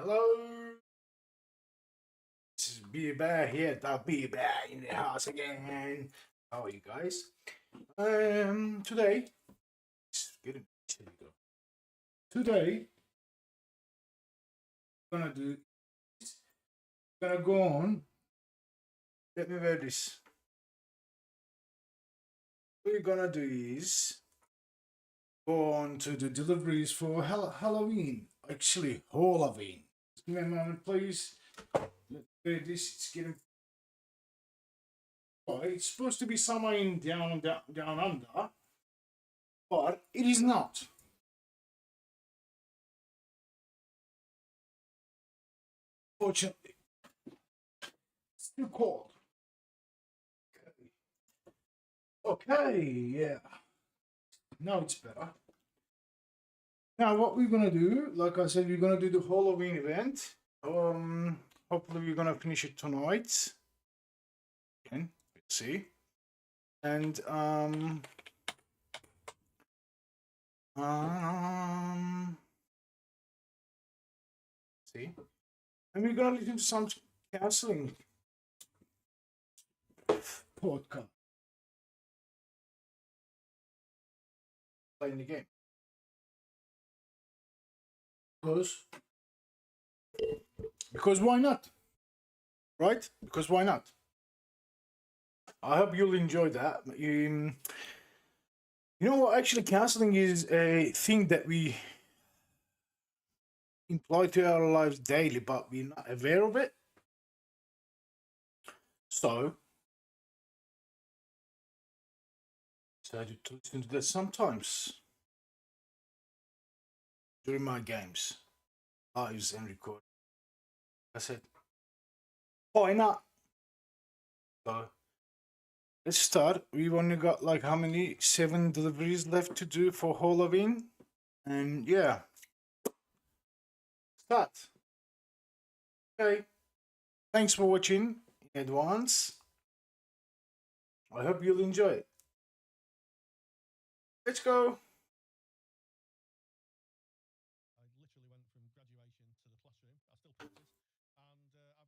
Hello, this is Beer here, DaBeerBear in the house again. How are you guys? Today, here we go. Today, gonna do, gonna go on. Let me wear this. What we're gonna do is go on to the deliveries for Halloween. Actually, Halloween. Give me a moment, please. Let's wear this. It's getting. Well, it's supposed to be somewhere in down under, but it is not. Fortunately, it's too cold. Okay, yeah. Now it's better. Now, what we're gonna do, like I said, we're gonna do the Halloween event. Hopefully, we're gonna finish it tonight. Okay, we'll see. And see, and we're gonna listen to some counseling podcast. Playing the game. Because why not? Right? Because why not? I hope you'll enjoy that. You know what? Actually, counseling is a thing that we employ to our lives daily, but we're not aware of it. So, decided to listen to that sometimes during my games, lives and record. I said, why not? So, let's start. We've only got like how many? 7 deliveries left to do for Halloween. And yeah, start. Okay. Thanks for watching in advance. I hope you'll enjoy it. Let's go. I literally went from graduation to the classroom. I still practice, and I've taught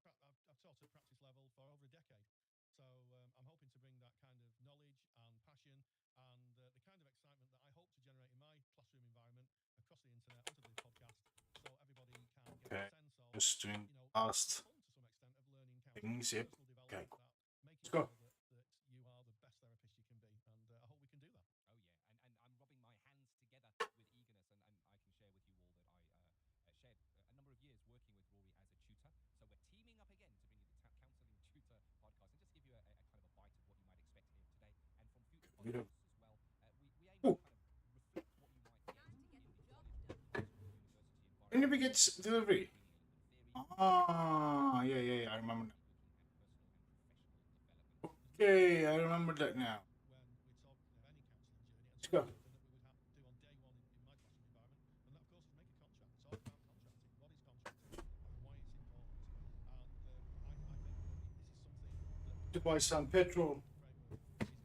at practice level for over a decade. So I'm hoping to bring that kind of knowledge and passion and the kind of excitement that I hope to generate in my classroom environment across the internet onto the podcast, so everybody can get Okay. a sense of, Just doing the last fun to some extent of learning things. counselling, Yep. personal Okay. development, that making Let's go. sure that you are the best therapist you can be, and I hope we can do that. Oh yeah, and I'm rubbing my hands together with eagerness, and I can share with you all that I shared a number of years working with Rory as a tutor. So we're teaming up again to bring you the Counselling Tutor podcast, and just give you a kind of a bite of what you might expect here today, and from future podcasts as well. We aim to Ooh. kind of reflect what you might get in the college or university When did we environment. get delivery? Ah, yeah. I remember. Okay, I remember that now. When we're talking of any counselling journey, and Let's go. something that we would have to do on day one in my classroom environment, and that of course is make a contract. Talk about contracting. What is contracting and why it's important? And I think that this is something that To buy some petrol. framework is going to be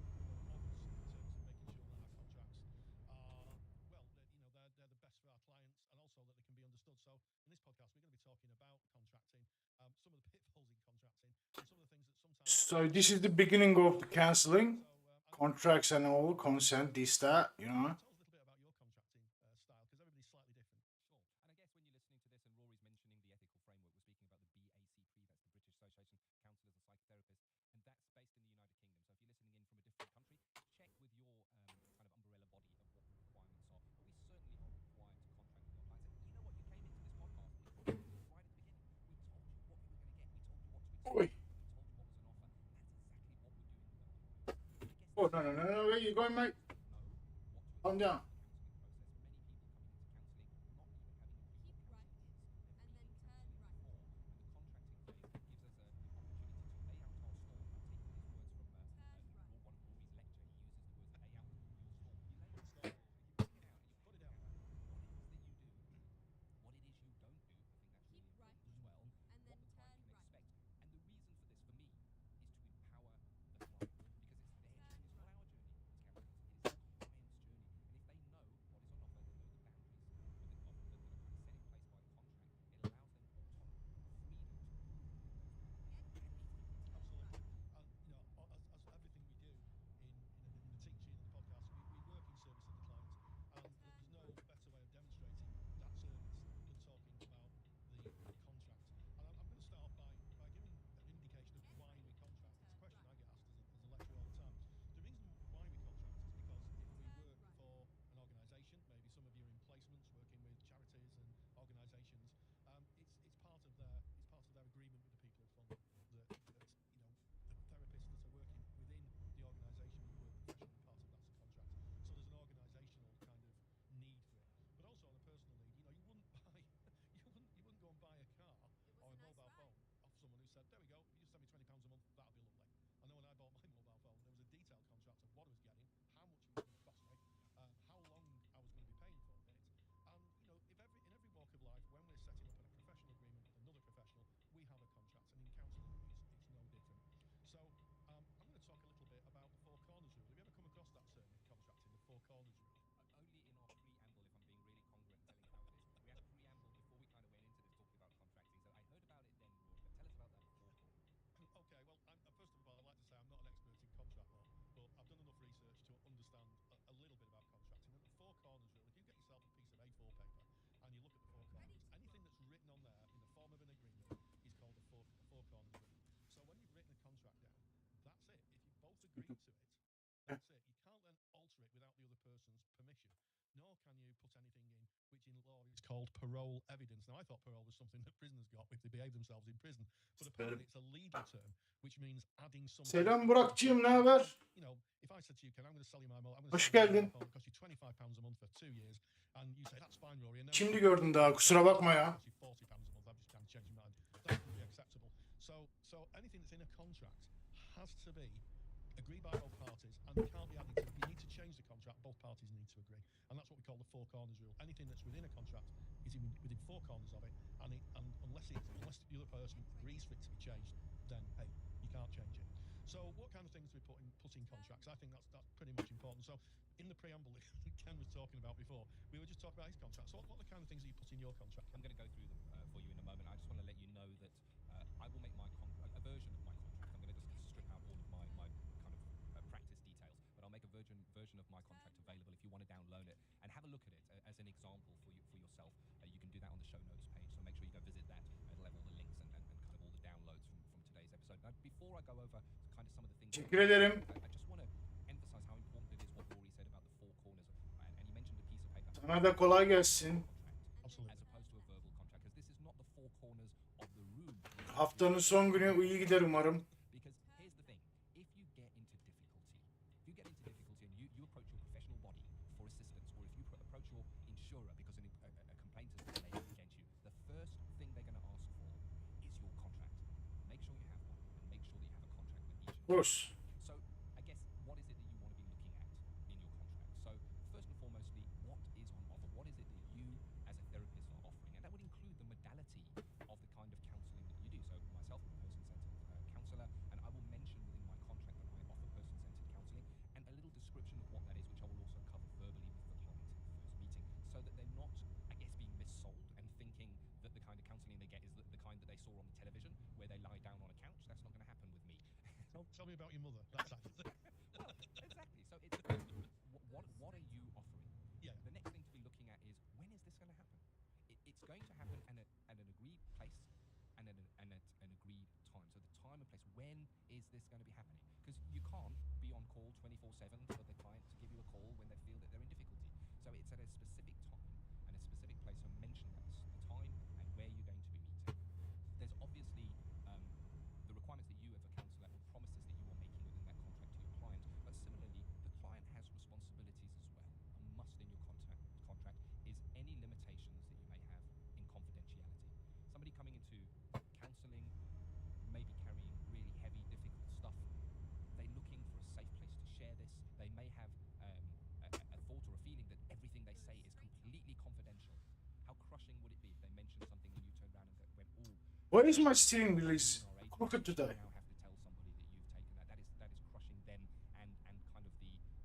asking of us in terms of making sure that our contracts are, well, they're the best for our clients, and also that they can be understood. So in this podcast, we're going to be talking about contracting, some of the pitfalls in contracting, and some of the things that sometimes. So this is the beginning of the counseling, contracts and all, consent, this, that, you know. Tell us a little bit about your contracting style, because everybody's slightly different. Sure. And I guess when you're listening to this and Rory's mentioning the ethical framework, we're speaking about the BACP, that's the British Association Counsellors and Psychotherapists, and that's based in the United Kingdom. So if you're listening in from a different country, check with your kind of umbrella body of what the requirements are. But we certainly are required to contract with our clients. And you know what? You came into this podcast, we told you right at the beginning. We told you what you were going to get. We told you what to expect. Oi. We told you what was an offer. And that's exactly what we're doing with our clients. And I guess Oh, no, where you going, mate? Calm down. called parole evidence. Now, I thought parole was something that prisoners got if they behave themselves in prison, but apparently it's a legal term, which means adding something. Selam Burak'cığım, ne haber? You know, if I said to you, Ken, I'm going to sell you my mobile, I'm going Hoş to sell you my geldin. phone, it costs you £25 a month for 2 years, and you say that's fine, Rory. And then Şimdi gördüm daha, kusura bakma ya. costs you £40 a month. I've just kind of changed my mind. That wouldn't be acceptable. So anything that's in a contract has to be agreed by both parties and can't be added to. If you need to change the contract, both parties need to agree, and that's what we call the four corners rule. Anything that's within a contract is within four corners of it, and unless the other person agrees for it to be changed, then hey, you can't change it. So what kind of things do we put in contracts? I think that's pretty much important. So in the preamble that Ken was talking about before, we were just talking about his contract. So what are the kind of things that you put in your contract? I'm going to go through them for you in a moment. I just want to let you know that I will make a version of my contract. I'm going to just strip out all of my kind of practice details, but I'll make a version of my contract available if you want to download it and have a look at it as an example for yourself. You can do that on the show notes page, so make sure you go visit that. It'll have all the links and kind of all the downloads from today's episode. Now, before I go over kind of some of the things, Teşekkür ederim. I just want to emphasize how important it is what Rory said about the four corners, and he mentioned a piece of paper. Sana da kolay gelsin. Absolutely. As opposed to a verbal contract, because this is not the four corners of the room. Haftanın son günü iyi gider umarım. Because here's the thing, if you get into difficulty and you approach your professional body for assistance, or if you approach your insurer because a complaint has been made against you, the first thing they're going to ask for is your contract. Make sure you have one, and make sure that you have a contract with each. Of course. So I guess, what is it that you want to be looking at in your contract? So first and foremostly, what is on offer? What is it that you as a therapist are offering? And that would include the modality of the kind of counselling that you do. So myself, I'm a person-centered counsellor, and I will mention within my contract that I offer person-centered counselling, and a little description of what that is, which I will also cover verbally with the client in the first meeting, so that they're not, I guess, being missold and thinking that the kind of counselling they get is the kind that they saw on the television, where they lie down on a couch. That's not going to happen with me. Tell me about your mother. That type of thing. Well, exactly. So it's what are you offering? Yeah. The next thing to be looking at is, when is this going to happen? It's going to happen at an agreed place and at an agreed time. So the time and place. When is this going to be happening? Because you can't be on call 24/7 for the client to give you a call when they feel that they're in difficulty. So it's at a specific time and a specific place. So mention that the time and where you're going to be meeting. There's obviously the requirements that you as a counsellor, or promises that you are making within that contract to your client, but similarly, the client has responsibilities as well. A must in your contract is any limitations that you may have in confidentiality. Somebody coming into counselling may be carrying really heavy, difficult stuff. They're looking for a safe place to share this. They may have a thought or a feeling that everything they say is completely confidential. How crushing would it be if they mentioned something and you turned around and went, "Oh, Why is my steering wheel is crooked today? you now have to tell somebody that you've taken that." That is crushing them and kind of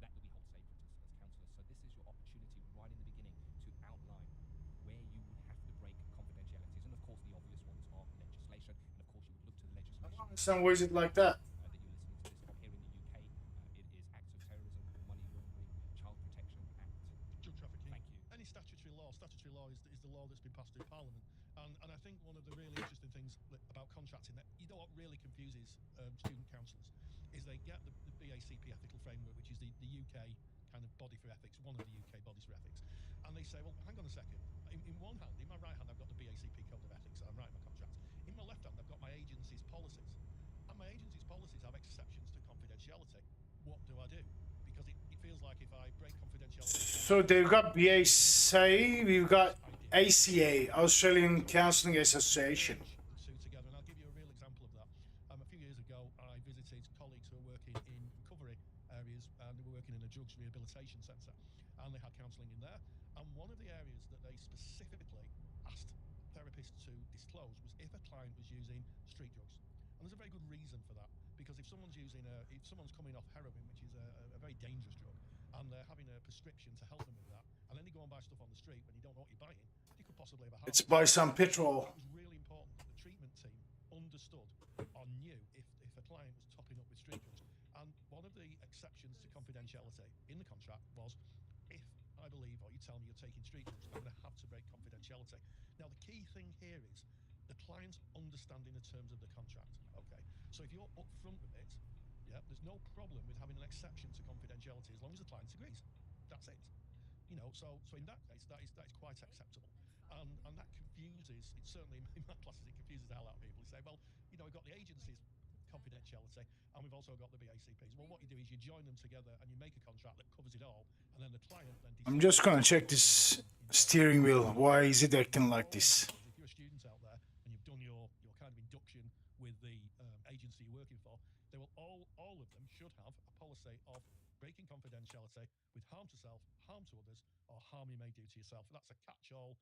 that we hold sacred as counsellors. So this is your opportunity right in the beginning to outline where you would have to break confidentialities. And of course, the obvious ones are legislation. And of course, you would look to the legislation. Some ways it like that. That you're listening to this from here in the UK. It is Acts of Terrorism, Money Laundering, Child Protection Act. Drug trafficking. Thank you. Any statutory law is the law that's been passed through Parliament. And I think one of the really interesting things about contracting, that you know what really confuses student counsellors, is they get the BACP ethical framework, which is the UK kind of body for ethics, one of the UK bodies for ethics, and they say, well, hang on a second. In one hand, in my right hand, I've got the BACP code of ethics that I'm writing my contract. In my left hand, I've got my agency's policies, and my agency's policies have exceptions to confidentiality. What do I do? Because it feels like if I break confidentiality... So they've got BACA, we've got ACA, Australian Counselling Association. Two together, and I'll give you a real example of that. A few years ago, I visited colleagues who were working in recovery areas, and they were working in a drugs rehabilitation centre, and they had counselling in there. And one of the areas that they specifically asked therapists to disclose was if a client was using street drugs. And there's a very good reason for that, because if someone's coming off heroin, which is a very dangerous drug, and they're having a prescription to help them with that, and then they go and buy stuff on the street when you don't know what you're buying, you could possibly have a heart Let's buy some petrol. It was really important that the treatment team understood or knew if a client was topping up with street drugs. And one of the exceptions to confidentiality in the contract was, if I believe or you tell me you're taking street drugs, I'm going to have to break confidentiality. Now, the key thing here is the client's understanding the terms of the contract. Okay, so if you're upfront with it, yeah, there's no problem with having an exception to confidentiality as long as the client agrees. That's it. You know, so in that case, that is quite acceptable. And that confuses, it certainly in my classes, it confuses the hell out of people. You say, well, we've got the agency's confidentiality and we've also got the BACPs. Well, what you do is you join them together and you make a contract that covers it all, and then the client then decides. I'm just gonna check this steering wheel. Why is it acting like this? If you're a student out there and you've done your kind of induction with the agency you're working for, they will all of them should have a policy of breaking confidentiality with harm to self, harm to others, or harm you may do to yourself. That's a catch-all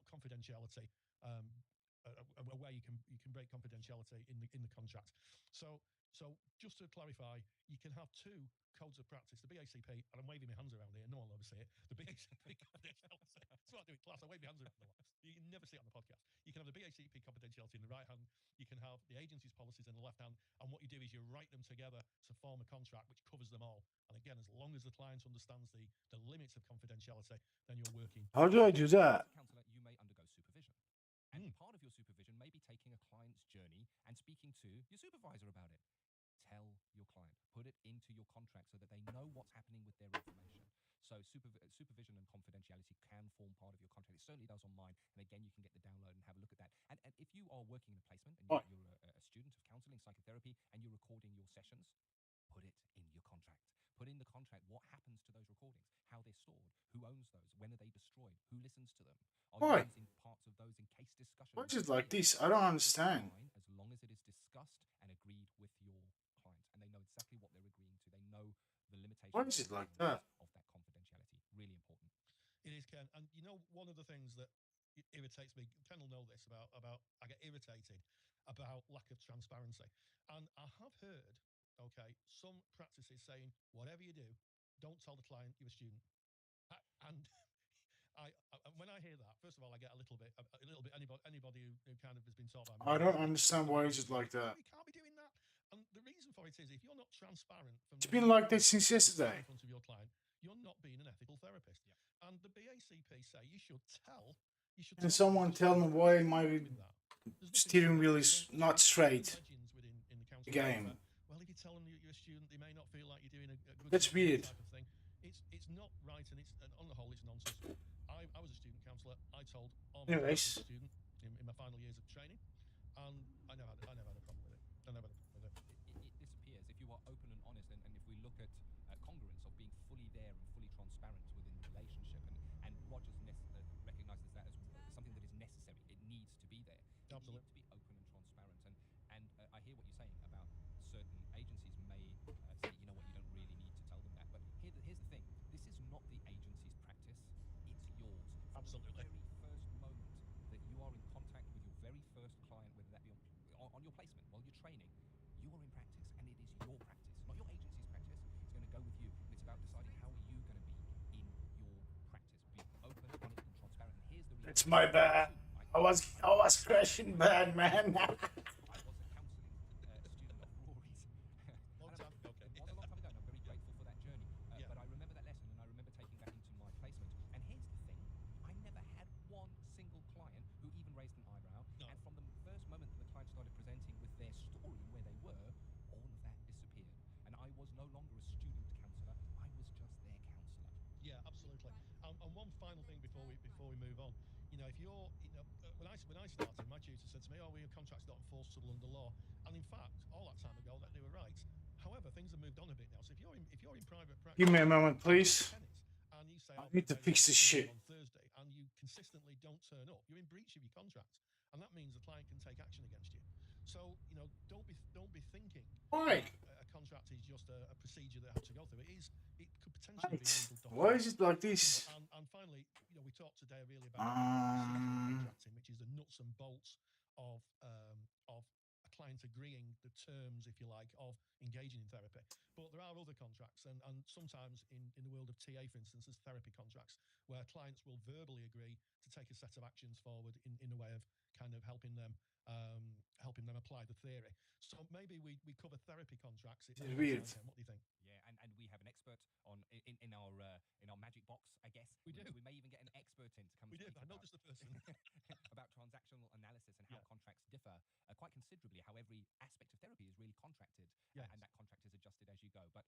confidentiality, where you can break confidentiality in the contract. So just to clarify, you can have two codes of practice: the BACP, and I'm waving my hands around here. No one will ever see it. The BACP confidentiality. That's what I do in class. I wave my hands around a lot. You can never see it on the podcast. You can have the BACP confidentiality in the right hand. You can have the agency's policies in the left hand. And what you do is you write them together to form a contract which covers them all. And again, as long as the client understands the limits of confidentiality, then you're working. How do I do that? Counsellor, you may undergo supervision. And part of your supervision may be taking a client's journey and speaking to your supervisor about it. Tell your client, put it into your contract so that they know what's happening with their information. So supervision and confidentiality can form part of your contract. It certainly does on mine. And again, you can get the download and have a look at that. And if you are working in a placement and you're a student of counselling, psychotherapy, and you're recording your sessions, put it in your contract. Put in the contract what happens to those recordings, how they're stored, who owns those, when are they destroyed, who listens to them. Are you using parts of those in case discussion? Why is it like this? I don't understand. As long as it is discussed and agreed with your client, and they know exactly what they're agreeing to, they know the limitations. Why is it like that? Of that confidentiality, really important. It is, Ken. And one of the things that irritates me, Ken will know this about I get irritated about lack of transparency. And I have heard, some practices saying, whatever you do, don't tell the client you're a student. And when I hear that, first of all, I get a little bit. Anybody who kind of has been taught by me, I don't understand why is it like that. You can't be doing that. And the reason for it is, if you're not transparent, It's been like that since yesterday. In front of your client, you're not being an ethical therapist. Yeah. And the BACP say you should tell. Can someone tell me why my steering wheel is not straight? In the game. Well, if you tell them you're a student, they may not feel like you're doing a good. That's weird. Type of thing. It's not right, and on the whole, it's nonsense. I was a student counsellor. I told all my students in my final years of training, and I never had a problem with it. I never had a problem with it. It disappears if you are open and honest, and if we look at congruence of being fully there and fully transparent within the relationship, and Rogers recognises that as something that is necessary. It needs to be there. Absolutely. It needs to be open and transparent, and I hear what you're saying about certain agencies may say, you know what, you don't really need to tell them that. But here's the thing: this is not the agency's practice; it's yours. Absolutely. From the very first moment that you are in contact with your very first client, whether that be on your placement while you're training, you are in practice, and it is your practice, not your agency's practice. It's going to go with you, and it's about deciding how are you going to be in your practice. Be open, honest, and transparent. And here's the reality. It's my bad. I was crashing bad, man. I was a counselling student of Rory's. Long time ago. It was a long time ago, and I'm very grateful for that journey. But I remember that lesson, and I remember taking that into my placement. And here's the thing: I never had one single client who even raised an eyebrow. No. And from the first moment that the client started presenting with their story and where they were, all of that disappeared. And I was no longer a student counsellor; I was just their counsellor. Yeah, absolutely. And one final thing before we move on, if you're, when I started, my tutor said to me, "Oh, well, your contract's not enforceable under law," and in fact, all that time ago, that they were right. However, things have moved on a bit now. So if you're in private practice, Give me a moment, please. and you say, I need to fix this shit. on Thursday, and you consistently don't turn up, you're in breach of your contract, and that means the client can take action against you. So don't be thinking. Why? A contract is just a procedure that I have to go through. It could potentially be legal. Why is it like this? And finally, we talked today really about contracting, which is the nuts and bolts of a client agreeing the terms, if you like, of engaging in therapy. But there are other contracts, and sometimes in the world of TA, for instance, there's therapy contracts where clients will verbally agree to take a set of actions forward in a way of kind of helping them apply the theory. So maybe we cover therapy contracts. It's weird. What do you think? Yeah, and we have an expert in our magic box, I guess. We do. We may even get an expert in to come. We do. speak I know about, just the person. about transactional analysis and how contracts differ quite considerably. How every aspect of therapy is really contracted, Yes. and that contract is adjusted as you go. But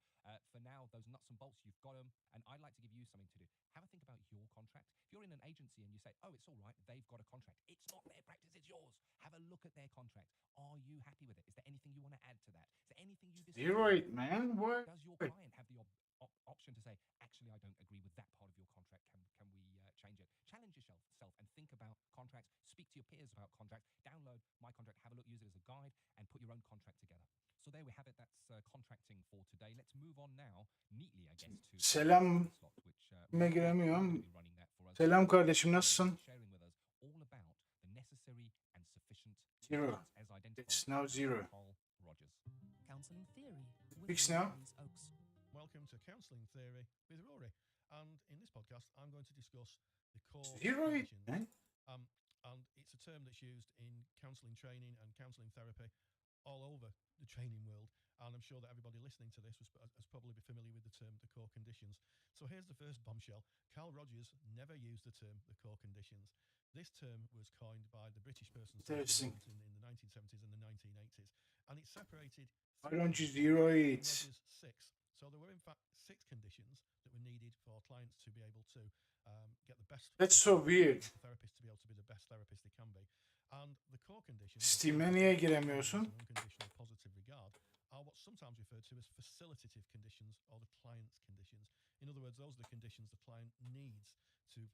for now, those nuts and bolts, you've got them, and I'd like to give you something to do. Have a think about your contract. If you're in an agency and you say, oh, it's all right, they've got a contract. It's not their practice, it's yours. Have a look at their contract. Are you happy with it? Is there anything you want to add to that? Is there anything you disagree You're with? right, man. What? Does your client have the option to say, actually, I don't agree with that part of your contract. Can we change it? Challenge yourself and think about contracts. Speak to your peers about contracts. Download my contract, have a look, use it as a guide, and put your own contract together. So there we have it. That's contracting for today. Let's move on now, neatly, I guess, to Selam. slot, which Kime giremiyorum. be running that for us. Selam kardeşim, nasılsın? Sharing with us all about the necessary and sufficient Zero. as identified It's now zero. by Carl Rogers. Counselling Theory with Fix now. Louise Oakes. Welcome to Counselling Theory with Rory. And in this podcast, I'm going to discuss the core Zero, conditions. man. And it's a term that's used in counselling training and counselling therapy all over the training world. And I'm sure that everybody listening to this has probably be familiar with the term the core conditions. So here's the first bombshell. Carl Rogers never used the term the core conditions. This term was coined by the British Person Interesting. in the 1970s and the 1980s. And it separated Why don't you zero it? Rogers 6. So there were in fact 6 conditions that were needed for clients to be able to get the best. That's so weird. The therapist to be able to be the best therapist they can be. And the core conditions. Steam'e niye giremiyorsun? Unconditional positive regard are what's sometimes referred to as facilitative conditions or the client's conditions. In other words, those are the conditions the client needs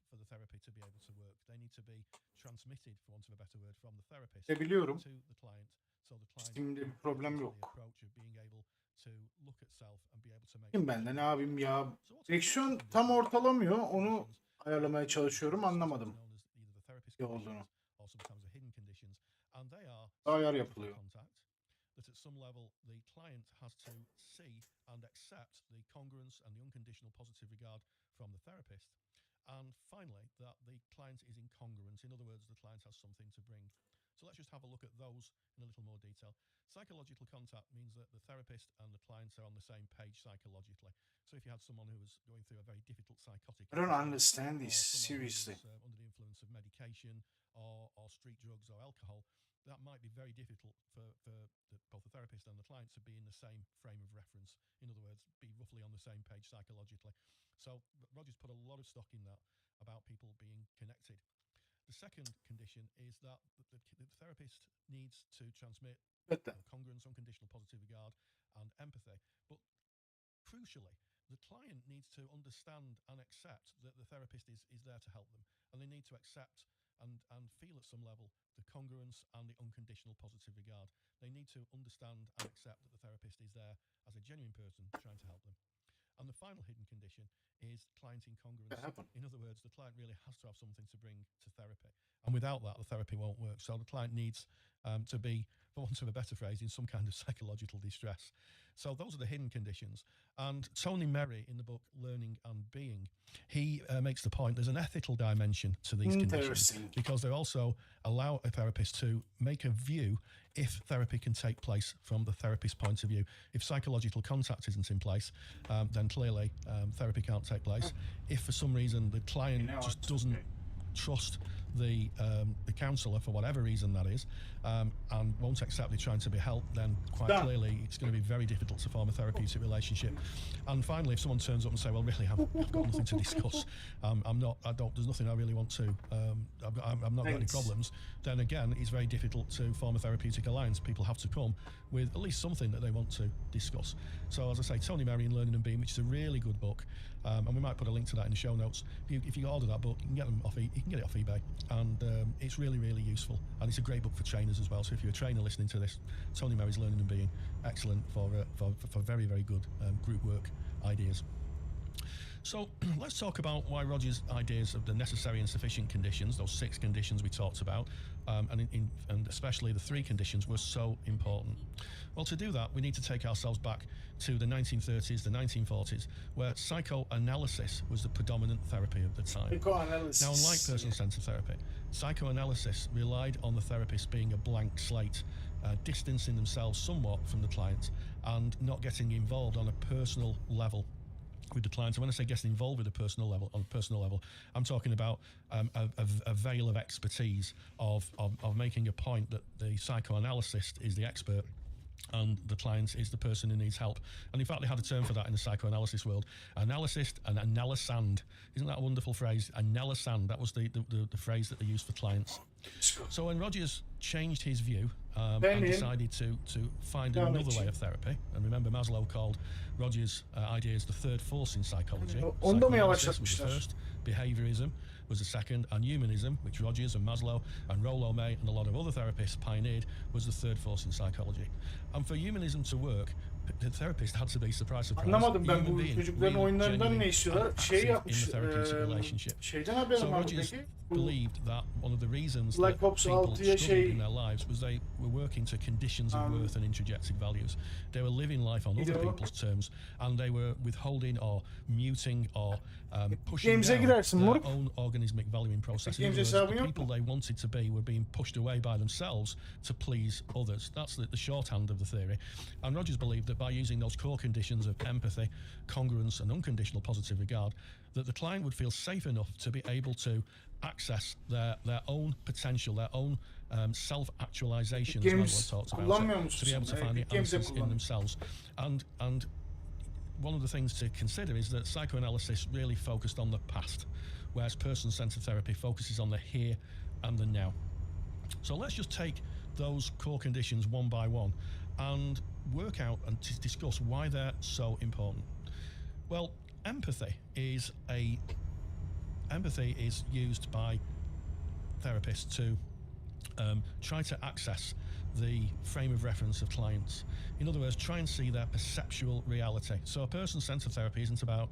for the therapy to be able to work. They need to be transmitted, for want of a better word, from the therapist Biliyorum. to the client. So the client Steam'de bir problem the yok. approach of being able to look at self and be able to make. Kim bende ne yapayım ya? So what's the Direksiyon conditions? tam ortalamıyor. Onu Conditions ayarlamaya çalışıyorum. Anlamadım. known as either the therapist Ne conditions olduğunu. or sometimes the hidden conditions, and they are Ayar psychological yapılıyor. contact that at some level the client has to see and accept the congruence and the unconditional positive regard from the therapist. And finally, that the client is incongruent. In other words, the client has something to bring. So let's just have a look at those in a little more detail. Psychological contact means that the therapist and the client are on the same page psychologically. So if you had someone who was going through a very difficult psychotic I don't episode, understand or this, someone who seriously. was, under the influence of medication or street drugs or alcohol, that might be very difficult for both the therapist and the client to be in the same frame of reference. In other words, be roughly on the same page psychologically. So Rogers put a lot of stock in that about people being connected. The second condition is that the therapist needs to transmit congruence, unconditional positive regard, and empathy. But crucially, the client needs to understand and accept that the therapist is there to help them. And they need to accept and feel at some level the congruence and the unconditional positive regard. They need to understand and accept that the therapist is there as a genuine person trying to help them. And the final hidden condition is client incongruence. In other words, the client really has to have something to bring to therapy. And without that, the therapy won't work. So the client needs to be, for want of a better phrase, in some kind of psychological distress. So those are the hidden conditions. And Tony Merry, in the book Learning and Being, he makes the point there's an ethical dimension to these conditions because they also allow a therapist to make a view if therapy can take place from the therapist's point of view. If psychological contact isn't in place, then clearly therapy can't take place. If for some reason the client just doesn't trust the counsellor for whatever reason that is, and won't accept they're trying to be helped, then quite clearly it's going to be very difficult to form a therapeutic relationship. And finally, if someone turns up and say, well, really, I've got nothing to discuss, there's nothing I really want to, I've not got any problems, then again, it's very difficult to form a therapeutic alliance. People have to come with at least something that they want to discuss. So as I say, Tony Merry in Learning and Being, which is a really good book, and we might put a link to that in the show notes. If you order that book, you can get it off eBay, and it's really, really useful, and it's a great book for trainers as well. So if you're a trainer listening to this, Tony Merry's Learning and Being, excellent for very, very good group work ideas. So let's talk about why Rogers' ideas of the necessary and sufficient conditions, those 6 conditions we talked about, and especially the 3 conditions, were so important. Well, to do that, we need to take ourselves back to the 1930s, the 1940s, where psychoanalysis was the predominant therapy of the time. Now, unlike person-centered therapy, psychoanalysis relied on the therapist being a blank slate, distancing themselves somewhat from the client and not getting involved on a personal level with the client. And when I say getting involved with on a personal level, I'm talking about a veil of expertise of making a point that the psychoanalyst is the expert and the client is the person who needs help. And in fact, they had a term for that in the psychoanalysis world. Analyst and analysand. Isn't that a wonderful phrase? Analysand. That was the phrase that they used for clients. So when Rogers changed his view and decided to find another way of therapy, and remember Maslow called Rogers' ideas the third force in psychology. Psychoanalysis was the first, behaviorism was the second, and humanism, which Rogers and Maslow and Rollo May and a lot of other therapists pioneered, was the third force in psychology. And for humanism to work, the therapist had to be, surprise, Anlamadım ben human bu being, çocukların real, oyunlarından ne genuine, istiyorlar? and Şey active yapmış. in the therapeutic relationship. Şeyden haberim So var Rogers peki? Bu believed that one of the reasons Black that Ops people 6'ya struggled in their lives was they were working to conditions of worth and introjected values. They were living life on other people's terms, and they were withholding or muting or pushing Games'e down girersin their moruk. own organismic valuing process. In Games other words, hesabın the yok people mu? they wanted to be were being pushed away by themselves to please others. That's the shorthand of the theory. And Rogers believed that by using those core conditions of empathy, congruence, and unconditional positive regard, that the client would feel safe enough to be able to access their own potential, their own self-actualization, as Games Maslow talks about kullanmıyor it, to be musun able to sen? find the Games'e answers in kullan. themselves. And one of the things to consider is that psychoanalysis really focused on the past, whereas person-centered therapy focuses on the here and the now. So let's just take those core conditions one by one and work out and discuss why they're so important. Well, empathy is used by therapists to try to access the frame of reference of clients. In other words, try and see their perceptual reality. So a person-centered therapy isn't about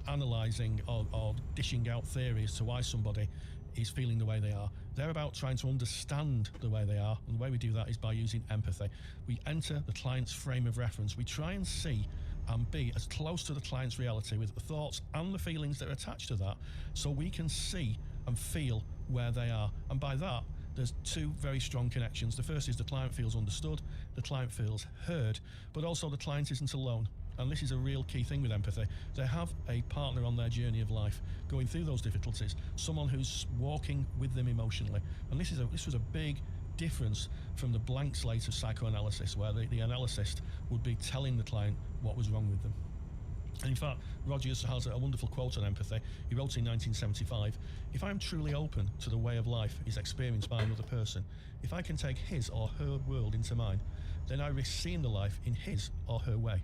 analysing or dishing out theories to why somebody is feeling the way they are. They're about trying to understand the way they are, and the way we do that is by using empathy. We enter the client's frame of reference. We try and see and be as close to the client's reality with the thoughts and the feelings that are attached to that, so we can see and feel where they are. And by that, there's two very strong connections. The first is the client feels understood, the client feels heard, but also the client isn't alone. And this is a real key thing with empathy. They have a partner on their journey of life going through those difficulties, someone who's walking with them emotionally. And this was a big difference from the blank slate of psychoanalysis, where the analyst would be telling the client what was wrong with them. And in fact, Rogers has a wonderful quote on empathy. He wrote in 1975, "If I am truly open to the way of life is experienced by another person, if I can take his or her world into mine, then I risk seeing the life in his or her way.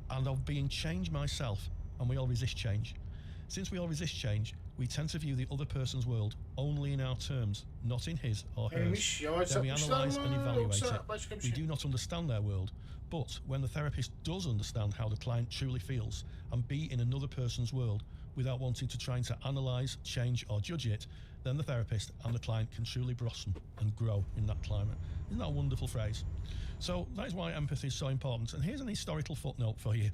And of being changed myself, and we all resist change. Since we all resist change, we tend to view the other person's world only in our terms, not in his or hers. Then we analyse and evaluate it. We do not understand their world. But when the therapist does understand how the client truly feels and be in another person's world without wanting to try to analyse, change or judge it, then the therapist and the client can truly blossom and grow in that climate." Isn't that a wonderful phrase? So that is why empathy is so important. And here's an historical footnote for you.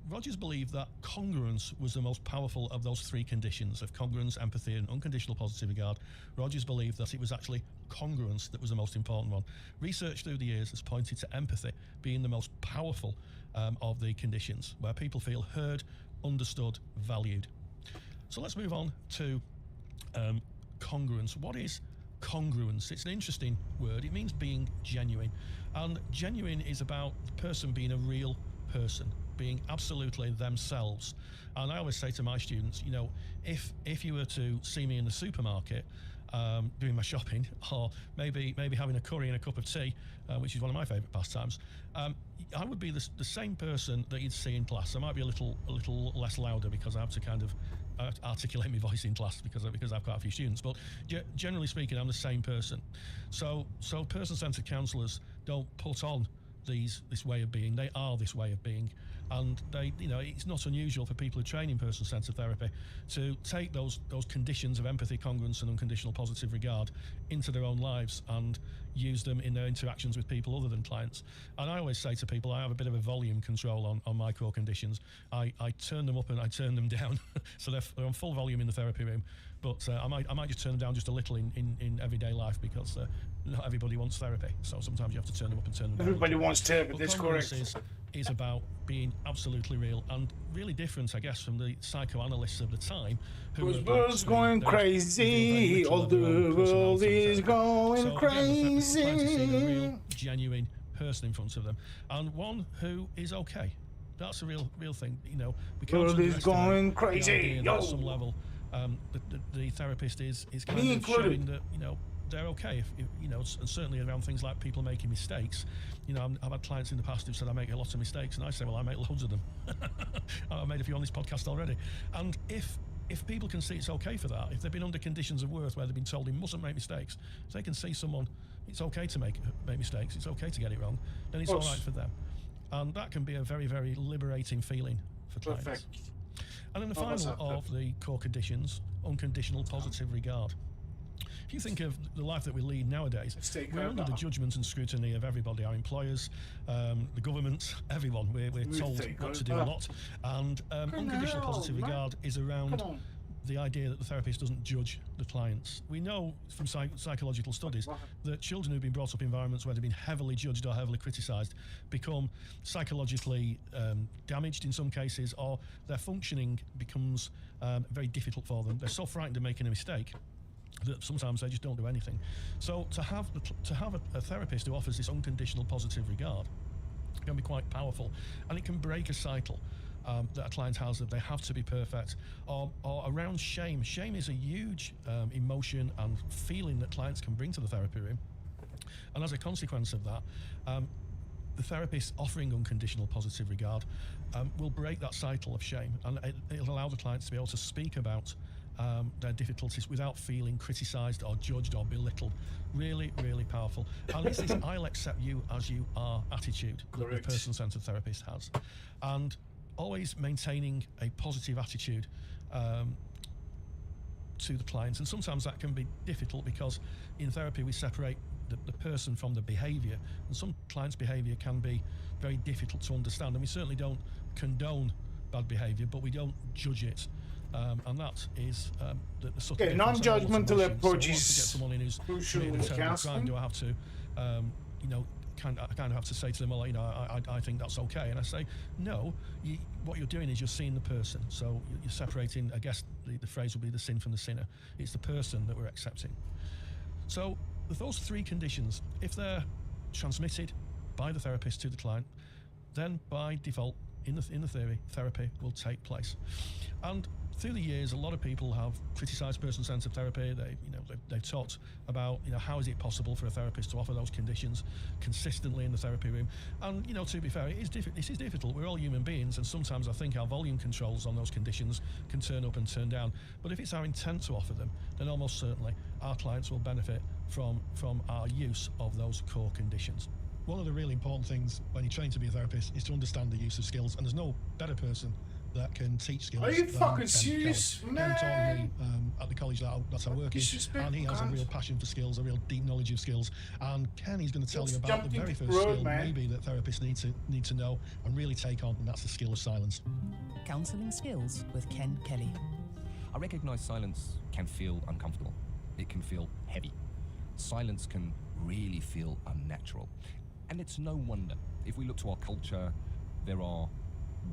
Rogers believed that congruence was the most powerful of those three conditions of congruence, empathy and unconditional positive regard. Rogers believed that it was actually congruence that was the most important one. Research through the years has pointed to empathy being the most powerful of the conditions, where people feel heard, understood, valued. So let's move on to congruence. What is congruence? It's an interesting word. It means being genuine, and genuine is about the person being a real person, being absolutely themselves. And I always say to my students, you know, if you were to see me in the supermarket doing my shopping, or maybe having a curry and a cup of tea, which is one of my favourite pastimes, I would be the same person that you'd see in class. I might be a little less louder because I have to kind of articulate my voice in class because I've got a few students, but generally speaking, I'm the same person. So person-centered counsellors don't put on this way of being. They are this way of being, and it's not unusual for people who train in person-centered therapy to take those conditions of empathy, congruence, and unconditional positive regard into their own lives and use them in their interactions with people other than clients. And I always say to people, I have a bit of a volume control on my core conditions. I turn them up and I turn them down, so they're on full volume in the therapy room. But I might just turn them down just a little in everyday life, because not everybody wants therapy. So sometimes you have to turn them up and turn them down. Everybody wants therapy, But that's congruence correct. is about being absolutely real, and really different, I guess, from the psychoanalysts of the time. The world's going crazy, all the world is going crazy. The client is seeing a real, genuine person in front of them, and one who is okay. That's a real thing. You know, we World can't is underestimate going the crazy, idea that yo. at some level, the therapist is kind Me of included. showing that, you know, they're okay. If you know, and certainly around things like people making mistakes. You know, I've had clients in the past who said I make a lot of mistakes, and I say, well, I make loads of them. I've made a few on this podcast already. And if people can see it's okay for that, if they've been under conditions of worth where they've been told they mustn't make mistakes, if they can see someone, it's okay to make mistakes, it's okay to get it wrong, then it's all right for them. And that can be a very, very liberating feeling for clients. Perfect. And then the final of the core conditions, unconditional positive regard. If you think of the life that we lead nowadays, we're under the judgment and scrutiny of everybody, our employers, the government, everyone. We're told what to do a lot. And unconditional positive regard is around the idea that the therapist doesn't judge the clients. We know from psychological studies that children who've been brought up in environments where they've been heavily judged or heavily criticised become psychologically damaged in some cases, or their functioning becomes very difficult for them. They're so frightened of making a mistake that sometimes they just don't do anything. So to have a therapist who offers this unconditional positive regard can be quite powerful, and it can break a cycle that a client has, that they have to be perfect, or around shame. Shame is a huge emotion and feeling that clients can bring to the therapy room, and as a consequence of that, the therapist offering unconditional positive regard will break that cycle of shame, and it'll allow the clients to be able to speak about their difficulties without feeling criticised or judged or belittled. Really, really powerful. And it's this I'll accept you as you are attitude that the person-centred therapist has. And always maintaining a positive attitude to the clients. And sometimes that can be difficult because in therapy we separate the person from the behaviour. And some clients' behaviour can be very difficult to understand. And we certainly don't condone bad behaviour, but we don't judge it. And that is the subtle difference. Non-judgmental approach is someone in who's crucial in counselling. do I have to, you know, I kind of have to say to them, well, you know, I think that's okay. And I say, no, what you're doing is you're seeing the person. So you're separating, I guess the phrase would be the sin from the sinner. It's the person that we're accepting. So with those three conditions, if they're transmitted by the therapist to the client, then by default, in the theory, therapy will take place. And through the years, a lot of people have criticised person-centred therapy. They've talked about, you know, how is it possible for a therapist to offer those conditions consistently in the therapy room? And, you know, to be fair, this is difficult. We're all human beings, and sometimes I think our volume controls on those conditions can turn up and turn down. But if it's our intent to offer them, then almost certainly our clients will benefit from our use of those core conditions. One of the really important things when you're trained to be a therapist is to understand the use of skills, and there's no better person that can teach skills. Are you fucking serious, man? Ken taught me at the college that I work in, and he has a real passion for skills, a real deep knowledge of skills. And Ken is going to tell you about the very first skill maybe that therapists need to know and really take on, and that's the skill of silence. Counselling Skills with Ken Kelly. I recognise silence can feel uncomfortable. It can feel heavy. Silence can really feel unnatural. And it's no wonder. If we look to our culture, there are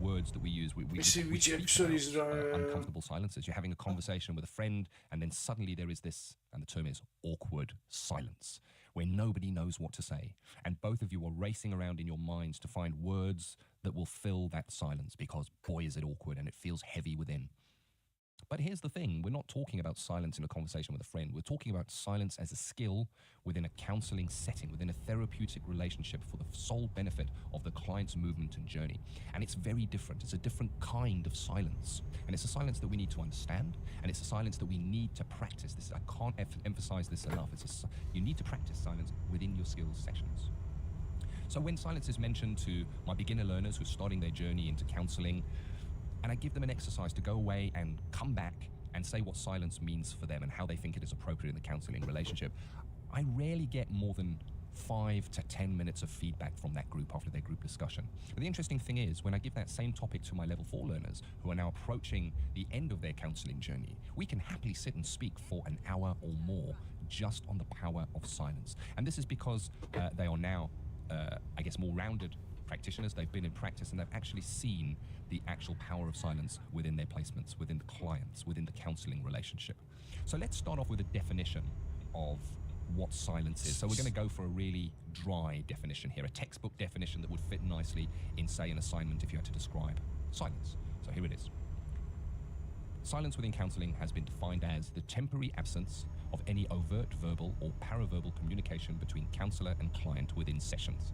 words that we use. We see which episode is uncomfortable silences. You're having a conversation with a friend, and then suddenly there is this, and the term is awkward silence, where nobody knows what to say. And both of you are racing around in your minds to find words that will fill that silence, because boy, is it awkward and it feels heavy within. But here's the thing, we're not talking about silence in a conversation with a friend. We're talking about silence as a skill within a counseling setting, within a therapeutic relationship for the sole benefit of the client's movement and journey. And it's very different. It's a different kind of silence. And it's a silence that we need to understand, and it's a silence that we need to practice. I can't emphasize this enough. You need to practice silence within your skills sessions. So when silence is mentioned to my beginner learners who are starting their journey into counseling, and I give them an exercise to go away and come back and say what silence means for them and how they think it is appropriate in the counseling relationship, I rarely get more than 5 to 10 minutes of feedback from that group after their group discussion. But the interesting thing is, when I give that same topic to my level 4 learners who are now approaching the end of their counseling journey, we can happily sit and speak for an hour or more just on the power of silence. And this is because they are now, I guess, more rounded practitioners. They've been in practice and they've actually seen the actual power of silence within their placements, within the clients, within the counseling relationship. So let's start off with a definition of what silence is. So we're going to go for a really dry definition here, a textbook definition that would fit nicely in, say, an assignment if you had to describe silence. So here it is. Silence within counselling has been defined as the temporary absence of any overt verbal or paraverbal communication between counsellor and client within sessions.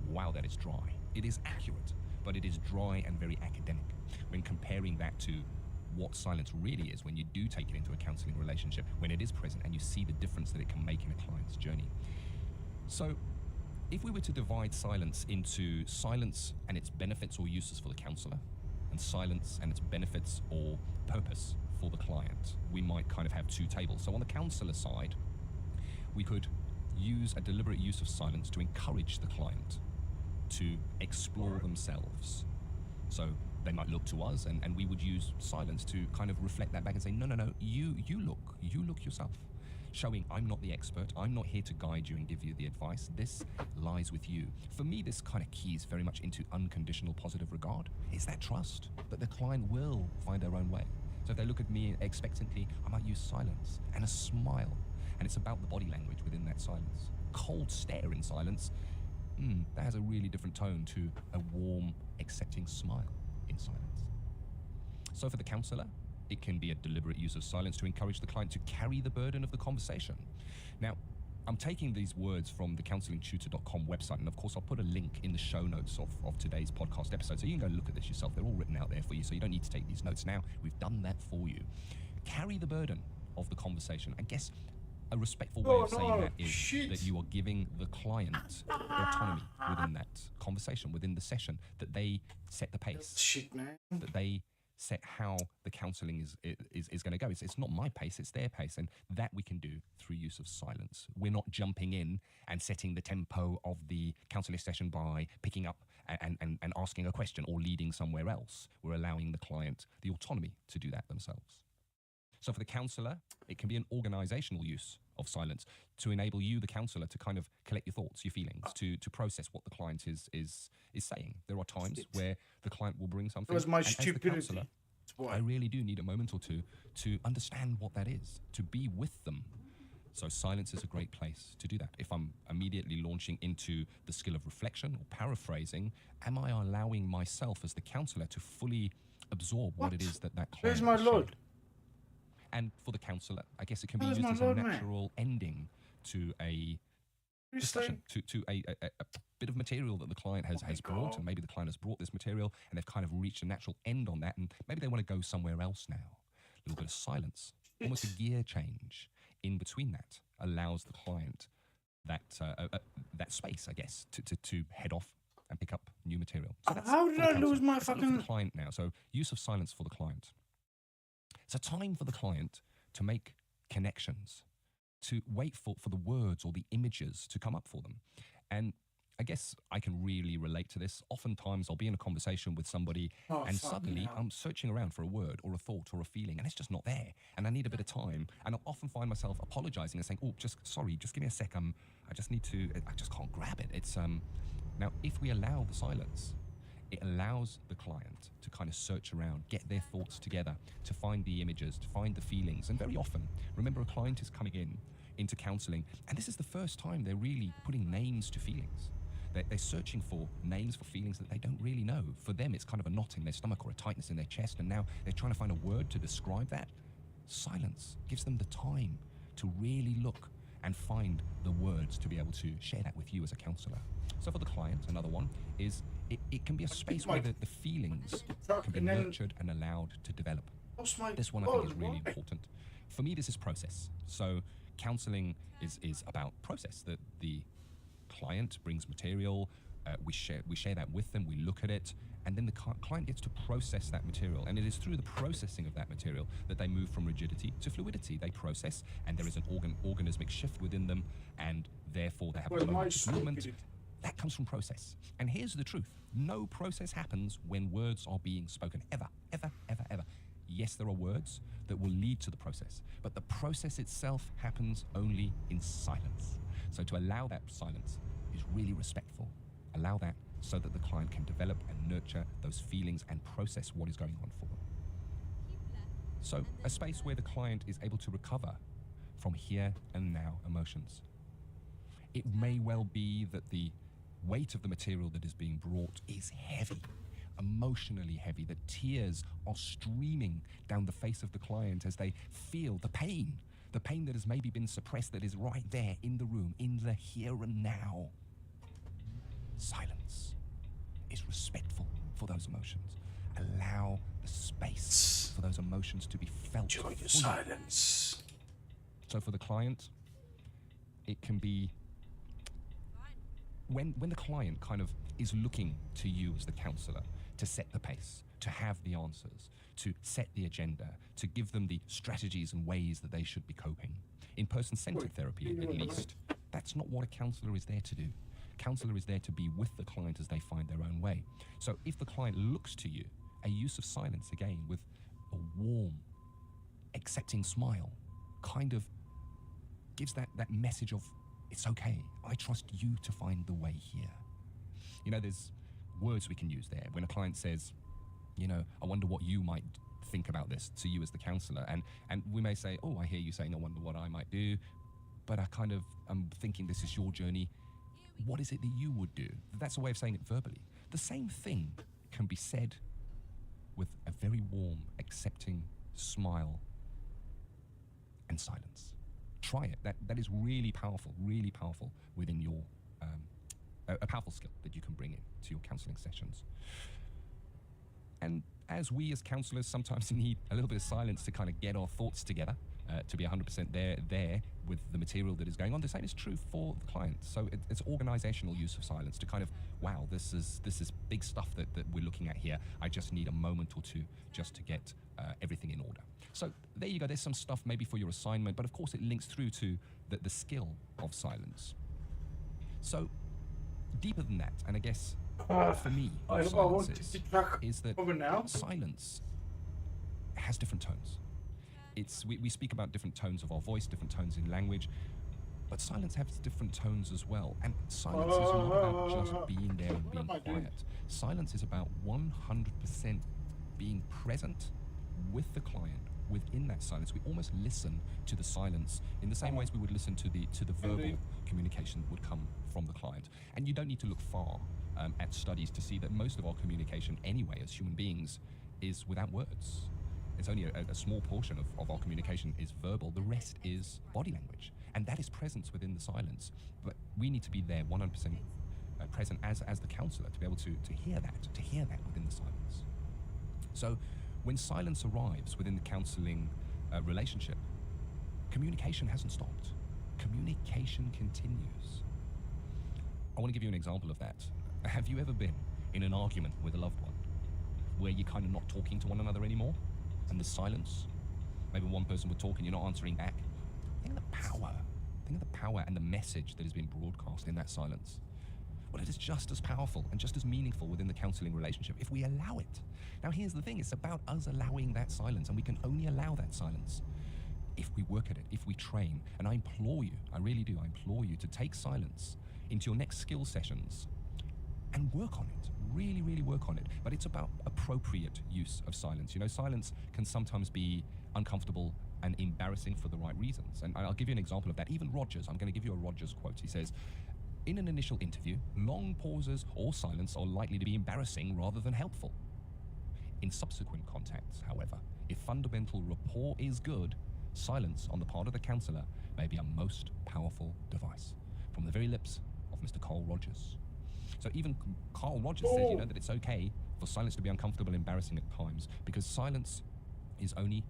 Wow, that is dry. It is accurate, but it is dry and very academic when comparing that to what silence really is when you do take it into a counselling relationship, when it is present and you see the difference that it can make in a client's journey. So if we were to divide silence into silence and its benefits or uses for the counsellor, and silence and its benefits or purpose for the client, we might kind of have two tables. So on the counsellor side, we could use a deliberate use of silence to encourage the client to explore themselves. So they might look to us and we would use silence to kind of reflect that back and say, no, you look yourself. Showing I'm not the expert, I'm not here to guide you and give you the advice, this lies with you. For me, this kind of keys very much into unconditional positive regard. It's that trust that the client will find their own way. So if they look at me expectantly, I might use silence and a smile. And it's about the body language within that silence. Cold stare in silence, that has a really different tone to a warm, accepting smile in silence. So for the counsellor, it can be a deliberate use of silence to encourage the client to carry the burden of the conversation. Now, I'm taking these words from the counsellingtutor.com website, and of course I'll put a link in the show notes of today's podcast episode, so you can go look at this yourself. They're all written out there for you, so you don't need to take these notes now. We've done that for you. Carry the burden of the conversation. I guess a respectful way of saying that is that you are giving the client autonomy within that conversation, within the session, that they set the pace. Shit, man. That they set how the counselling is going to go. It's not my pace, it's their pace, and that we can do through use of silence. We're not jumping in and setting the tempo of the counselling session by picking up and asking a question or leading somewhere else. We're allowing the client the autonomy to do that themselves. So for the counsellor, it can be an organisational use of silence to enable you, the counsellor, to kind of collect your thoughts, your feelings, to process what the client is saying. There are times where the client will bring something. It was my and stupidity. as the counsellor, I really do need a moment or two to understand what that is, to be with them. So silence is a great place to do that. If I'm immediately launching into the skill of reflection or paraphrasing, am I allowing myself as the counsellor to fully absorb what it is that client Where's my has load? shared? And for the counsellor, I guess it can be Where's used my as load, a man? natural ending to a discussion, to a bit of material that the client has brought, and maybe the client has brought this material and they've kind of reached a natural end on that, and maybe they want to go somewhere else now. A little bit of silence, almost a gear change in between that allows the client that space, I guess, to head off and pick up new material. So that's How for did the I counsellor. lose my Let's look for fucking... the client now? So use of silence for the client. So time for the client to make connections, to wait for the words or the images to come up for them. And I guess I can really relate to this. Oftentimes I'll be in a conversation with somebody and suddenly I'm searching around for a word or a thought or a feeling and it's just not there. And I need a bit of time. And I'll often find myself apologizing and saying, oh, just give me a sec. I just can't grab it. It's now if we allow the silence, it allows the client to kind of search around, get their thoughts together, to find the images, to find the feelings. And very often, remember, a client is coming into counselling, and this is the first time they're really putting names to feelings. They're searching for names for feelings that they don't really know. For them, it's kind of a knot in their stomach or a tightness in their chest, and now they're trying to find a word to describe that. Silence gives them the time to really look and find the words to be able to share that with you as a counsellor. So for the client, another one is it can be a space where the feelings can be nurtured and allowed to develop. This one I think is really important. For me, this is process. So counselling is about process. That the client brings material, we share that with them, we look at it, and then the client gets to process that material. And it is through the processing of that material that they move from rigidity to fluidity. They process, and there is an organismic shift within them, and therefore they have a flow of movement. That comes from process. And here's the truth. No process happens when words are being spoken, ever, ever, ever, ever. Yes, there are words that will lead to the process, but the process itself happens only in silence. So to allow that silence is really respectful. Allow that so that the client can develop and nurture those feelings and process what is going on for them. So a space where the client is able to recover from here and now emotions. It may well be that the weight of the material that is being brought is heavy, emotionally heavy, that tears are streaming down the face of the client as they feel the pain that has maybe been suppressed, that is right there in the room, in the here and now. Silence is respectful for those emotions. Allow the space for those emotions to be felt. Enjoy your fully. silence. So for the client, it can be when the client kind of is looking to you as the counselor to set the pace, to have the answers, to set the agenda, to give them the strategies and ways that they should be coping. In person-centered therapy, at least, that's not what a counselor is there to do. Counselor is there to be with the client as they find their own way. So if the client looks to you, a use of silence, again, with a warm, accepting smile, kind of gives that message of, it's okay, I trust you to find the way here. You know, there's words we can use there. When a client says, you know, I wonder what you might think about this, to you as the counselor. And we may say, oh, I hear you saying, I wonder what I might do. But I'm thinking this is your journey. What is it that you would do? That's a way of saying it verbally. The same thing can be said with a very warm, accepting smile and silence. Try it. That is really powerful within your, a powerful skill that you can bring in to your counseling sessions. And as we as counselors sometimes need a little bit of silence to kind of get our thoughts together, to be 100% there with the material that is going on, the same is true for the client. So it's organizational use of silence to kind of, wow, this is big stuff that we're looking at here. I just need a moment or two just to get everything in order. So there you go. There's some stuff maybe for your assignment, but of course it links through to the skill of silence. So deeper than that, and I guess for me, what silence is that silence has different tones. We speak about different tones of our voice, different tones in language, but silence has different tones as well. And silence is not about just being there and being quiet. Silence is about 100% being present with the client within that silence. We almost listen to the silence in the same ways we would listen to the verbal communication that would come from the client. And you don't need to look far at studies to see that most of our communication anyway as human beings is without words. It's only a small portion of our communication is verbal. The rest is body language. And that is presence within the silence. But we need to be there 100% present as the counselor to be able to hear that within the silence. So when silence arrives within the counseling relationship, communication hasn't stopped. Communication continues. I want to give you an example of that. Have you ever been in an argument with a loved one where you're kind of not talking to one another anymore? And the silence, maybe one person would talk and you're not answering back. Think of the power and the message that is being broadcast in that silence. Well, it is just as powerful and just as meaningful within the counseling relationship if we allow it. Now, here's the thing. It's about us allowing that silence, and we can only allow that silence if we work at it, if we train. And I implore you, I really do, I implore you to take silence into your next skill sessions and work on it. Really, really work on it. But it's about appropriate use of silence. You know, silence can sometimes be uncomfortable and embarrassing for the right reasons. And I'll give you an example of that. Even Rogers, I'm going to give you a Rogers quote. He says, in an initial interview, long pauses or silence are likely to be embarrassing rather than helpful. In subsequent contacts, however, if fundamental rapport is good, silence on the part of the counselor may be a most powerful device. From the very lips of Mr. Carl Rogers. So even Carl Rogers says, you know, that it's okay for silence to be uncomfortable and embarrassing at times, because silence is only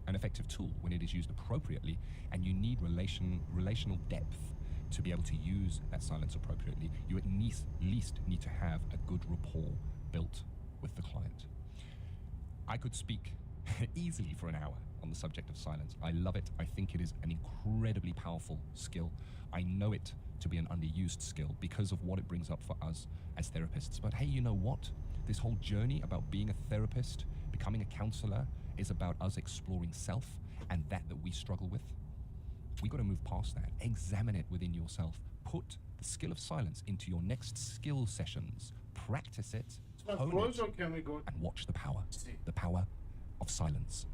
an effective tool when it is used appropriately, and you need relational depth to be able to use that silence appropriately. You at least need to have a good rapport built with the client. I could speak easily for an hour on the subject of silence. I love it. I think it is an incredibly powerful skill. I know it to be an underused skill because of what it brings up for us as therapists. But hey, you know what? This whole journey about being a therapist, becoming a counselor, is about us exploring self and that we struggle with. We got to move past that. Examine it within yourself. Put the skill of silence into your next skill sessions. Practice it, hone it, and watch the power of silence.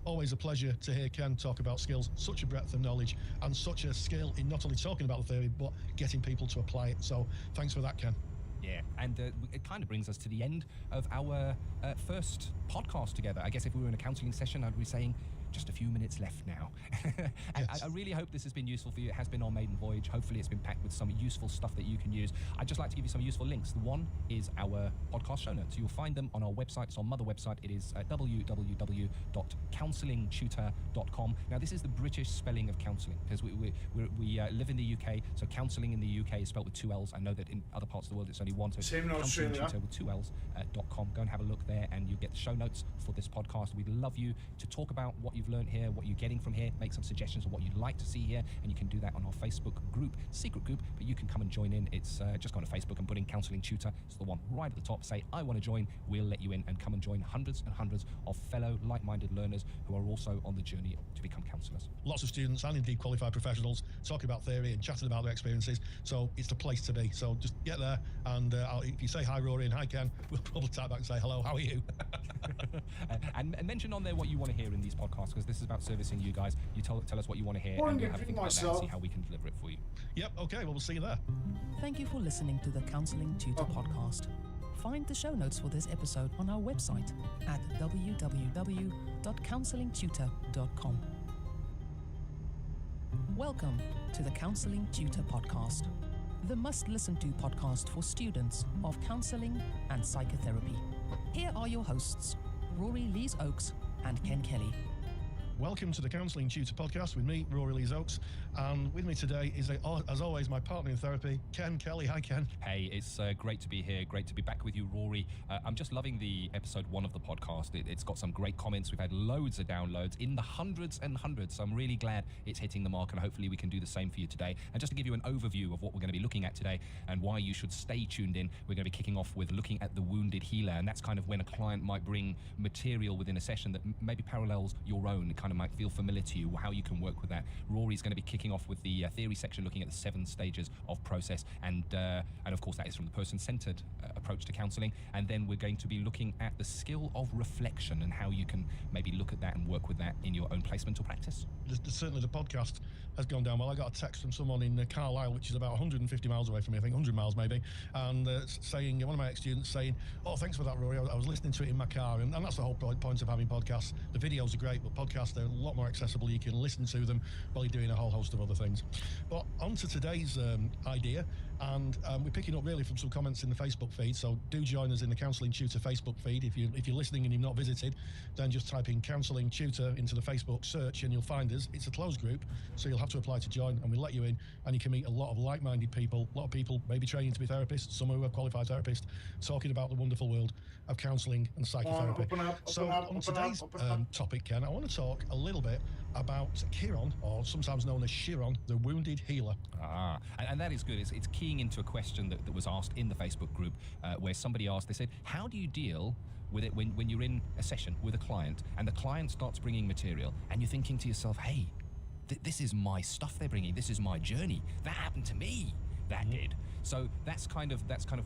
Always a pleasure to hear Ken talk about skills, such a breadth of knowledge and such a skill in not only talking about the theory, but getting people to apply it. So thanks for that, Ken. Yeah, and it kind of brings us to the end of our first podcast together. I guess if we were in a counselling session, I'd be saying just a few minutes left now. And Yes. I really hope this has been useful for you. It has been our maiden voyage. Hopefully it's been packed with some useful stuff that you can use. I'd just like to give you some useful links. The one is our podcast show notes. You'll find them on our website. It's our mother website. It is www.counsellingtutor.com. Now, this is the British spelling of counselling, because we live in the UK, so counselling in the UK is spelled with 2 L's. I know that in other parts of the world it's only one. So Same in Australia. counsellingtutor with 2 L's .com. Go and have a look there, and you'll get the show notes for this podcast. We'd love you to talk about what you've learned here, what you're getting from here, make some suggestions of what you'd like to see here, and you can do that on our Facebook group, secret group, but you can come and join in. It's just go on to Facebook and put in Counselling Tutor. It's the one right at the top. Say, I want to join. We'll let you in and come and join hundreds and hundreds of fellow like-minded learners who are also on the journey to become counsellors. Lots of students and indeed qualified professionals talking about theory and chatting about their experiences. So it's the place to be. So just get there, and if you say hi, Rory, and hi, Ken, we'll probably type back and say hello. How are you? and mention on there what you want to hear in these podcasts, because this is about servicing you guys. You tell us what you want to hear, Well, and I'm we'll have a think about that and myself. see how we can deliver it for you. Yep. Okay. Well, we'll see you there. Thank you for listening to the Counselling Tutor podcast. Find the show notes for this episode on our website at www.counsellingtutor.com. Welcome to the Counselling Tutor podcast, the must-listen-to podcast for students of counselling and psychotherapy. Here are your hosts, Rory Lees Oakes and Ken Kelly. Welcome to the Counselling Tutor podcast with me, Rory Lees Oakes, and with me today is, as always, my partner in therapy, Ken Kelly. Hi, Ken. Hey, it's great to be here. Great to be back with you, Rory. I'm just loving the episode 1 of the podcast. It's got some great comments. We've had loads of downloads in the hundreds and hundreds. So I'm really glad it's hitting the mark, and hopefully we can do the same for you today. And just to give you an overview of what we're going to be looking at today and why you should stay tuned in, we're going to be kicking off with looking at the wounded healer. And that's kind of when a client might bring material within a session that maybe parallels your own. It kind of might feel familiar to you, how you can work with that. Rory's going to be kicking off with the theory section, looking at the 7 stages of process, and of course that is from the person-centered approach to counselling. And then we're going to be looking at the skill of reflection and how you can maybe look at that and work with that in your own placement or practice. Certainly the podcast has gone down well. I got a text from someone in Carlisle, which is about 150 miles away from me, I think 100 miles maybe, and saying, one of my ex-students saying, oh, thanks for that, Rory. I was listening to it in my car, and that's the whole point of having podcasts. The videos are great, but podcasts are a lot more accessible. You can listen to them while you're doing a whole host of other things. But on to today's idea, and we're picking up really from some comments in the Facebook feed, so do join us in the Counselling Tutor Facebook feed. If you're listening and you've not visited, then just type in Counselling Tutor into the Facebook search and you'll find us. It's a closed group, so you'll have to apply to join, and we'll let you in, and you can meet a lot of like-minded people, a lot of people maybe training to be therapists, some who are qualified therapists, talking about the wonderful world of counselling and psychotherapy. On today's topic, Ken, I want to talk a little bit about Chiron, or sometimes known as Chiron, the wounded healer. And that is good. It's keying into a question that was asked in the Facebook group, where somebody asked, they said, how do you deal with it when you're in a session with a client and the client starts bringing material and you're thinking to yourself, hey, this is my stuff they're bringing, this is my journey, that happened to me, that did. So that's kind of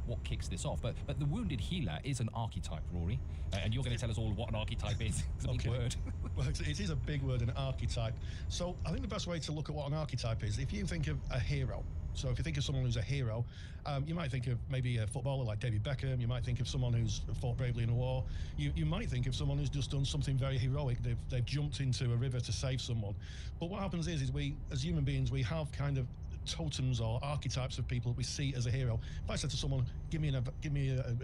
what kicks this off. But the wounded healer is an archetype, Rory, and you're going to tell us all what an archetype is. It's a big word. Well, it is a big word, an archetype. So I think the best way to look at what an archetype is, if you think of a hero, so if you think of someone who's a hero, you might think of maybe a footballer like DaBeerBear. You might think of someone who's fought bravely in a war. You might think of someone who's just done something very heroic. They've jumped into a river to save someone. But what happens is we, as human beings, we have kind of totems or archetypes of people that we see as a hero. If I said to someone, give me a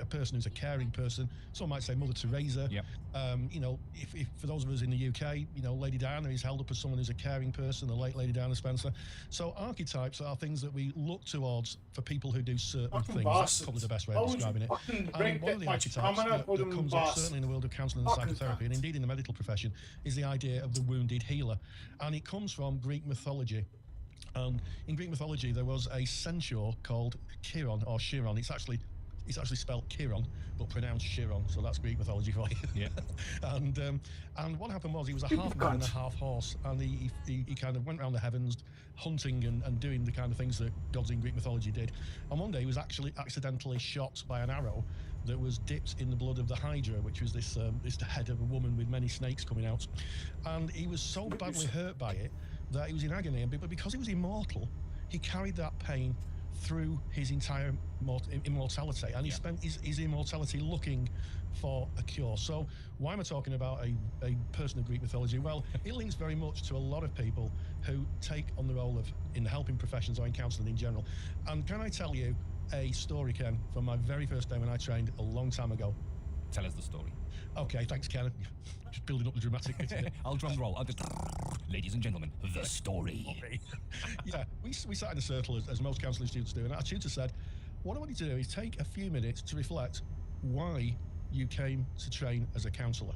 person who's a caring person, someone might say Mother Teresa. Yep. If for those of us in the UK, Lady Diana is held up as someone who's a caring person, the late Lady Diana Spencer. So archetypes are things that we look towards for people who do certain things. That's probably the best way of describing it. And one of the archetypes that comes up certainly in the world of counselling and psychotherapy, and indeed in the medical profession, is the idea of the wounded healer. And it comes from Greek mythology. In Greek mythology, there was a centaur called Chiron, or Chiron. It's actually spelled Chiron, but pronounced Chiron. So that's Greek mythology for you. Yeah. And what happened was he was a half man and a half horse, and he kind of went around the heavens hunting and doing the kind of things that gods in Greek mythology did. And one day he was actually accidentally shot by an arrow, that was dipped in the blood of the Hydra, which was this head of a woman with many snakes coming out. And he was so badly hurt by it that he was in agony. But because he was immortal, he carried that pain through his entire immortality, and he spent his immortality looking for a cure. So why am I talking about a person of Greek mythology? Well, it links very much to a lot of people who take on the role of in the helping professions or in counselling in general. And can I tell you a story, Ken, from my very first day when I trained a long time ago? Tell us the story. Okay, thanks, Ken. Just building up the dramatic bit of it. I'll drum roll. I'll just... Ladies and gentlemen, the story. Okay. Yeah, we sat in a circle as most counselling students do, and our tutor said, what I want you to do is take a few minutes to reflect why you came to train as a counsellor.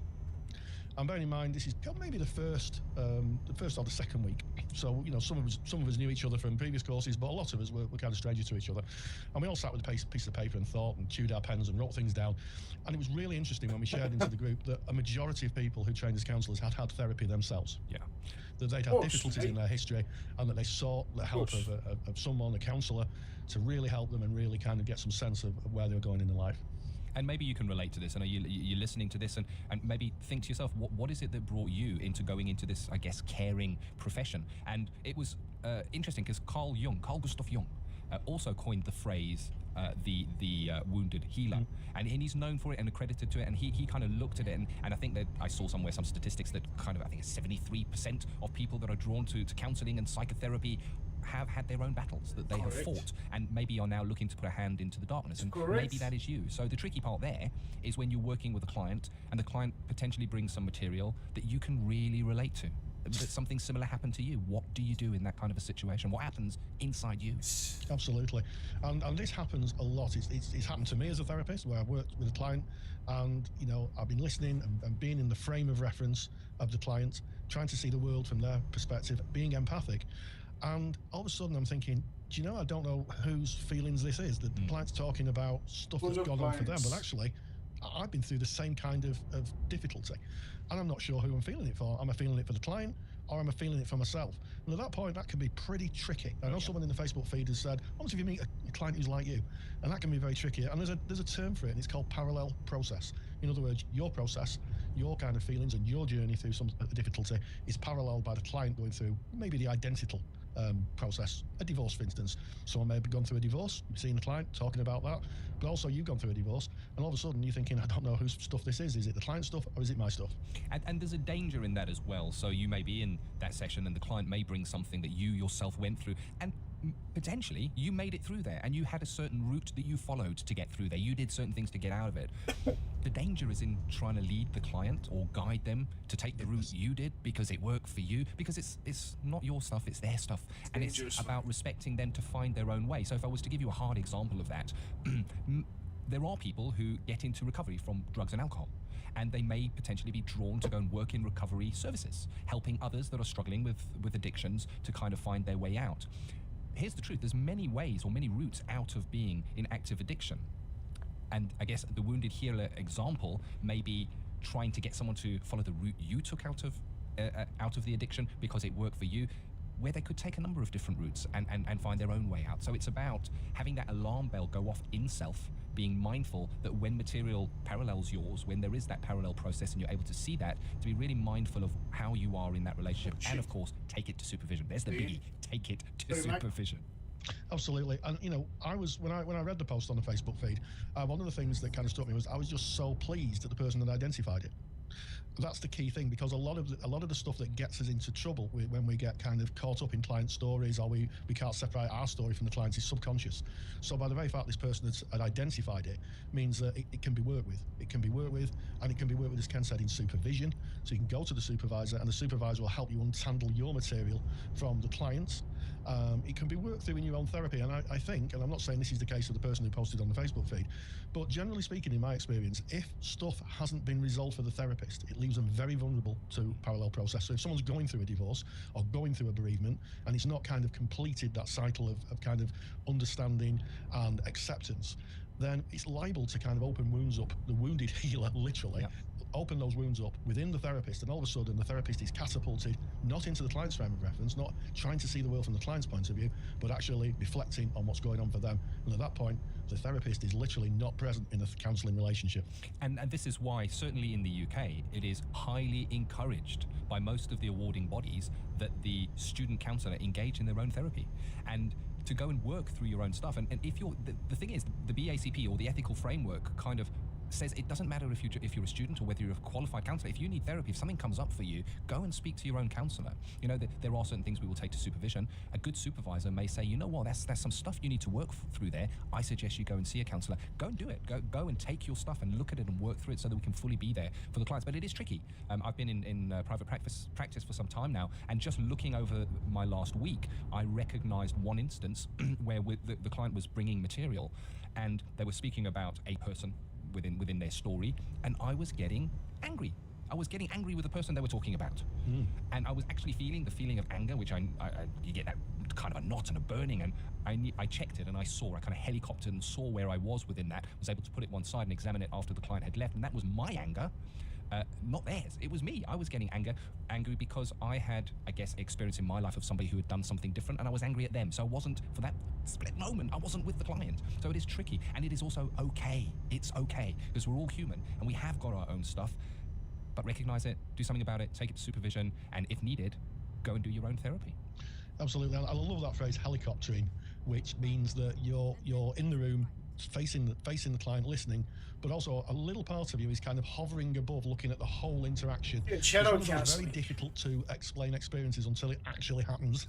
And bearing in mind, this is maybe the first or the second week. So, you know, some of us knew each other from previous courses, but a lot of us were kind of strangers to each other. And we all sat with a piece of paper and thought and chewed our pens and wrote things down. And it was really interesting when we shared into the group that a majority of people who trained as counsellors had therapy themselves. Yeah. That they'd had difficulties in their history, and that they sought the help of someone, a counsellor, to really help them and really kind of get some sense of where they were going in their life. And maybe you can relate to this. I know you're listening to this and maybe think to yourself, what is it that brought you into going into this, I guess, caring profession? And it was interesting because Carl Gustav Jung, also coined the phrase the wounded healer, and he's known for it and accredited to it, and he kind of looked at it, and I think that I saw somewhere some statistics that kind of, I think 73% of people that are drawn to counselling and psychotherapy have had their own battles that they have fought, and maybe are now looking to put a hand into the darkness, and maybe that is you. So the tricky part there is when you're working with a client and the client potentially brings some material that you can really relate to, that something similar happened to you. What do you do in that kind of a situation? What happens inside you? Absolutely. And this happens a lot. It's happened to me as a therapist, where I've worked with a client, and you know, I've been listening and being in the frame of reference of the client, trying to see the world from their perspective, being empathic. And all of a sudden I'm thinking, do you know, I don't know whose feelings this is. The client's talking about stuff that's gone on for them, but actually I've been through the same kind of difficulty, and I'm not sure who I'm feeling it for. Am I feeling it for the client, or am I feeling it for myself? And at that point, that can be pretty tricky. I know someone in the Facebook feed has said, what if you meet a client who's like you? And that can be very tricky. And there's a term for it, and it's called parallel process. In other words, your process, your kind of feelings and your journey through some difficulty is paralleled by the client going through maybe the identical process, a divorce, for instance. Someone may have gone through a divorce, seeing the client, talking about that, but also you've gone through a divorce, and all of a sudden you're thinking, I don't know whose stuff this is. Is it the client's stuff, or is it my stuff? And there's a danger in that as well. So you may be in that session and the client may bring something that you yourself went through, and potentially you made it through there, and you had a certain route that you followed to get through there. You did certain things to get out of it. The danger is in trying to lead the client or guide them to take the route you did because it worked for you, because it's not your stuff, it's their stuff, and it's about respecting them to find their own way. So if I was to give you a hard example of that, there are people who get into recovery from drugs and alcohol, and they may potentially be drawn to go and work in recovery services, helping others that are struggling with addictions to kind of find their way out. Here's the truth, there's many ways or many routes out of being in active addiction. And I guess the wounded healer example may be trying to get someone to follow the route you took out of the addiction because it worked for you, where they could take a number of different routes and find their own way out. So it's about having that alarm bell go off in self, being mindful that when material parallels yours, when there is that parallel process and you're able to see that, to be really mindful of how you are in that relationship, and of course, take it to supervision. There's the biggie, take it to supervision. Absolutely. And you know, when I read the post on the Facebook feed, one of the things that kind of struck me was I was just so pleased that the person had identified it. That's the key thing, because a lot of the stuff that gets us into trouble when we get kind of caught up in client stories, or we can't separate our story from the client's, is subconscious. So by the very fact this person had identified it means that it can be worked with. It can be worked with, and it can be worked with, as Ken said, in supervision. So you can go to the supervisor, and the supervisor will help you untangle your material from the client. It can be worked through in your own therapy, and I think, and I'm not saying this is the case of the person who posted on the Facebook feed, but generally speaking, in my experience, if stuff hasn't been resolved for the therapist, it leaves them very vulnerable to parallel process. So if someone's going through a divorce or going through a bereavement, and it's not kind of completed that cycle of kind of understanding and acceptance, then it's liable to kind of open wounds up. The wounded healer, literally, open those wounds up within the therapist, and all of a sudden the therapist is catapulted not into the client's frame of reference, not trying to see the world from the client's point of view, but actually reflecting on what's going on for them. And at that point, the therapist is literally not present in the counselling relationship. And this is why, certainly in the UK, it is highly encouraged by most of the awarding bodies that the student counsellor engage in their own therapy and to go and work through your own stuff. And if you're, the thing is, the BACP or the ethical framework kind of says it doesn't matter if you're a student or whether you're a qualified counsellor. If you need therapy, if something comes up for you, go and speak to your own counsellor. You know, there are certain things we will take to supervision. A good supervisor may say, you know what, that's some stuff you need to work through there. I suggest you go and see a counsellor. Go and do it. Go and take your stuff and look at it and work through it so that we can fully be there for the clients. But it is tricky. I've been in private practice for some time now, and just looking over my last week, I recognised one instance where the client was bringing material, and they were speaking about a person within their story, and I was getting angry. I was getting angry with the person they were talking about. And I was actually feeling the feeling of anger, which you get that kind of a knot and a burning, and I checked it and I kind of helicoptered and saw where I was within that, was able to put it one side and examine it after the client had left, and that was my anger. Not theirs. It was me. I was getting angry because I had, I guess, experience in my life of somebody who had done something different, and I was angry at them. So I wasn't, for that split moment, I wasn't with the client. So it is tricky, and it is also okay. It's okay, because we're all human, and we have got our own stuff. But recognize it, do something about it, take it to supervision, and if needed, go and do your own therapy. Absolutely. I love that phrase, helicoptering, which means that you're in the room facing the client, listening, but also a little part of you is kind of hovering above, looking at the whole interaction. Shadow it's counselling. very difficult to explain experiences until it actually happens.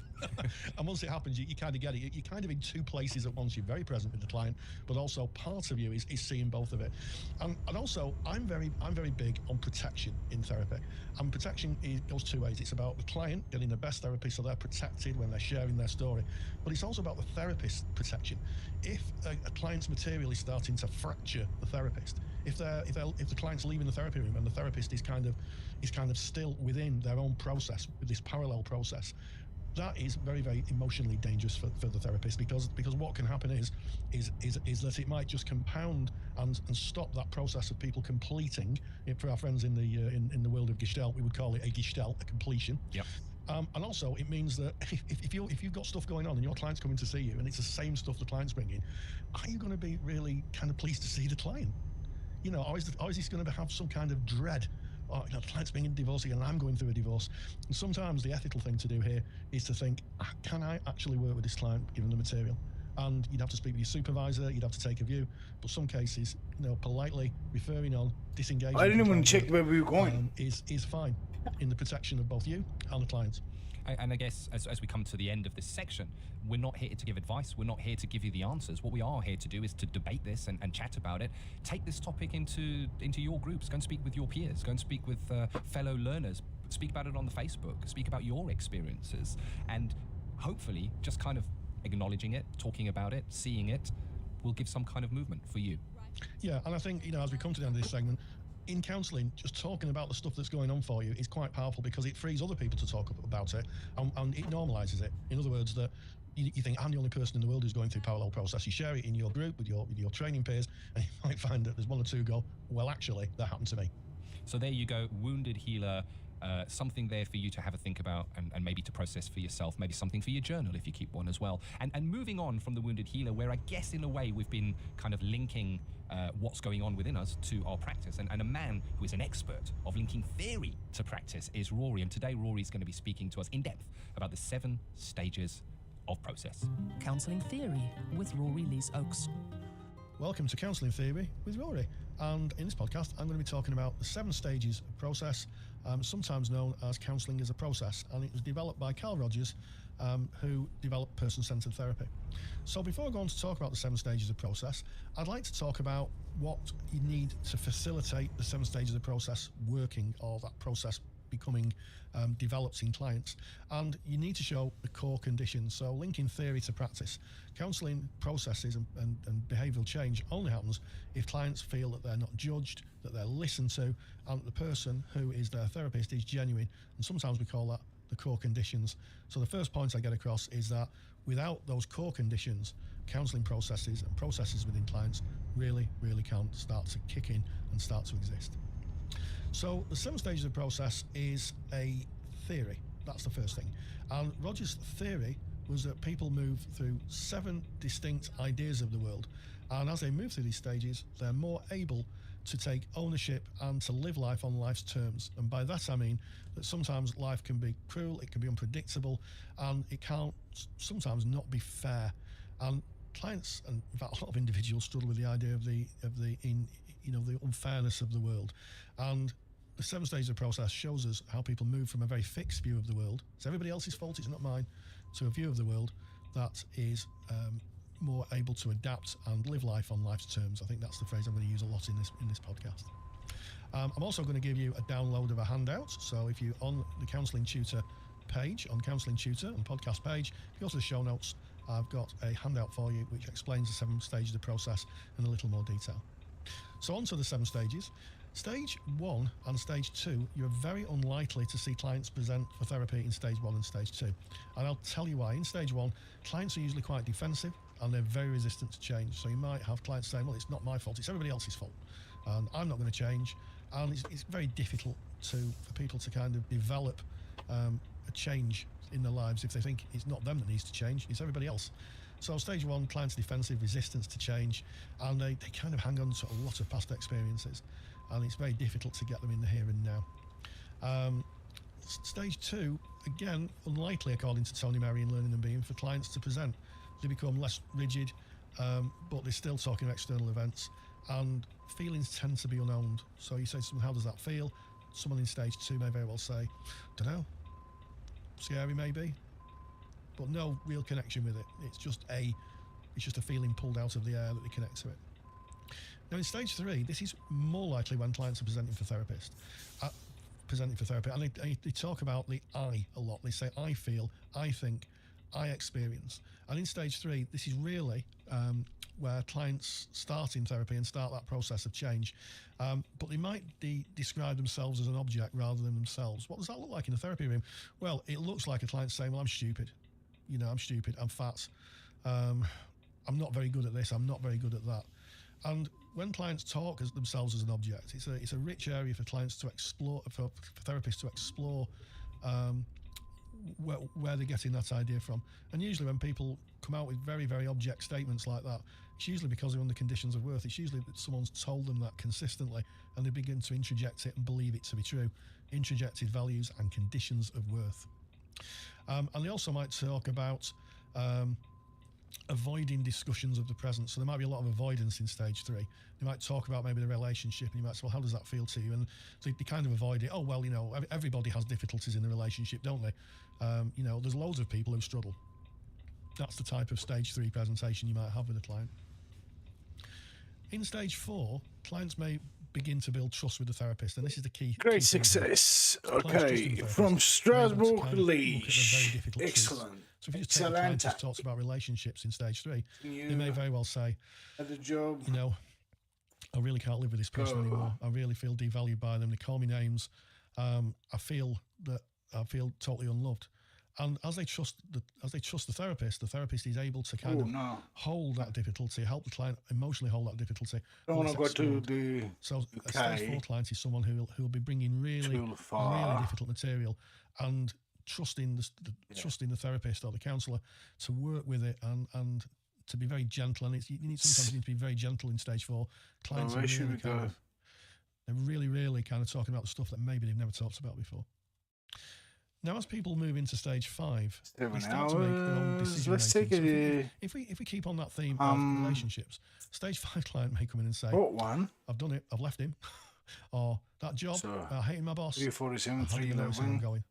And once it happens, you kind of get it. You're kind of in two places at once. You're very present with the client, but also part of you is seeing both of it. And also, I'm very big on protection in therapy. And protection goes two ways. It's about the client getting the best therapy so they're protected when they're sharing their story, but it's also about the therapist's protection. If a client's material is starting to fracture the therapist, if the client's leaving the therapy room and the therapist is kind of still within their own process, with this parallel process, that is very, very emotionally dangerous for the therapist, because what can happen is that it might just compound and stop that process of people completing. For our friends in the world of Gestalt, we would call it a Gestalt, a completion. Yep. And also, it means that if you've got stuff going on and your client's coming to see you and it's the same stuff the client's bringing, are you going to be really kind of pleased to see the client? You know, or is this going to have some kind of dread? Oh, you know, the client's being divorced and I'm going through a divorce. And sometimes the ethical thing to do here is to think, can I actually work with this client given the material? And you'd have to speak with your supervisor, you'd have to take a view. But some cases, you know, politely referring on, disengaging. I didn't even check where we were going. Is fine in the protection of both you and the clients. And I guess as we come to the end of this section, we're not here to give advice. We're not here to give you the answers. What we are here to do is to debate this and chat about it. Take this topic into your groups. Go and speak with your peers. Go and speak with fellow learners. Speak about it on the Facebook. Speak about your experiences. And hopefully just kind of acknowledging it, talking about it, seeing it, will give some kind of movement for you. Yeah, and I think, you know, as we come to the end of this segment, in counselling, just talking about the stuff that's going on for you is quite powerful, because it frees other people to talk about it, and it normalises it. In other words, that you think, I'm the only person in the world who's going through parallel process. You share it in your group with your training peers, and you might find that there's one or two go, well, actually, that happened to me. So there you go, Wounded Healer. Something there for you to have a think about and maybe to process for yourself, maybe something for your journal if you keep one as well. And moving on from the Wounded Healer, where I guess in a way we've been kind of linking what's going on within us to our practice. And a man who is an expert of linking theory to practice is Rory. And today Rory's going to be speaking to us in depth about the 7 stages of process. Counselling Theory with Rory Lees-Oakes. Welcome to Counselling Theory with Rory. And in this podcast, I'm going to be talking about the 7 stages of process, sometimes known as counselling as a process. And it was developed by Carl Rogers, who developed person-centred therapy. So before I go on to talk about the 7 stages of process, I'd like to talk about what you need to facilitate the 7 stages of process working, or that process becoming developed in clients. And you need to show the core conditions. So linking theory to practice. Counselling processes and behavioural change only happens if clients feel that they're not judged, that they're listened to, and that the person who is their therapist is genuine. And sometimes we call that the core conditions. So the first point I get across is that without those core conditions, counselling processes and processes within clients really can't start to kick in and start to exist. So the 7 stages of the process is a theory. That's the first thing. And Roger's theory was that people move through 7 distinct ideas of the world. And as they move through these stages, they're more able to take ownership and to live life on life's terms. And by that I mean that sometimes life can be cruel, it can be unpredictable, and it can't sometimes not be fair. And clients, and in fact a lot of individuals, struggle with the idea of the unfairness of the world. And the 7 stages of the process shows us how people move from a very fixed view of the world, it's everybody else's fault, it's not mine, to a view of the world that is more able to adapt and live life on life's terms. I think that's the phrase I'm going to use a lot in this podcast. I'm also going to give you a download of a handout. So if you're on the Counselling Tutor page, on Counselling Tutor, on podcast page, if you go to the show notes, I've got a handout for you which explains the 7 stages of the process in a little more detail. So on to the 7 stages. Stage 1 and Stage 2, you're very unlikely to see clients present for therapy in Stage 1 and Stage 2. And I'll tell you why. In Stage 1, clients are usually quite defensive and they're very resistant to change. So you might have clients saying, well, it's not my fault, it's everybody else's fault, and I'm not going to change. And it's very difficult for people to kind of develop a change in their lives if they think it's not them that needs to change, it's everybody else. So Stage 1, clients defensive, resistance to change, and they kind of hang on to a lot of past experiences, and it's very difficult to get them in the here and now. Stage 2, again, unlikely according to Tony Mary in Learning and Being for clients to present. They become less rigid, but they're still talking external events, and feelings tend to be unowned. So you say to someone, how does that feel? Someone in Stage 2 may very well say, don't know, scary maybe, but no real connection with it. It's just a feeling pulled out of the air that they connect to it. Now in Stage 3, this is more likely when clients are presenting for therapy, and they talk about the I a lot. They say, I feel, I think, I experience. And in Stage 3, this is really where clients start in therapy and start that process of change, but they might describe themselves as an object rather than themselves. What does that look like in a therapy room? Well, it looks like a client saying, well, I'm stupid, I'm stupid, I'm fat, I'm not very good at this, I'm not very good at that. And when clients talk as themselves as an object, it's a rich area for clients to explore, for therapists to explore where they're getting that idea from. And usually when people come out with very, very object statements like that, it's usually because they're under conditions of worth. It's usually that someone's told them that consistently and they begin to introject it and believe it to be true. Introjected values and conditions of worth. And they also might talk about avoiding discussions of the present. So there might be a lot of avoidance in Stage 3. They might talk about maybe the relationship, and you might say, well, how does that feel to you? And they kind of avoid it. Oh, well, everybody has difficulties in the relationship, don't they? There's loads of people who struggle. That's the type of Stage 3 presentation you might have with a client. In Stage 4, clients may begin to build trust with the therapist, and this is the key. Great success. Okay, from Strasbourg, Liège. Excellent. So if you just take a client who talks about relationships in Stage 3, they may very well say, at the job, I really can't live with this person anymore. I really feel devalued by them. They call me names. I feel totally unloved. And as they trust the therapist is able to kind of hold that difficulty, help the client emotionally hold that difficulty. Don't want to go to the so a Stage 4 client is someone who will be bringing really difficult material and trusting the therapist or the counsellor to work with it and to be very gentle. And sometimes you need to be very gentle in Stage 4. Clients are really kind of talking about the stuff that maybe they've never talked about before. Now, as people move into Stage 5, they start to make their own decision let's take it. If we keep on that theme of relationships, Stage 5 client may come in and say, I've done it, I've left him, or that job, I hate my boss, 347, I don't even know where I'm going.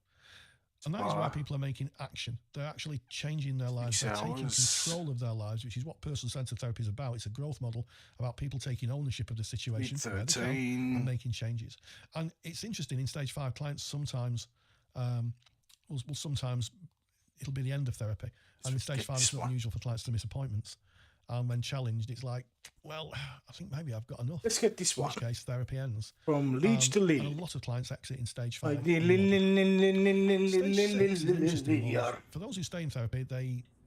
And that is why Wow. people are making action. They're actually changing their lives. They're taking control of their lives, which is what person-centered therapy is about. It's a growth model about people taking ownership of the situation where they can and making changes. And it's interesting, in stage 5, clients sometimes will sometimes it'll be the end of therapy. And in stage 5, it's not unusual for clients to miss appointments. And when challenged, it's like, well, I think maybe I've got enough. Let's get this one. In which case, therapy ends. From Liège to Lille. And a lot of clients exit in stage 5. For those who stay in therapy,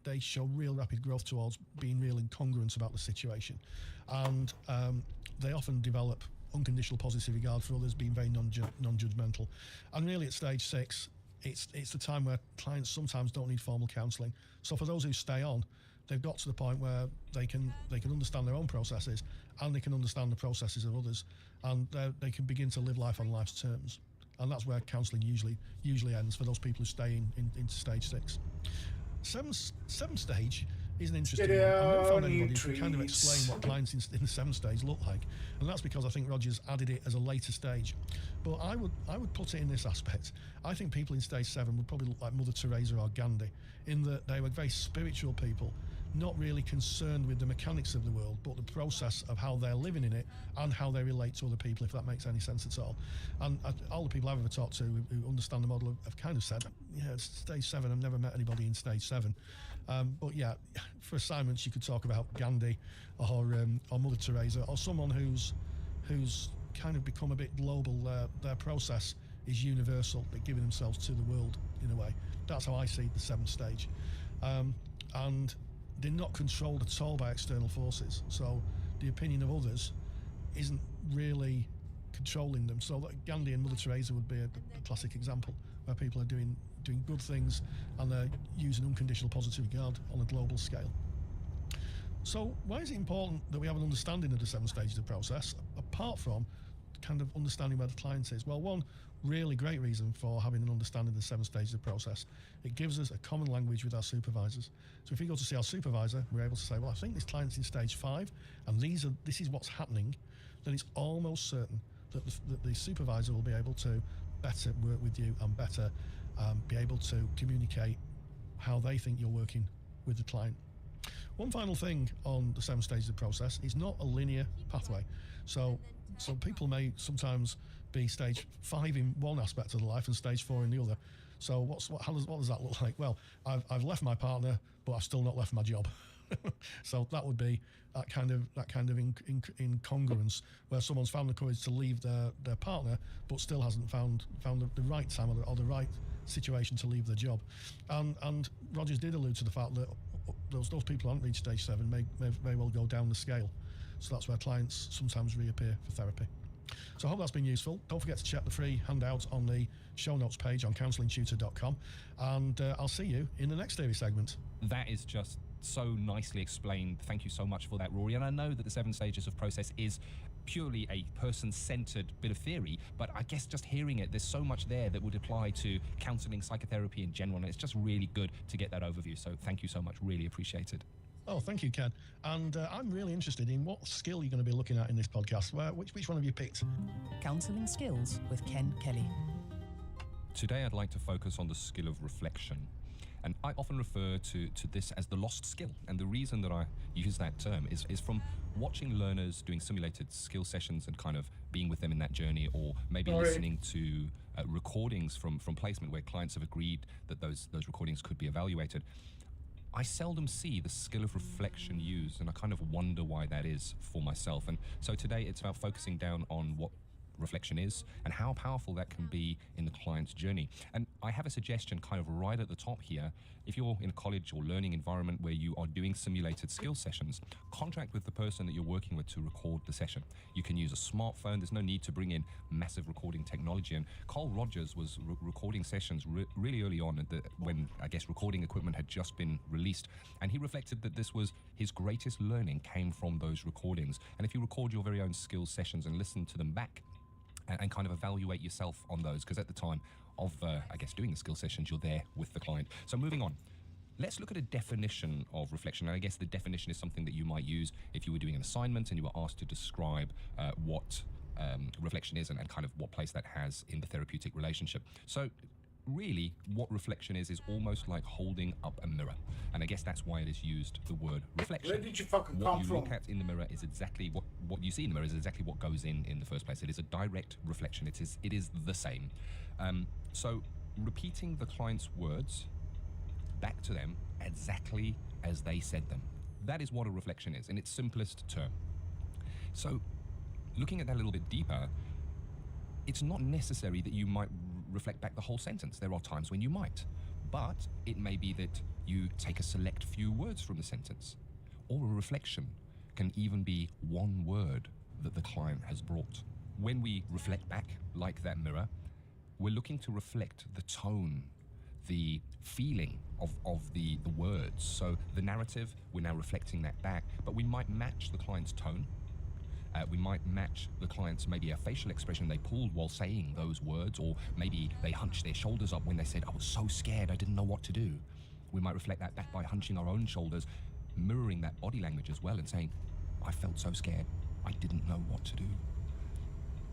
they show real rapid growth towards being real incongruent about the situation. And they often develop unconditional positive regard for others, being very non-judgmental. And really at stage 6, it's the time where clients sometimes don't need formal counselling. So for those who stay on, they've got to the point where they can understand their own processes, and they can understand the processes of others, and they can begin to live life on life's terms. And that's where counselling usually ends for those people who stay into stage 6. Seventh stage is an interesting one. I've never found anybody who can kind of explain what clients in the 7th stage look like, and that's because I think Roger's added it as a later stage. But I would put it in this aspect. I think people in stage 7 would probably look like Mother Teresa or Gandhi, in that they were very spiritual people, not really concerned with the mechanics of the world, but the process of how they're living in it and how they relate to other people, if that makes any sense at all. And all the people I've ever talked to who understand the model have kind of said, yeah, it's stage 7, I've never met anybody in stage 7. But yeah, for assignments you could talk about Gandhi or Mother Teresa, or someone who's kind of become a bit global. Their process is universal, but giving themselves to the world in a way. That's how I see the 7th stage. And they're not controlled at all by external forces, so the opinion of others isn't really controlling them. So that Gandhi and Mother Teresa would be a classic example, where people are doing good things and they're using unconditional positive regard on a global scale. So why is it important that we have an understanding of the 7 stages of the process, apart from kind of understanding where the client is? Well, one really great reason for having an understanding of the 7 stages of the process, it gives us a common language with our supervisors. So if we go to see our supervisor, we're able to say, well, I think this client's in stage 5 and this is what's happening, then it's almost certain that the supervisor will be able to better work with you and better be able to communicate how they think you're working with the client. One final thing on the 7 stages of the process is not a linear pathway. So people may sometimes be stage 5 in one aspect of the life and stage 4 in the other. So what does that look like? Well, I've left my partner, but I've still not left my job. So that would be that kind of incongruence, where someone's found the courage to leave their partner, but still hasn't found the right time or the right situation to leave their job. And Rogers did allude to the fact that those people who haven't reached stage 7 may well go down the scale. So that's where clients sometimes reappear for therapy. So I hope that's been useful. Don't forget to check the free handout on the show notes page on counsellingtutor.com, and I'll see you in the next theory segment. That is just so nicely explained. Thank you so much for that, Rory. And I know that the 7 stages of process is purely a person-centered bit of theory, but I guess just hearing it, there's so much there that would apply to counselling, psychotherapy in general, and it's just really good to get that overview. So thank you so much. Really appreciate it. Oh, thank you, Ken. And I'm really interested in what skill you're going to be looking at in this podcast. Which one have you picked? Counselling Skills with Ken Kelly. Today I'd like to focus on the skill of reflection. And I often refer to this as the lost skill. And the reason that I use that term is from watching learners doing simulated skill sessions and kind of being with them in that journey, or maybe listening to recordings from placement where clients have agreed that those recordings could be evaluated. I seldom see the skill of reflection used, and I kind of wonder why that is for myself. And so today it's about focusing down on what reflection is and how powerful that can be in the client's journey. And I have a suggestion kind of right at the top here. If you're in a college or learning environment where you are doing simulated skill sessions, contract with the person that you're working with to record the session. You can use a smartphone. There's no need to bring in massive recording technology. And Carl Rogers was recording sessions really early on when I guess recording equipment had just been released. And he reflected that this was his greatest learning came from those recordings. And if you record your very own skills sessions and listen to them back, and kind of evaluate yourself on those, because at the time of, I guess, doing the skill sessions, you're there with the client. So moving on, let's look at a definition of reflection. And I guess the definition is something that you might use if you were doing an assignment and you were asked to describe what reflection is and kind of what place that has in the therapeutic relationship. So really, what reflection is almost like holding up a mirror. And I guess that's why it is used, the word reflection. Where did you fucking come from? What you look at in the mirror is exactly what you see in the mirror is exactly what goes in the first place. It is a direct reflection. It is the same. So repeating the client's words back to them exactly as they said them. That is what a reflection is in its simplest term. So looking at that a little bit deeper, it's not necessary that you might reflect back the whole sentence. There are times when you might, but it may be that you take a select few words from the sentence, or a reflection can even be one word that the client has brought. when we reflect back like that mirror, we're looking to reflect the tone, the feeling of the words. So the narrative, we're now reflecting that back, but we might match the client's tone. We might match the client's maybe a facial expression they pulled while saying those words, or maybe they hunched their shoulders up when they said, I was so scared, I didn't know what to do. We might reflect that back by hunching our own shoulders, mirroring that body language as well and saying, I felt so scared, I didn't know what to do.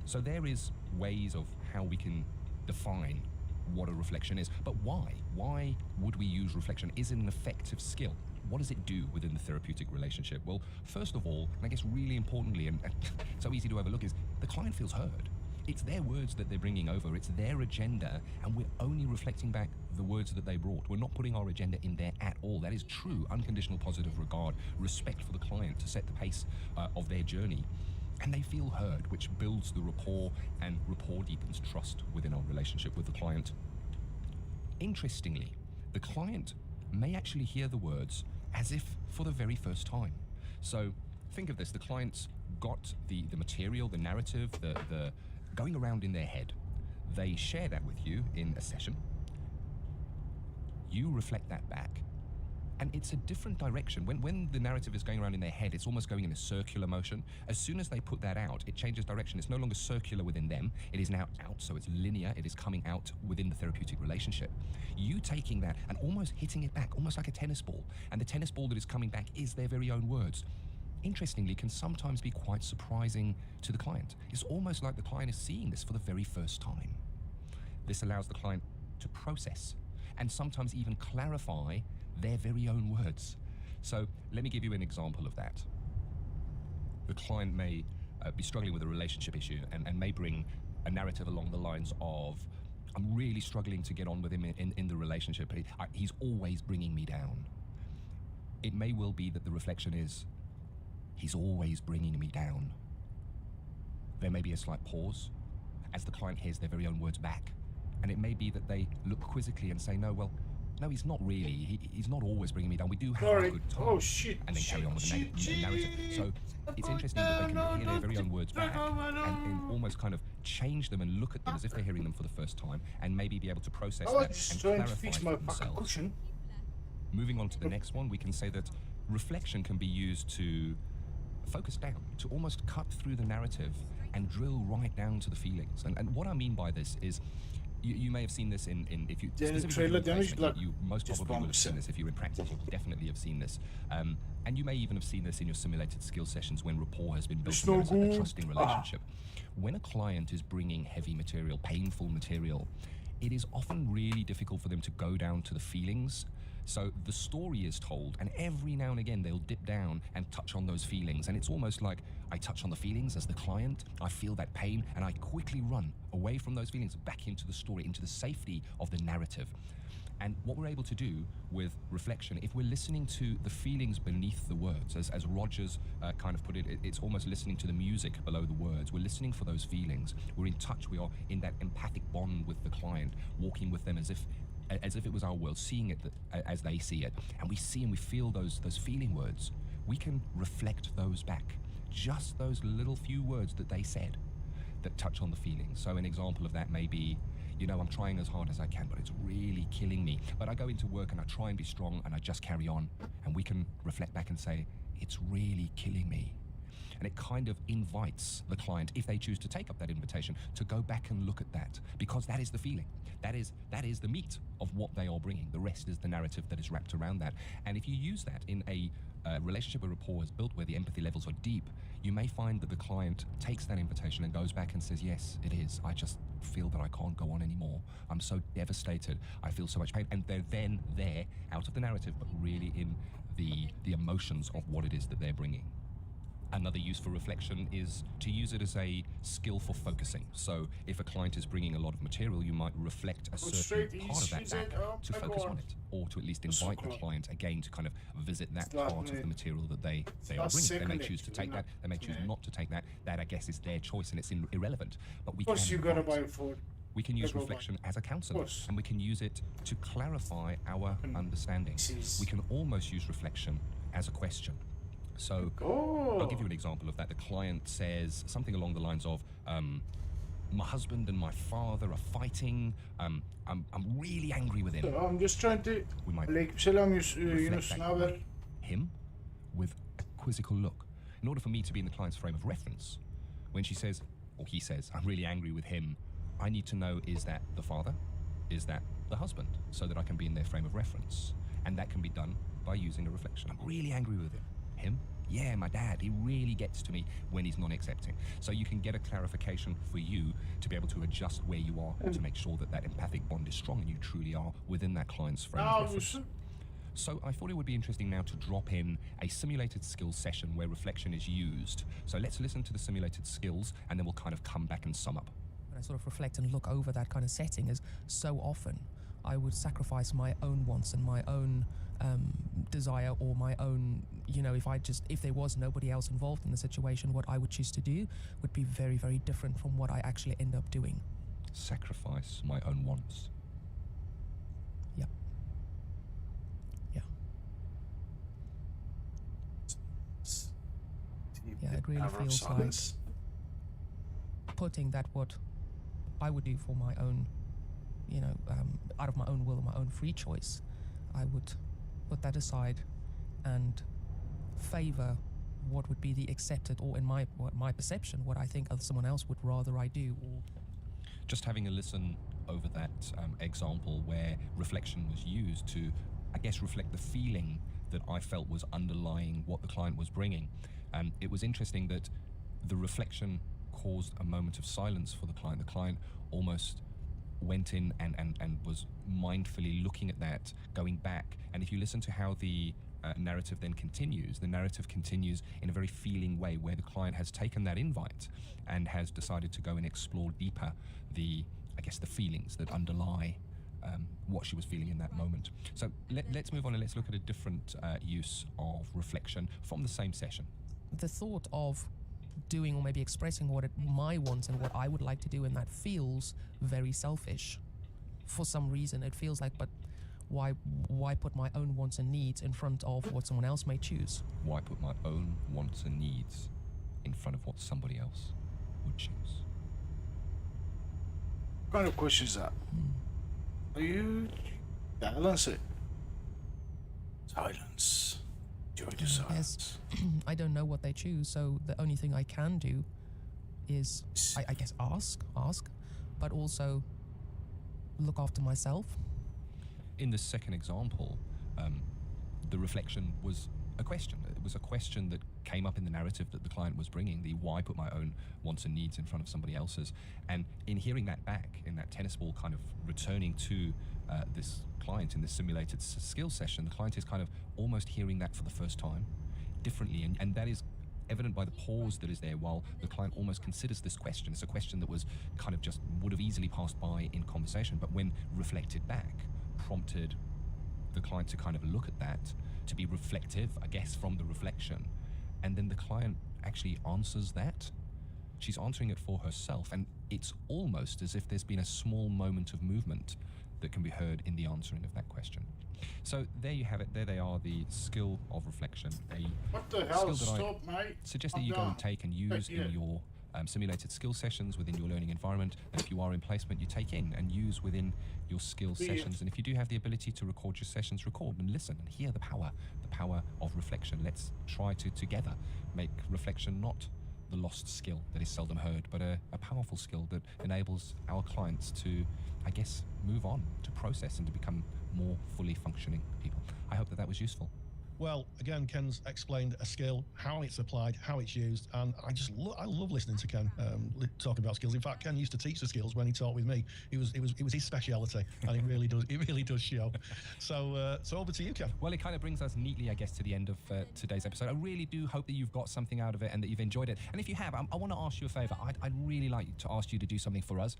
So there is ways of how we can define what a reflection is. But why? Why would we use reflection? Is it an effective skill? What does it do within the therapeutic relationship? Well, first of all, and I guess really importantly, and so easy to overlook, is the client feels heard. It's their words that they're bringing over, it's their agenda, and we're only reflecting back the words that they brought. We're not putting our agenda in there at all. That is true, unconditional positive regard, respect for the client to set the pace of their journey. And they feel heard, which builds the rapport, and rapport deepens trust within our relationship with the client. Interestingly, the client may actually hear the words as if for the very first time. So think of this, the client's got the material, the narrative, the going around in their head. They share that with you in a session. You reflect that back, and it's a different direction. When the narrative is going around in their head, it's almost going in a circular motion. As soon as they put that out, it changes direction. It's no longer circular within them. It is now out, so it's linear. It is coming out within the therapeutic relationship. You taking that and almost hitting it back, almost like a tennis ball, and the tennis ball that is coming back is their very own words. Interestingly, can sometimes be quite surprising to the client. It's almost like the client is seeing this for the very first time. This allows the client to process and sometimes even clarify their very own words. So let me give you an example of that. The client may be struggling with a relationship issue and may bring a narrative along the lines of, I'm really struggling to get on with him in the relationship. He's always bringing me down. It may well be that the reflection is, he's always bringing me down. There may be a slight pause as the client hears their very own words back. And it may be that they look quizzically and say, no, he's not really. He's not always bringing me down. We do have a good time. Oh, shit. And then carry on with the narrative. So it's interesting that they can hear their very own words back and almost kind of change them and look at them as if they're hearing them for the first time, and maybe be able to process that and clarify for themselves. Moving on to the next one, we can say that reflection can be used to focus down, to almost cut through the narrative and drill right down to the feelings. And what I mean by this is, you may have seen this in if you trailer damage, you most probably will have seen this if you're in practice. You definitely have seen this, and you may even have seen this in your simulated skill sessions when rapport has been built and there is a trusting relationship. When a client is bringing heavy material, painful material, it is often really difficult for them to go down to the feelings. So the story is told, and every now and again they'll dip down and touch on those feelings. And it's almost like I touch on the feelings as the client, I feel that pain, and I quickly run away from those feelings back into the story, into the safety of the narrative. And what we're able to do with reflection, if we're listening to the feelings beneath the words, as Rogers kind of put it, it's almost listening to the music below the words. We're listening for those feelings. We're in touch. We are in that empathic bond with the client, walking with them as if it was our world, seeing it as they see it. And we see and we feel those feeling words. We can reflect those back. Just those little few words that they said that touch on the feelings. So an example of that may be, I'm trying as hard as I can, but it's really killing me. But I go into work and I try and be strong and I just carry on. And we can reflect back and say, it's really killing me. And it kind of invites the client, if they choose to take up that invitation, to go back and look at that, because that is the feeling. That is the meat of what they are bringing. The rest is the narrative that is wrapped around that. And if you use that in a relationship or rapport is built where the empathy levels are deep, you may find that the client takes that invitation and goes back and says, yes, it is. I just feel that I can't go on anymore. I'm so devastated. I feel so much pain. And they're then there, out of the narrative, but really in the emotions of what it is that they're bringing. Another use for reflection is to use it as a skill for focusing. So if a client is bringing a lot of material, you might reflect a certain part of that back to focus on it, or to at least invite the client again to kind of visit that part of the material that they are bringing. They may choose to take that, they may choose not to take that. That, I guess, is their choice, and it's irrelevant. But we can use reflection as a counselor, and we can use it to clarify our understanding. We can almost use reflection as a question. So Oh. I'll give you an example of that. The client says something along the lines of, my husband and my father are fighting. I'm really angry with him. So I'm just trying to... We might Aleykümselam reflect Yunus, back ne on haber? him with a quizzical look. In order for me to be in the client's frame of reference, when she says, or he says, I'm really angry with him, I need to know, is that the father? Is that the husband? So that I can be in their frame of reference. And that can be done by using a reflection. I'm really angry with him. Him? Yeah, my dad. He really gets to me when he's non-accepting. So you can get a clarification for you to be able to adjust where you are to make sure that that empathic bond is strong and you truly are within that client's frame Ne of reference. yapıyorsun? So I thought it would be interesting now to drop in a simulated skills session where reflection is used. So let's listen to the simulated skills and then we'll kind of come back and sum up. When I sort of reflect and look over that kind of setting, is so often I would sacrifice my own wants and my own desire, or my own, if there was nobody else involved in the situation, what I would choose to do would be very, very different from what I actually end up doing. Sacrifice my own wants. Yeah. Yeah. Yeah, it really Power of feels like silence. putting that what I would do for my own, out of my own will and my own free choice, I would put that aside and favor what would be the accepted, or in my perception, what I think someone else would rather I do. Or Just having a listen over that example where reflection was used to, I guess, reflect the feeling that I felt was underlying what the client was bringing. It was interesting that the reflection caused a moment of silence for the client. The client almost went in and was mindfully looking at that, going back. And if you listen to how the narrative then continues, the narrative continues in a very feeling way where the client has taken that invite and has decided to go and explore deeper the feelings that underlie what she was feeling in that moment. So let's move on and let's look at a different use of reflection from the same session. the thought of doing or maybe expressing my wants and what I would like to do, and that feels very selfish. For some reason, it feels like, but why put my own wants and needs in front of what someone else may choose? Why put my own wants and needs in front of what somebody else would choose? What kind of question is that? Are you... Silence it. Silence. Enjoy the silence. I don't know what they choose, so the only thing I can do is, I guess, ask, but also look after myself. In the second example, the reflection was a question. It was a question that came up in the narrative that the client was bringing, the why put my own wants and needs in front of somebody else's. And in hearing that back, in that tennis ball kind of returning to this client in this simulated skills session, the client is kind of almost hearing that for the first time differently. And that is evident by the pause that is there while the client almost considers this question. It's a question that was kind of just would have easily passed by in conversation, but when reflected back, prompted the client to kind of look at that, to be reflective, I guess, from the reflection. And then the client actually answers that. She's answering it for herself, and it's almost as if there's been a small moment of movement that can be heard in the answering of that question. So there you have it. There they are, the skill of reflection. What the hell? Skill that Stop, mate. suggest that you go and take and use in your simulated skill sessions within your learning environment. And if you are in placement, you take in and use within your skill sessions. And if you do have the ability to record your sessions, record and listen and hear the power of reflection. Let's try to together make reflection not the lost skill that is seldom heard, but a powerful skill that enables our clients to, I guess, move on, to process and to become more fully functioning people. I hope that was useful. Well, again, Ken's explained a skill, how it's applied, how it's used, and I love listening to Ken talking about skills. In fact, Ken used to teach the skills when he taught with me. It was his speciality, and it really does show. So over to you, Ken. Well, it kind of brings us neatly, I guess, to the end of today's episode. I really do hope that you've got something out of it and that you've enjoyed it. And if you have, I want to ask you a favor. I'd really like to ask you to do something for us.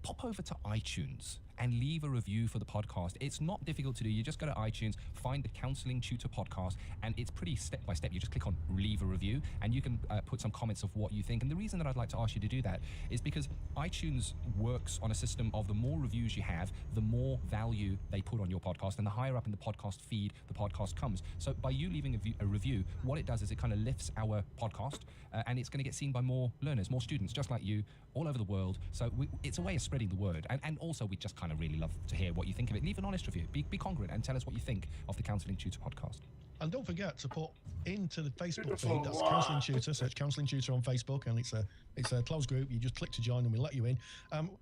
Pop over to iTunes and leave a review for the podcast. It's not difficult to do. You just go to iTunes, find the Counselling Tutor podcast, and it's pretty step by step. You just click on leave a review, and you can put some comments of what you think. And the reason that I'd like to ask you to do that is because iTunes works on a system of the more reviews you have, the more value they put on your podcast, and the higher up in the podcast feed the podcast comes. So by you leaving a review, what it does is it kind of lifts our podcast, and it's going to get seen by more learners, more students, just like you, all over the world. So it's a way of spreading the word. And also, we just kind of really love to hear what you think of it. Leave an honest review. Be congruent and tell us what you think of the Counselling Tutor podcast. And don't forget to put into the Facebook feed, that's Counselling Tutor, search Counselling Tutor on Facebook, and it's a closed group. You just click to join and we'll let you in.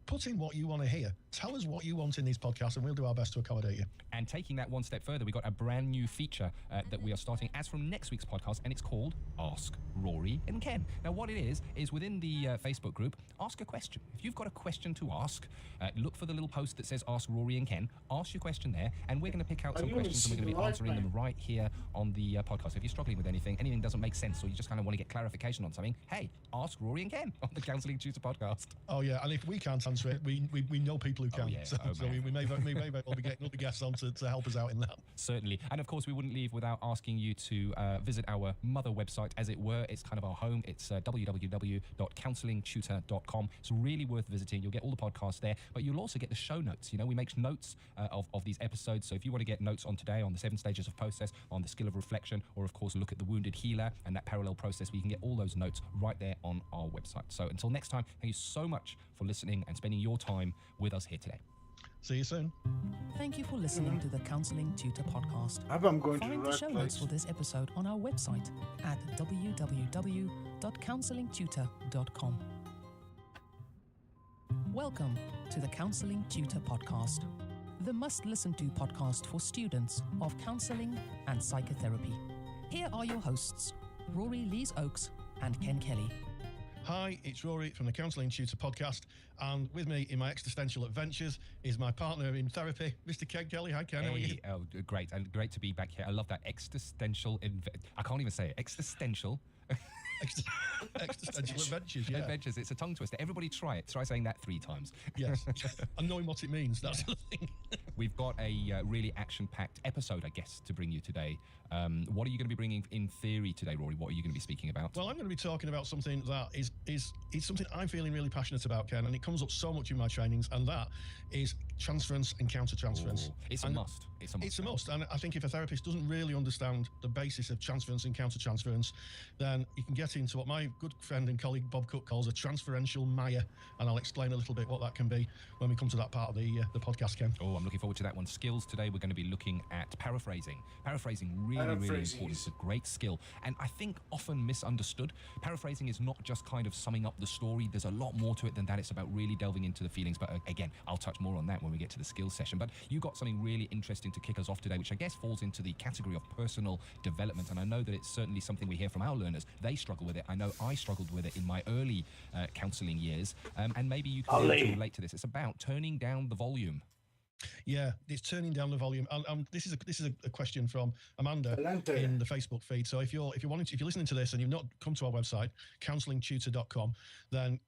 Put in what you want to hear. Tell us what you want in these podcasts and we'll do our best to accommodate you. And taking that one step further, we've got a brand new feature that we are starting as from next week's podcast, and it's called Ask Rory and Ken. Now, what it is within the Facebook group, ask a question. If you've got a question to ask, look for the little post that says Ask Rory and Ken, ask your question there, and we're going to pick out some questions and we're going to be answering them right here on the podcast. If you're struggling with anything doesn't make sense, or you just kind of want to get clarification on something, hey, ask Rory and Ken on the Counselling Tutor podcast. Oh yeah, and if we can't answer it, we know people who can. Oh, yeah. So we may well be getting other guests on to help us out in that. Certainly. And of course, we wouldn't leave without asking you to visit our mother website, as it were. It's kind of our home. It's www.counsellingtutor.com. It's really worth visiting. You'll get all the podcasts there, but you'll also get the show notes. We make notes of these episodes. So if you want to get notes on today, on the 7 stages of process, on the skill of reflection, or of course look at the wounded healer and that parallel process, we can get all those notes right there on our website. So until next time, thank you so much for listening and spending your time with us here today. See you soon. Thank you for listening to the Counselling Tutor podcast. I'm going to Find the the show right notes place. for this episode on our website at www.counsellingtutor.com. Welcome to the Counselling Tutor podcast, the must-listen-to podcast for students of counselling and psychotherapy. Here are your hosts, Rory Lees Oakes and Ken Kelly. Hi, it's Rory from the Counselling Tutor podcast, and with me in my existential adventures is my partner in therapy, Mr. Ken Kelly. Hi, Ken. How are you? Oh, great. And great to be back here. I love that existential... I can't even say it. Existential... Existential adventures, yeah. Adventures. It's a tongue twister. Everybody try it. Try saying that 3 times. Yes. And knowing what it means, that's the thing. We've got a really action-packed episode, I guess, to bring you today. What are you going to be bringing in theory today, Rory? What are you going to be speaking about? Well, I'm going to be talking about something that is something I'm feeling really passionate about, Ken, and it comes up so much in my trainings, and that is transference and counter-transference. It's a must. It's a must. It's a must, and I think if a therapist doesn't really understand the basis of transference and counter-transference, then you can get into what my good friend and colleague Bob Cook calls a transferential mire, and I'll explain a little bit what that can be when we come to that part of the podcast, Ken. Oh, I'm looking forward to that one. Skills today, we're going to be looking at paraphrasing. Paraphrasing, really important. It's a great skill, and I think often misunderstood. Paraphrasing is not just kind of summing up the story. There's a lot more to it than that. It's about really delving into the feelings, but again, I'll touch more on that when we get to the skills session. But you got something really interesting to kick us off today, which I guess falls into the category of personal development, and I know that it's certainly something we hear from our learners. They struggle with it. I know I struggled with it in my early counselling years, and maybe you can relate to this. It's about turning down the volume. Yeah, it's turning down the volume. This is a question from Amanda in the Facebook feed. So if you're listening to this and you've not come to our website, counsellingtutor.com, then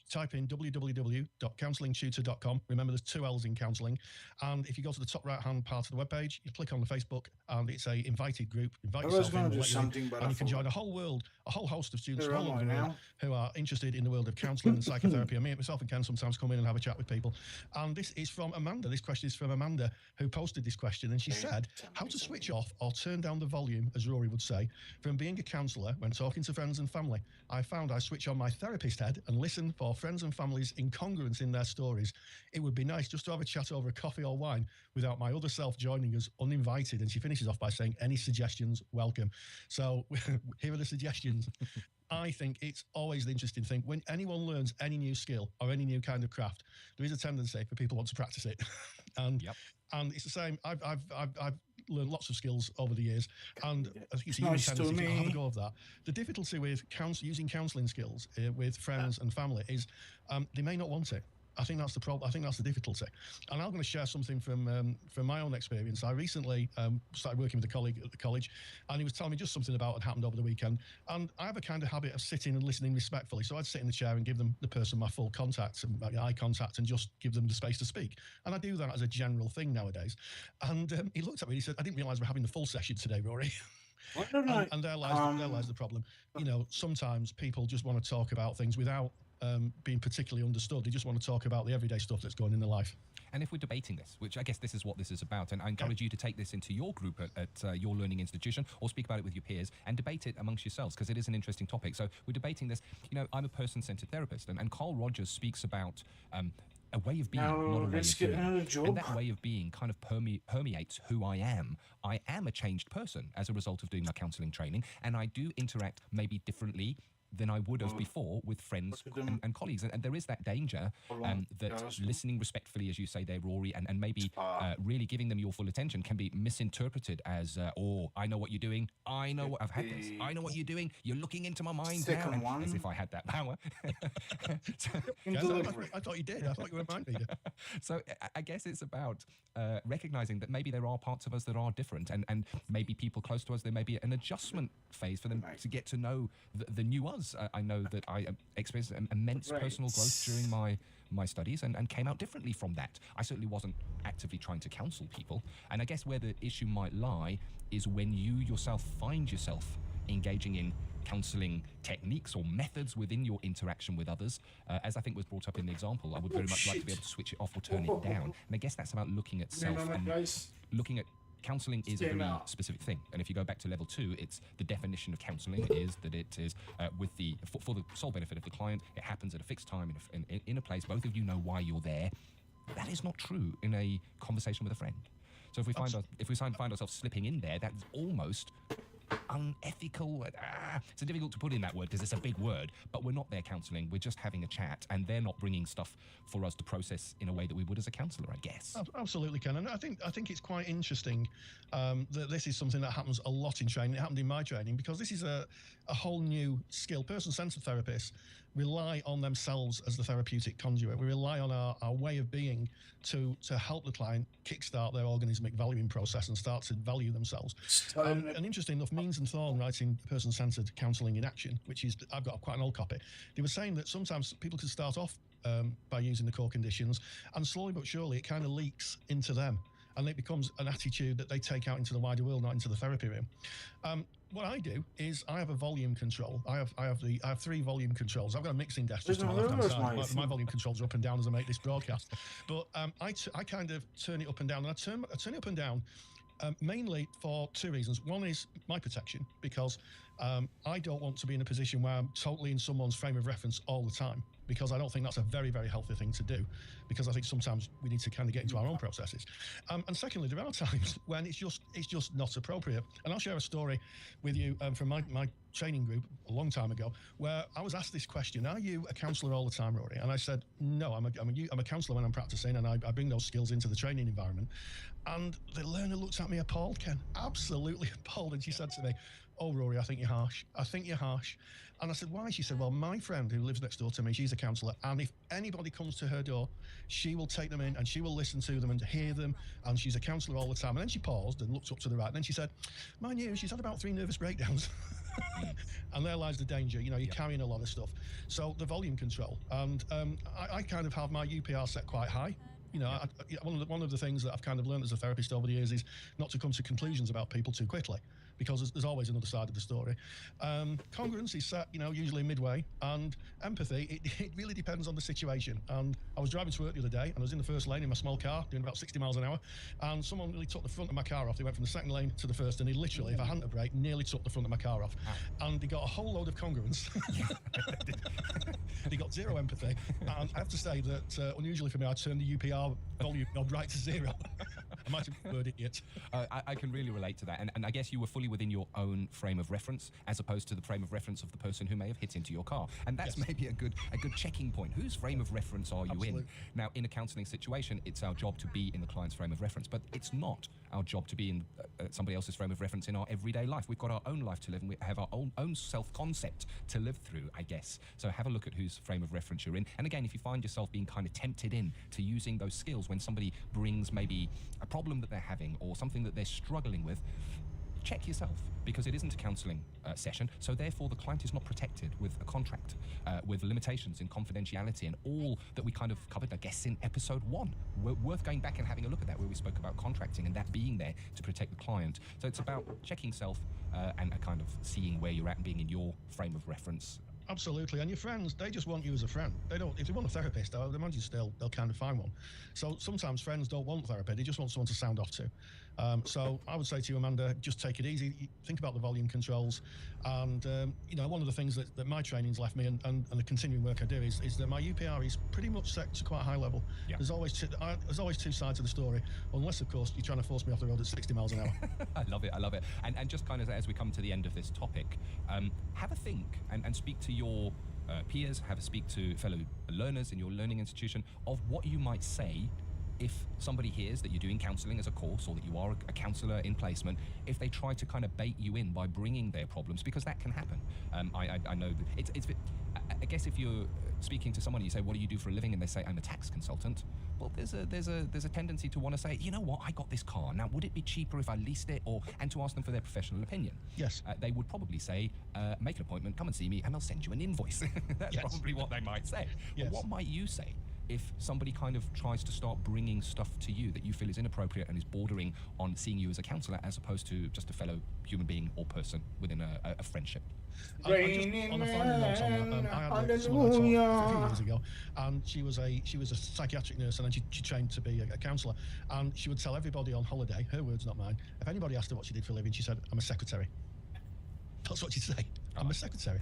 type in www.counsellingtutor.com. Remember, there's 2 L's in counselling. And if you go to the top right-hand part of the webpage, you click on the Facebook, and it's a invited group. Invite yourself in, and you can join a whole host of students from all over the world who are interested in the world of counselling and psychotherapy. And myself and Ken sometimes come in and have a chat with people. And this is from Amanda. This question is from Amanda, who posted this question, and she said, how to switch off or turn down the volume, as Rory would say, from being a counsellor when talking to friends and family. I found I switch on my therapist head and listen for friends and family's incongruence in their stories. It would be nice just to have a chat over a coffee or wine without my other self joining us uninvited. And she finishes off by saying, any suggestions, welcome. So here are the suggestions. I think it's always the interesting thing. When anyone learns any new skill or any new kind of craft, there is a tendency for people to want to practice it. And it's the same. I've learned lots of skills over the years, and I think it's a human tendency to have a go of that. The difficulty with using counselling skills with friends and family is they may not want it. I think that's the problem. I think that's the difficulty. And I'm going to share something from my own experience. I recently started working with a colleague at the college, and he was telling me just something about what happened over the weekend. And I have a kind of habit of sitting and listening respectfully. So I'd sit in the chair and give the person my full contact, and eye contact, and just give them the space to speak. And I do that as a general thing nowadays. And he looked at me and he said, "I didn't realise we're having the full session today, Rory." And there lies the problem. You know, sometimes people just want to talk about things without being particularly understood. They just want to talk about the everyday stuff that's going in their life. And if we're debating this, which I guess this is what this is about, and I encourage you to take this into your group at your learning institution, or speak about it with your peers and debate it amongst yourselves, because it is an interesting topic. So we're debating this. You know, I'm a person-centered therapist, and Carl Rogers speaks about a way of being, not a way of doing. And that way of being kind of permeates who I am. I am a changed person as a result of doing my counselling training, and I do interact maybe differently than I would have before with friends and colleagues. And there is that danger that listening respectfully, as you say there, Rory, and maybe really giving them your full attention can be misinterpreted as, oh, I know what you're doing. I know what I've had this. I know what you're doing. You're looking into my mind now. And as if I had that power. I thought you did. I thought you were a mind reader. So I guess it's about recognizing that maybe there are parts of us that are different, and maybe people close to us, there may be an adjustment phase for them to get to know the new us. I know that I experienced immense personal growth during my studies and came out differently from that. I certainly wasn't actively trying to counsel people. And I guess where the issue might lie is when you yourself find yourself engaging in counselling techniques or methods within your interaction with others, as I think was brought up in the example. I would very much like to be able to switch it off or turn it down. And I guess that's about looking at self and looking at counselling is a very specific thing. And if you go back to level 2, it's the definition of counselling is that it is with the for the sole benefit of the client. It happens at a fixed time in a place. Both of you know why you're there. That is not true in a conversation with a friend. So if we find ourselves slipping in there, that's almost unethical. It's difficult to put in that word because it's a big word, but we're not there counselling. We're just having a chat, and they're not bringing stuff for us to process in a way that we would as a counsellor, I guess. Absolutely, Ken. And I think it's quite interesting that this is something that happens a lot in training. It happened in my training because this is a whole new skill. Person-centred therapists rely on themselves as the therapeutic conduit. We rely on our way of being to help the client kickstart their organismic valuing process and start to value themselves. And interesting enough, Means and Thorne, writing Person-Centred Counselling in Action, which is, I've got quite an old copy, they were saying that sometimes people can start off by using the core conditions, and slowly but surely it kind of leaks into them, and it becomes an attitude that they take out into the wider world, not into the therapy room. What I do is I have a volume control. I have 3 volume controls. I've got a mixing desk just on the left-hand side. My volume controls are up and down as I make this broadcast. But I kind of turn it up and down, and I turn it up and down mainly for 2 reasons. One is my protection, because I don't want to be in a position where I'm totally in someone's frame of reference all the time, because I don't think that's a very, very healthy thing to do, because I think sometimes we need to kind of get into our own processes. And secondly, there are times when it's just not appropriate. And I'll share a story with you from my training group a long time ago, where I was asked this question: "Are you a counsellor all the time, Rory?" And I said, "No, I'm a counsellor when I'm practicing, and I bring those skills into the training environment." And the learner looked at me appalled, Ken, absolutely appalled, and she said to me, "Oh, Rory, I think you're harsh. I think you're harsh." And I said, "Why?" She said, "Well, my friend who lives next door to me, she's a counsellor, and if anybody comes to her door, she will take them in and she will listen to them and hear them, and she's a counsellor all the time." And then she paused and looked up to the right, and then she said, "Mind you, she's had about 3 nervous breakdowns." And there lies the danger. You know, you're carrying a lot of stuff. So the volume control, and I kind of have my UPR set quite high. You know, one of the things that I've kind of learned as a therapist over the years is not to come to conclusions about people too quickly, because there's always another side of the story. Congruence is set, you know, usually midway, and empathy, it really depends on the situation. And I was driving to work the other day, and I was in the first lane in my small car, doing about 60 miles an hour, and someone really took the front of my car off. They went from the second lane to the first, and he literally, if I hadn't have braked, nearly took the front of my car off. And they got a whole load of congruence. They got 0 empathy, and I have to say that unusually for me, I turned the UPR volume knob right to 0. I might have worded it. I can really relate to that. And I guess you were fully within your own frame of reference as opposed to the frame of reference of the person who may have hit into your car. And that's Yes. maybe a good checking point. Whose frame of reference are you Absolutely. in? Now, in a counselling situation, it's our job to be in the client's frame of reference, but it's not our job to be in somebody else's frame of reference in our everyday life. We've got our own life to live, and we have our own self-concept to live through, I guess. So have a look at whose frame of reference you're in. And again, if you find yourself being kind of tempted in to using those skills when somebody brings maybe a problem that they're having or something that they're struggling with, check yourself, because it isn't a counselling session, so therefore the client is not protected with a contract, with limitations in confidentiality and all that we kind of covered, I guess, in episode 1. Worth going back and having a look at that, where we spoke about contracting and that being there to protect the client. So it's about checking self and kind of seeing where you're at and being in your frame of reference. Absolutely, and your friends, they just want you as a friend. They don't. If they want a therapist, I would imagine they'll kind of find one. So sometimes friends don't want therapy; they just want someone to sound off to. So I would say to you, Amanda, just take it easy. Think about the volume controls, and one of the things that my training's left me, and the continuing work I do is that my UPR is pretty much set to quite a high level. Yeah. There's always two sides of the story, unless of course you're trying to force me off the road at 60 miles an hour. I love it. And just kind of as we come to the end of this topic, have a think and speak to your peers, have a speak to fellow learners in your learning institution of what you might say if somebody hears that you're doing counselling as a course or that you are a counsellor in placement, if they try to kind of bait you in by bringing their problems, because that can happen. I know that it's I guess if you're speaking to someone and you say, what do you do for a living? And they say, I'm a tax consultant. Well, there's a tendency to want to say, you know what, I got this car. Now, would it be cheaper if I leased it? And to ask them for their professional opinion. Yes. They would probably say, make an appointment, come and see me, and I'll send you an invoice. That's Yes. probably what they might say. Yes. But what might you say if somebody kind of tries to start bringing stuff to you that you feel is inappropriate and is bordering on seeing you as a counsellor as opposed to just a fellow human being or person within a friendship? On a final note on that, I had someone I taught a few years ago, and she was a psychiatric nurse, and then she trained to be a counsellor, and she would tell everybody on holiday, her words not mine, if anybody asked her what she did for a living, she said, I'm a secretary. That's what she'd say. I'm a secretary.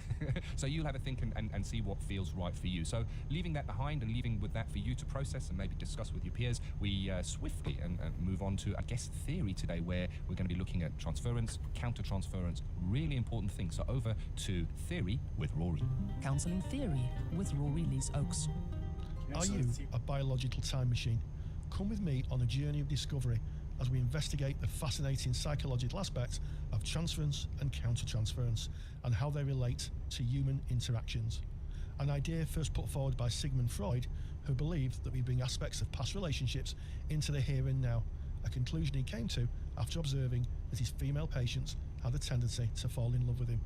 So you'll have a think and see what feels right for you. So leaving that behind and leaving with that for you to process and maybe discuss with your peers, we swiftly and move on to, I guess, theory today, where we're going to be looking at transference, counter-transference, really important things. So over to theory with Rory. Counselling Theory with Rory Lees Oakes. Are you a biological time machine? Come with me on a journey of discovery as we investigate the fascinating psychological aspects of transference and counter-transference and how they relate to human interactions. An idea first put forward by Sigmund Freud, who believed that we bring aspects of past relationships into the here and now, a conclusion he came to after observing that his female patients had a tendency to fall in love with him.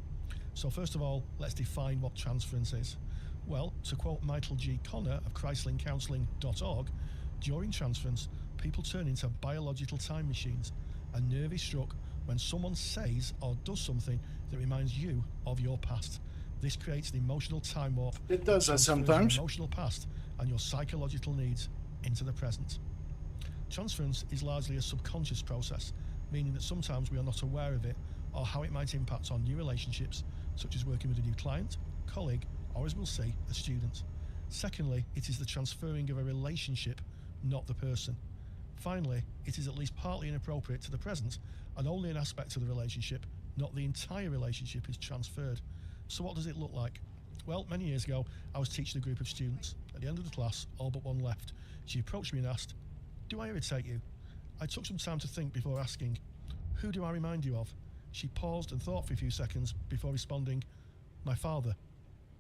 So first of all, let's define what transference is. Well, to quote Michael G. Connor of ChrislingCounselling.org, during transference, people turn into biological time machines, and nerve is struck when someone says or does something that reminds you of your past. This creates an emotional time warp. It does that Transfers sometimes. your emotional past and your psychological needs into the present. Transference is largely a subconscious process, meaning that sometimes we are not aware of it or how it might impact on new relationships, such as working with a new client, colleague, or as we'll see, a student. Secondly, it is the transferring of a relationship, not the person. Finally, it is at least partly inappropriate to the present, and only an aspect of the relationship, not the entire relationship, is transferred. So what does it look like? Well, many years ago, I was teaching a group of students. At the end of the class, all but one left. She approached me and asked, "Do I irritate you?" I took some time to think before asking, "Who do I remind you of?" She paused and thought for a few seconds before responding, "My father."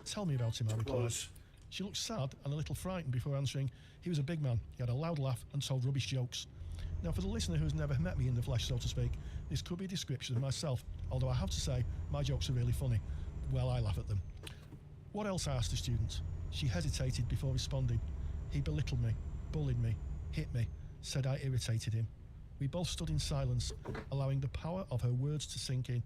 "Tell me about him," I replied. Close. She looked sad and a little frightened before answering. He was a big man. He had a loud laugh and told rubbish jokes. Now, for the listener who's never met me in the flesh, so to speak, this could be a description of myself, although I have to say, my jokes are really funny. Well, I laugh at them. What else, I asked the student. She hesitated before responding. He belittled me, bullied me, hit me, said I irritated him. We both stood in silence, allowing the power of her words to sink in.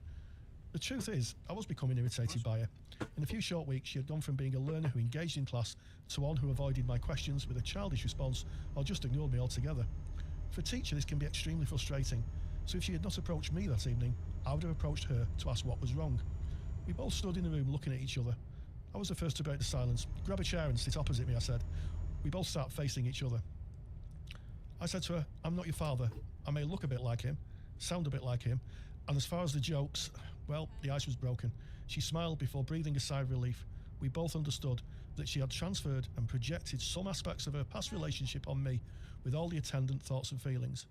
The truth is, I was becoming irritated by her. In a few short weeks, she had gone from being a learner who engaged in class to one who avoided my questions with a childish response or just ignored me altogether. For a teacher, this can be extremely frustrating. So if she had not approached me that evening, I would have approached her to ask what was wrong. We both stood in the room looking at each other. I was the first to break the silence. "Grab a chair and sit opposite me," I said. We both sat facing each other. I said to her, "I'm not your father. I may look a bit like him, sound a bit like him, and as far as the jokes, well, the ice was broken. She smiled before breathing a sigh of relief. We both understood that she had transferred and projected some aspects of her past relationship on me, with all the attendant thoughts and feelings.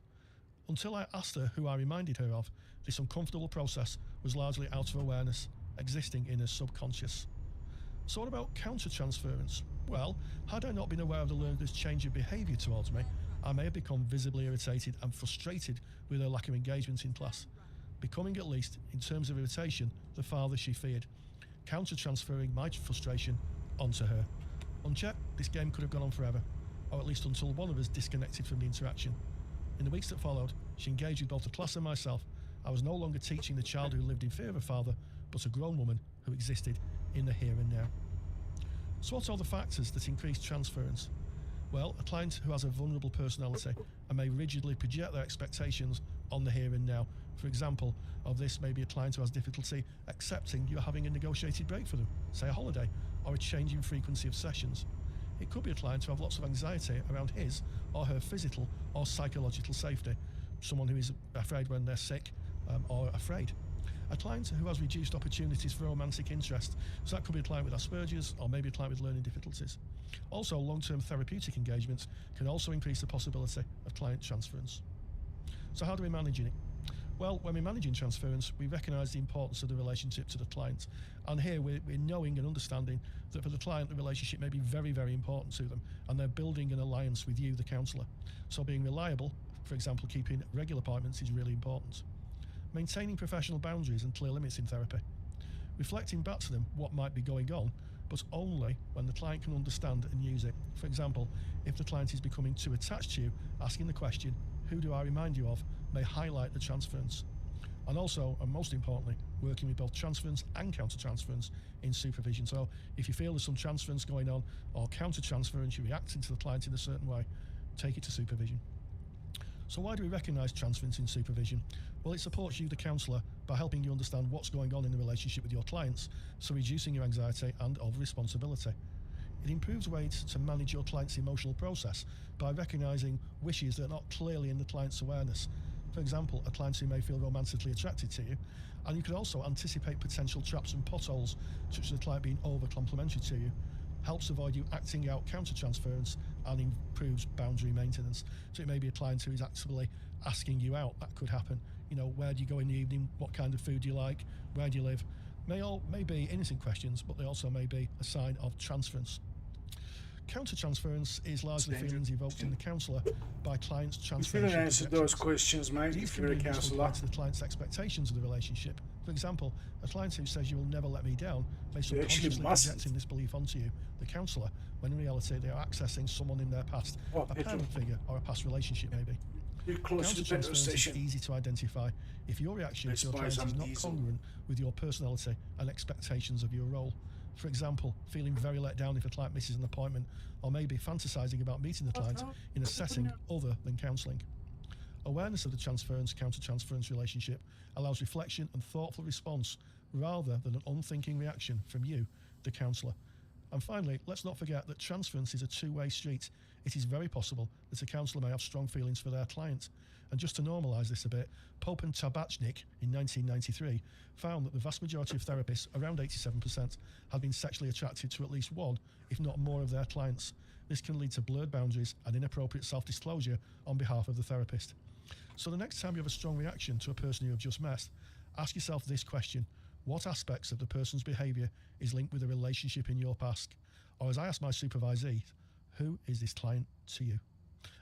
Until I asked her who I reminded her of, this uncomfortable process was largely out of awareness, existing in her subconscious. So what about counter-transference? Well, had I not been aware of the learner's change of behaviour towards me, I may have become visibly irritated and frustrated with her lack of engagement in class, becoming, at least in terms of irritation, the father she feared, counter-transferring my frustration onto her. Unchecked, this game could have gone on forever, or at least until one of us disconnected from the interaction. In the weeks that followed, she engaged with both the class and myself. I was no longer teaching the child who lived in fear of a father, but a grown woman who existed in the here and now. So what are the factors that increase transference? Well, a client who has a vulnerable personality and may rigidly project their expectations on the here and now. For example, of this may be a client who has difficulty accepting you're having a negotiated break for them, say a holiday, or a change in frequency of sessions. It could be a client who has lots of anxiety around his or her physical or psychological safety, someone who is afraid when they're sick or afraid. A client who has reduced opportunities for romantic interest, so that could be a client with Asperger's or maybe a client with learning difficulties. Also, long-term therapeutic engagements can also increase the possibility of client transference. So how do we manage it? Well, when we're managing transference, we recognise the importance of the relationship to the client. And here we're knowing and understanding that for the client, the relationship may be very, very important to them, and they're building an alliance with you, the counsellor. So being reliable, for example, keeping regular appointments, is really important. Maintaining professional boundaries and clear limits in therapy. Reflecting back to them what might be going on, but only when the client can understand and use it. For example, if the client is becoming too attached to you, asking the question, who do I remind you of, may highlight the transference. And also, and most importantly, working with both transference and counter-transference in supervision. So if you feel there's some transference going on or counter-transference, you're reacting to the client in a certain way, take it to supervision. So why do we recognise transference in supervision? Well, it supports you, the counsellor, by helping you understand what's going on in the relationship with your clients, so reducing your anxiety and over-responsibility. It improves ways to manage your client's emotional process by recognising wishes that are not clearly in the client's awareness. For example, a client who may feel romantically attracted to you, and you can also anticipate potential traps and potholes, such as the client being over-complimentary to you, helps avoid you acting out counter-transference and improves boundary maintenance. So it may be a client who is actively asking you out. That could happen. You know, where do you go in the evening? What kind of food do you like? Where do you live? May be innocent questions, but they also may be a sign of transference. Counter-transference is largely feelings evoked in the counsellor by clients transferring. If you don't answer those questions, mate, if you're a counsellor. To the client's expectations of the relationship. For example, a client who says you will never let me down may subconsciously projecting this belief onto you, the counsellor, when in reality they are accessing someone in their past, a parent figure or a past relationship maybe. Counter-transference is easy to identify if your reaction to your client is not congruent with your personality and expectations of your role. For example, feeling very let down if a client misses an appointment, or maybe fantasising about meeting the client in a setting other than counselling. Awareness of the transference, counter-transference relationship allows reflection and thoughtful response rather than an unthinking reaction from you, the counsellor. And finally, let's not forget that transference is a two-way street. It is very possible that a counsellor may have strong feelings for their client. And just to normalise this a bit, Pope and Tabachnik in 1993 found that the vast majority of therapists, around 87%, had been sexually attracted to at least one, if not more, of their clients. This can lead to blurred boundaries and inappropriate self-disclosure on behalf of the therapist. So the next time you have a strong reaction to a person you have just met, ask yourself this question: what aspects of the person's behaviour is linked with a relationship in your past? Or as I asked my supervisee, who is this client to you?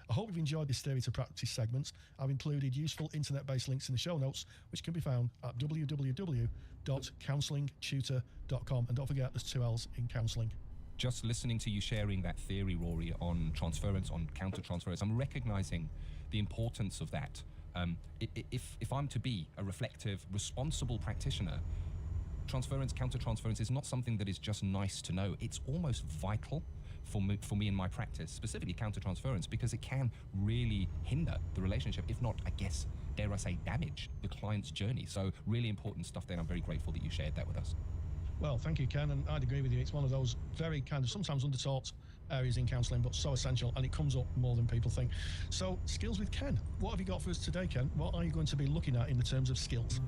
I hope you've enjoyed this theory to practice segments. I've included useful internet-based links in the show notes, which can be found at www.counsellingtutor.com. And don't forget, there's 2 L's in counselling. Just listening to you sharing that theory, Rory, on transference, on counter-transference, I'm recognising the importance of that. If I'm to be a reflective, responsible practitioner, transference, counter-transference is not something that is just nice to know. It's almost vital for me in my practice, specifically counter-transference, because it can really hinder the relationship, if not, I guess, dare I say, damage the client's journey. So really important stuff there. I'm very grateful that you shared that with us. Well, thank you, Ken, and I'd agree with you. It's one of those very kind of sometimes undertaught areas in counselling, but so essential, and it comes up more than people think. So, skills with Ken. What have you got for us today, Ken? What are you going to be looking at in the terms of skills?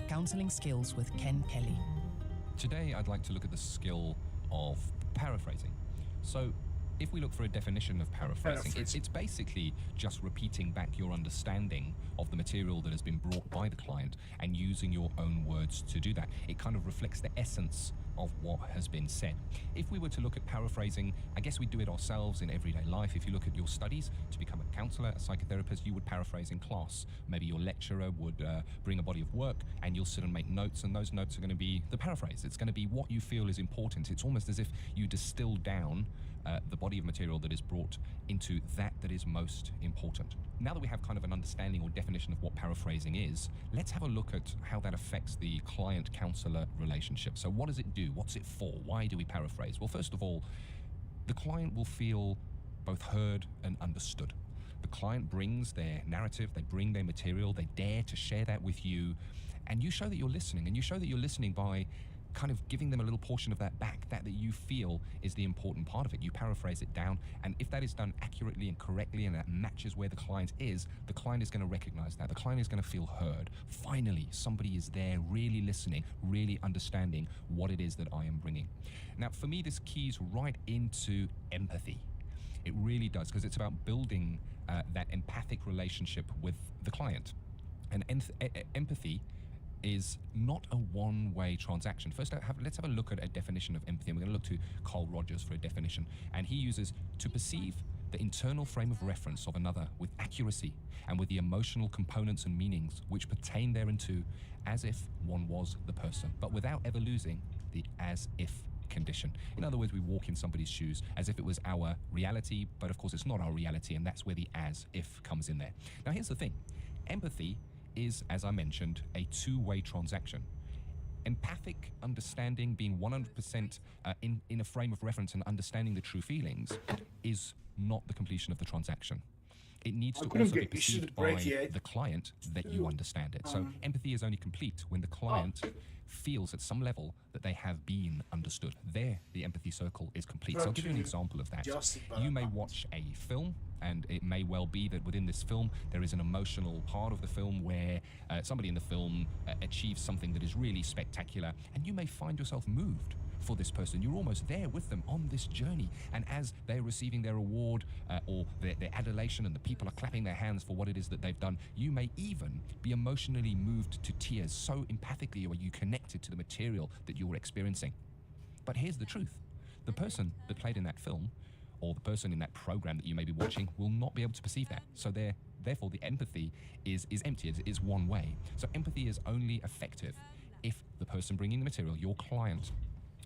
Counselling Skills with Ken Kelly. Today, I'd like to look at the skill of paraphrasing. So, if we look for a definition of paraphrasing, it's basically just repeating back your understanding of the material that has been brought by the client and using your own words to do that. It kind of reflects the essence of what has been said. If we were to look at paraphrasing, I guess we do it ourselves in everyday life. If you look at your studies to become a counsellor, a psychotherapist, you would paraphrase in class. Maybe your lecturer would bring a body of work and you'll sit and make notes, and those notes are going to be the paraphrase. It's going to be what you feel is important. It's almost as if you distill down the body of material that is brought into that is most important. Now that we have kind of an understanding or definition of what paraphrasing is, let's have a look at how that affects the client-counsellor relationship. So what does it do? What's it for? Why do we paraphrase? Well, first of all, the client will feel both heard and understood. The client brings their narrative, they bring their material, they dare to share that with you, and you show that you're listening, and you show that you're listening by kind of giving them a little portion of that back, that you feel is the important part of it. You paraphrase it down, and if that is done accurately and correctly and that matches where the client is going to recognize that. The client is going to feel heard. Finally, somebody is there really listening, really understanding what it is that I am bringing. Now, for me, this keys right into empathy. It really does, because it's about building that empathic relationship with the client. And empathy is not a one-way transaction. First, let's have a look at a definition of empathy. And we're going to look to Carl Rogers for a definition. And he uses to perceive the internal frame of reference of another with accuracy and with the emotional components and meanings which pertain thereunto, as if one was the person, but without ever losing the as-if condition. In other words, we walk in somebody's shoes as if it was our reality, but of course it's not our reality, and that's where the as-if comes in there. Now, here's the thing. Empathy is, as I mentioned, a two-way transaction. Empathic understanding, being 100% in a frame of reference and understanding the true feelings, is not the completion of the transaction. It needs to also be perceived by the client that you understand it. So empathy is only complete when the client feels at some level that they have been understood. There, the empathy circle is complete. So I'll give you an example of that. You may watch a film, and it may well be that within this film there is an emotional part of the film where somebody in the film achieves something that is really spectacular, and you may find yourself moved for this person. You're almost there with them on this journey, and as they're receiving their award or their adulation, and the people are clapping their hands for what it is that they've done, you may even be emotionally moved to tears. So empathically are you connected to the material that you're experiencing. But here's the truth. The person that played in that film, or the person in that program that you may be watching, will not be able to perceive that. So therefore the empathy is empty, is one way. So empathy is only effective if the person bringing the material, your client,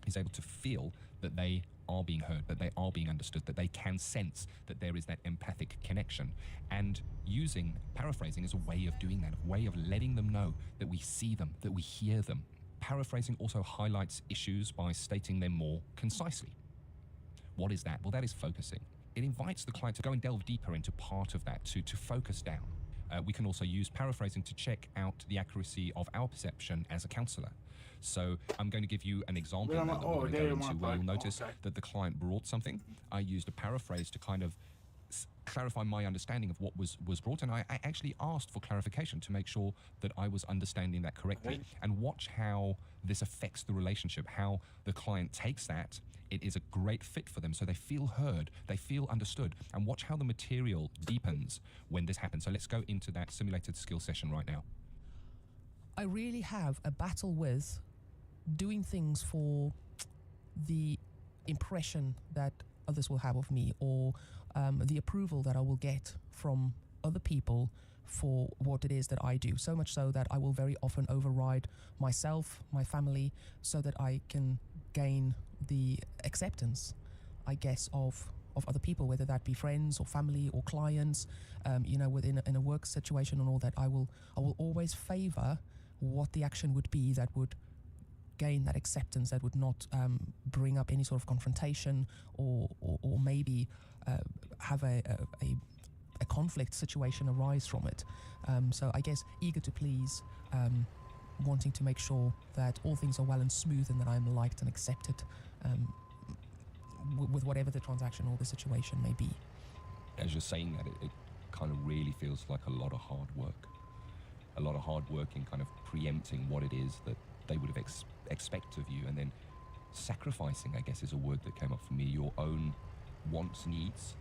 is able to feel that they are being heard, that they are being understood, that they can sense that there is that empathic connection. And using paraphrasing is a way of doing that, a way of letting them know that we see them, that we hear them. Paraphrasing also highlights issues by stating them more concisely. What is that? Well, that is focusing. It invites the client to go and delve deeper into part of that, to focus down. We can also use paraphrasing to check out the accuracy of our perception as a counsellor. So I'm going to give you an example now that we're going to go into where you'll notice that the client brought something. I used a paraphrase to kind of clarify my understanding of what was brought, and I actually asked for clarification to make sure that I was understanding that correctly. And watch how this affects the relationship, how the client takes that. It is a great fit for them, so they feel heard, they feel understood, and watch how the material deepens when this happens. So let's go into that simulated skill session right now. I really have a battle with doing things for the impression that others will have of me, or the approval that I will get from other people for what it is that I do. So much so that I will very often override myself, my family, so that I can gain the acceptance, I guess, of other people, whether that be friends or family or clients, within in a work situation and all that. I will always favor what the action would be that would gain that acceptance, that would not bring up any sort of confrontation or maybe have a conflict situation arise from it. So I guess eager to please, wanting to make sure that all things are well and smooth and that I'm liked and accepted with whatever the transaction or the situation may be. As you're saying that, it kind of really feels like a lot of hard work. A lot of hard work in kind of preempting what it is that they would have expect of you, and then sacrificing, I guess, is a word that came up for me, your own wants, needs,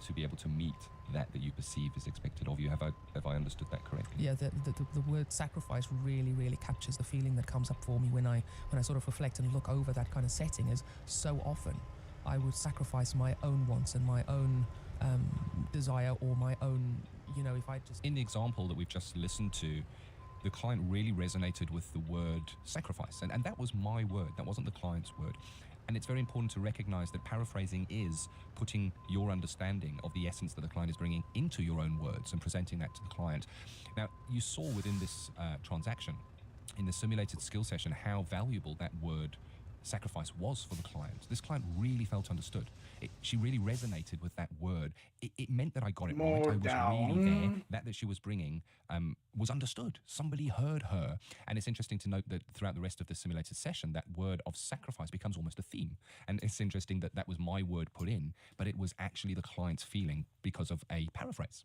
to be able to meet that you perceive is expected of you. Have I understood that correctly? Yeah, the word sacrifice really, really captures the feeling that comes up for me when I sort of reflect and look over that kind of setting, is so often I would sacrifice my own wants and my own desire, or my own, if I just... In the example that we've just listened to, the client really resonated with the word sacrifice. And that was my word. That wasn't the client's word. And it's very important to recognize that paraphrasing is putting your understanding of the essence that the client is bringing into your own words and presenting that to the client. Now, you saw within this transaction, in the simulated skill session, how valuable that word sacrifice was for the client. This client really felt understood. She really resonated with that word. It meant that I got it right. I was really there. That she was bringing was understood. Somebody heard her. And it's interesting to note that throughout the rest of the simulated session, that word of sacrifice becomes almost a theme. And it's interesting that that was my word put in, but it was actually the client's feeling because of a paraphrase.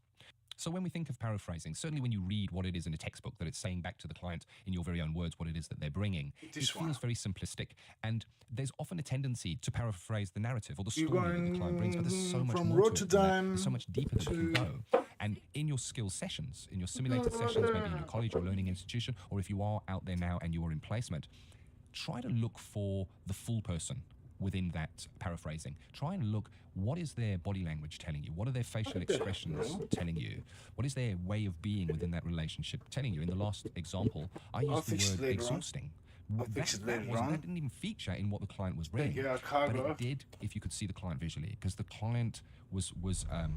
So when we think of paraphrasing, certainly when you read what it is in a textbook, that it's saying back to the client in your very own words what it is that they're bringing, it feels very simplistic. And there's often a tendency to paraphrase the narrative or the story that the client brings, but there's so much more to it than that. There's so much deeper that you can go. And in your skills sessions, in your simulated sessions, maybe in your college or learning institution, or if you are out there now and you are in placement, try to look for the full person within that paraphrasing. Try and look, what is their body language telling you? What are their facial expressions telling you? What is their way of being within that relationship telling you? In the last example, I used the word exhausting. That didn't even feature in what the client was bringing, but it did if you could see the client visually, because the client was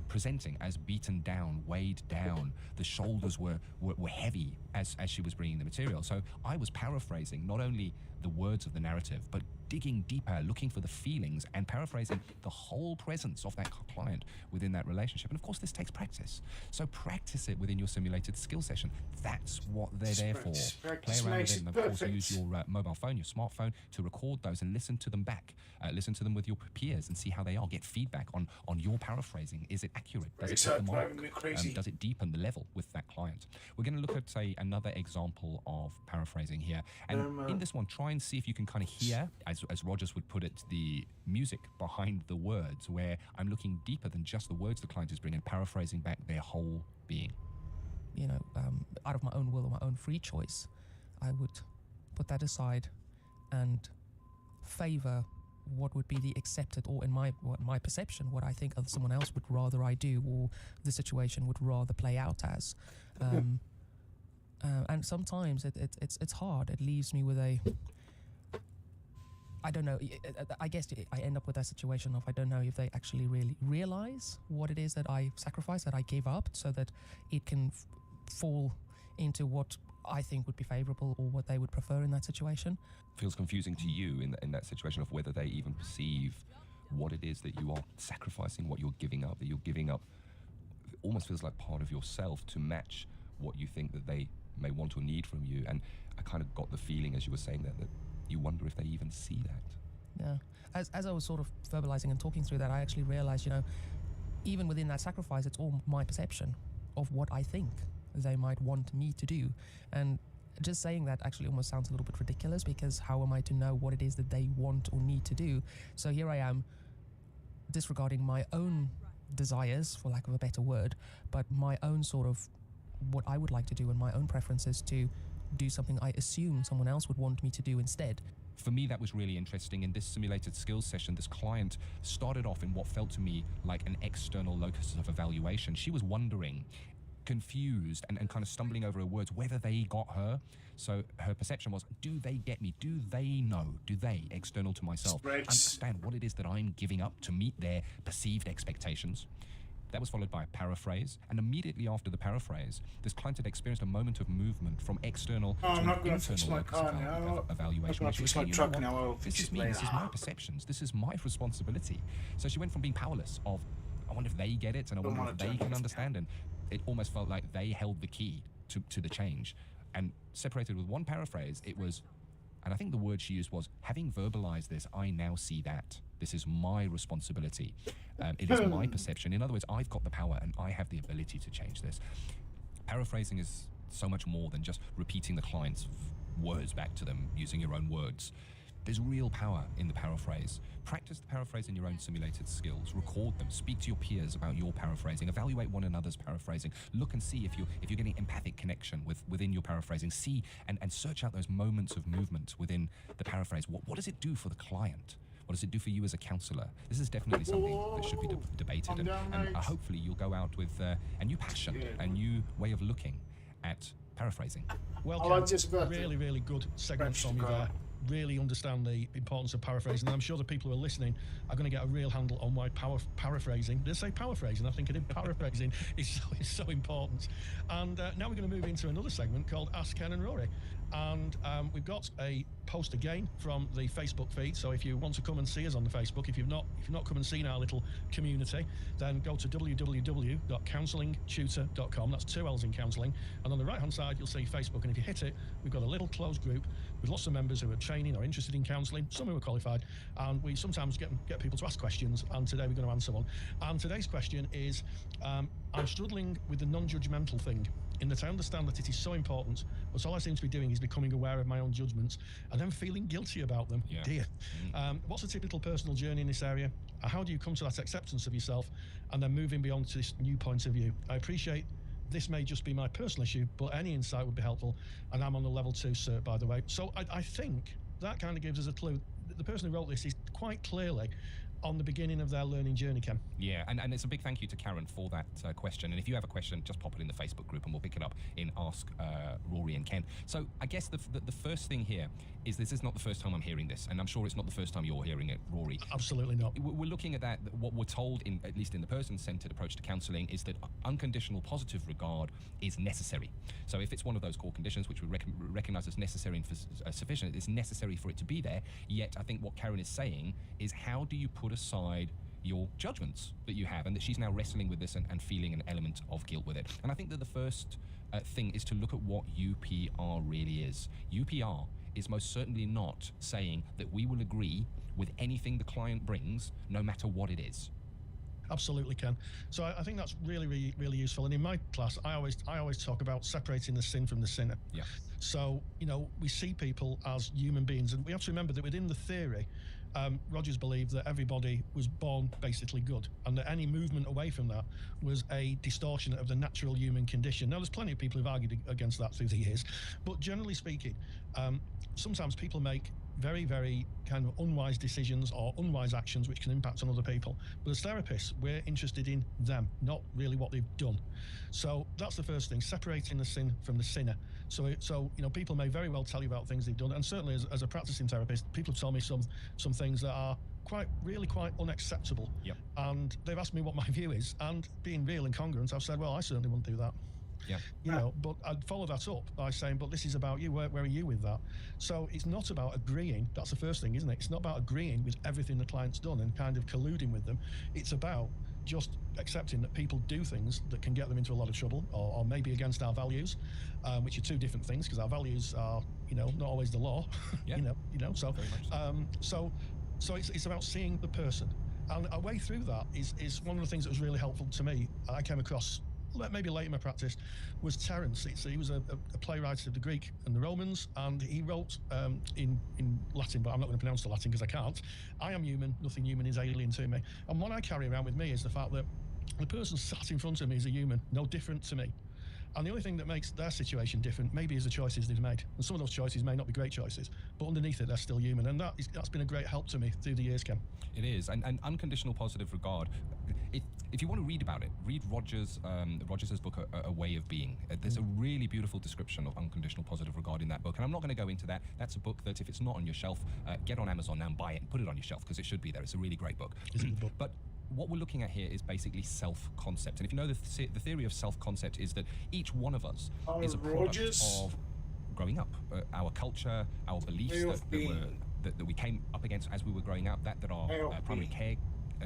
presenting as beaten down, weighed down. The shoulders were heavy as she was bringing the material. So I was paraphrasing not only the words of the narrative, but digging deeper, looking for the feelings and paraphrasing the whole presence of that client within that relationship. And of course, this takes practice. So practice it within your simulated skill session. That's what they're there for. Play around with it, and of course, use your mobile phone, your smartphone, to record those and listen to them back. Listen to them with your peers and see how they are. Get feedback on your paraphrasing. Is it accurate? Does it hit the mark? Does it deepen the level with that client? We're going to look at another example of paraphrasing here. And in this one, try and see if you can kind of hear, as Rogers would put it, the music behind the words, where I'm looking deeper than just the words the client is bringing, paraphrasing back their whole being. Out of my own will or my own free choice, I would put that aside and favor what would be the accepted, or in my perception, what I think someone else would rather I do, or the situation would rather play out as. And sometimes it's hard. It leaves me with I don't know. I guess I end up with that situation of I don't know if they actually really realize what it is that I sacrifice, that I give up, so that it can fall into what I think would be favorable or what they would prefer in that situation. Feels confusing to you in that situation of whether they even perceive what it is that you are sacrificing, what you're giving up, that you're giving up. It almost feels like part of yourself to match what you think that they may want or need from you. And I kind of got the feeling as you were saying that you wonder if they even see that. Yeah. As I was sort of verbalizing and talking through that, I actually realized, even within that sacrifice, it's all my perception of what I think they might want me to do. And just saying that actually almost sounds a little bit ridiculous, because how am I to know what it is that they want or need to do? So here I am, disregarding my own desires, for lack of a better word, but my own sort of what I would like to do and my own preferences to do something I assume someone else would want me to do instead. For me, that was really interesting. In this simulated skills session, this client started off in what felt to me like an external locus of evaluation. She was wondering, confused and kind of stumbling over her words, whether they got her. So her perception was, do they get me? Do they know? Do they, external to myself, understand what it is that I'm giving up to meet their perceived expectations? That was followed by a paraphrase, and immediately after the paraphrase, this client had experienced a moment of movement from external to an internal evaluation. This is me, this is my perceptions, this is my responsibility. So she went from being powerless of, I wonder if they get it, and I wonder if they can understand, and it almost felt like they held the key to the change. And separated with one paraphrase, it was, and I think the word she used was, having verbalized this, I now see that. This is my responsibility. It is my perception. In other words, I've got the power and I have the ability to change this. Paraphrasing is so much more than just repeating the client's words back to them using your own words. There's real power in the paraphrase. Practice the paraphrase in your own simulated skills. Record them. Speak to your peers about your paraphrasing. Evaluate one another's paraphrasing. Look and see if you're getting empathic connection within your paraphrasing. See and search out those moments of movement within the paraphrase. What does it do for the client? What does it do for you as a counsellor? This is definitely something that should be debated, and hopefully you'll go out with a new passion, a new way of looking at paraphrasing. Well, I like Ken, this about really, really good segment French from you car. there. Really understand the importance of paraphrasing. And I'm sure the people who are listening are going to get a real handle on why paraphrasing, did I say paraphrasing? I think I did. Paraphrasing is so important. And now we're going to move into another segment called Ask Ken and Rory. And we've got a post again from the Facebook feed. So if you want to come and see us on the Facebook, if you've not come and seen our little community, then go to www.counsellingtutor.com. That's 2 L's in counselling. And on the right hand side, you'll see Facebook. And if you hit it, we've got a little closed group with lots of members who are training or interested in counselling, some who are qualified, and we sometimes get people to ask questions, and today we're going to answer one. And today's question is, I'm struggling with the non-judgmental thing, in that I understand that it is so important, but all I seem to be doing is becoming aware of my own judgments and then feeling guilty about them. Yeah. Dear. What's a typical personal journey in this area? How do you come to that acceptance of yourself and then moving beyond to this new point of view? I appreciate this may just be my personal issue, but any insight would be helpful, and I'm on the level 2 cert, by the way. So I think that kind of gives us a clue. The person who wrote this is quite clearly on the beginning of their learning journey, Ken. Yeah, and it's a big thank you to Karen for that question. And if you have a question, just pop it in the Facebook group and we'll pick it up in Ask Rory and Ken. So I guess the first thing here is this is not the first time I'm hearing this, and I'm sure it's not the first time you're hearing it, Rory. Absolutely not. We're looking at that. What we're told, at least in the person-centered approach to counselling, is that unconditional positive regard is necessary. So if it's one of those core conditions which we recognise as necessary and sufficient, it's necessary for it to be there. Yet I think what Karen is saying is, how do you put aside your judgments that you have, and that she's now wrestling with this and feeling an element of guilt with it. And I think that the first thing is to look at what UPR really is. UPR is most certainly not saying that we will agree with anything the client brings, no matter what it is. Absolutely, Ken. So I think that's really, really, really useful. And in my class, I always talk about separating the sin from the sinner. Yeah. So, we see people as human beings, and we have to remember that within the theory, Rogers believed that everybody was born basically good, and that any movement away from that was a distortion of the natural human condition. Now, there's plenty of people who've argued against that through the years, but generally speaking, sometimes people make very, very kind of unwise decisions or unwise actions which can impact on other people. But as therapists, we're interested in them, not really what they've done. So that's the first thing, separating the sin from the sinner. So people may very well tell you about things they've done, and certainly as a practicing therapist, people have told me some things that are really quite unacceptable. Yep. And they've asked me what my view is, and being real and congruent, I've said, well, I certainly wouldn't do that. Yeah. But I'd follow that up by saying, but this is about you. Where are you with that? So it's not about agreeing. That's the first thing, isn't it? It's not about agreeing with everything the client's done and kind of colluding with them. It's about just accepting that people do things that can get them into a lot of trouble, or maybe against our values, which are two different things, because our values are, not always the law. Yeah. So Very much so. So it's about seeing the person, and a way through that is one of the things that was really helpful to me. I came across maybe late in my practice was Terence. He was a playwright of the Greek and the Romans, and he wrote in Latin, but I'm not going to pronounce the Latin because I can't. I am human, nothing human is alien to me. And what I carry around with me is the fact that the person sat in front of me is a human, no different to me. And the only thing that makes their situation different maybe is the choices they've made. And some of those choices may not be great choices, but underneath it, they're still human. And that's been a great help to me through the years, Ken. It is. And unconditional positive regard, if you want to read about it, read Rogers's book, A Way of Being. There's a really beautiful description of unconditional positive regard in that book. And I'm not going to go into that. That's a book that if it's not on your shelf, get on Amazon now and buy it and put it on your shelf, because it should be there. It's a really great book. It's a good book. But what we're looking at here is basically self-concept. And if you know the theory of self-concept is that each one of us is a product of growing up, our culture, our beliefs that we came up against as we were growing up, that our primary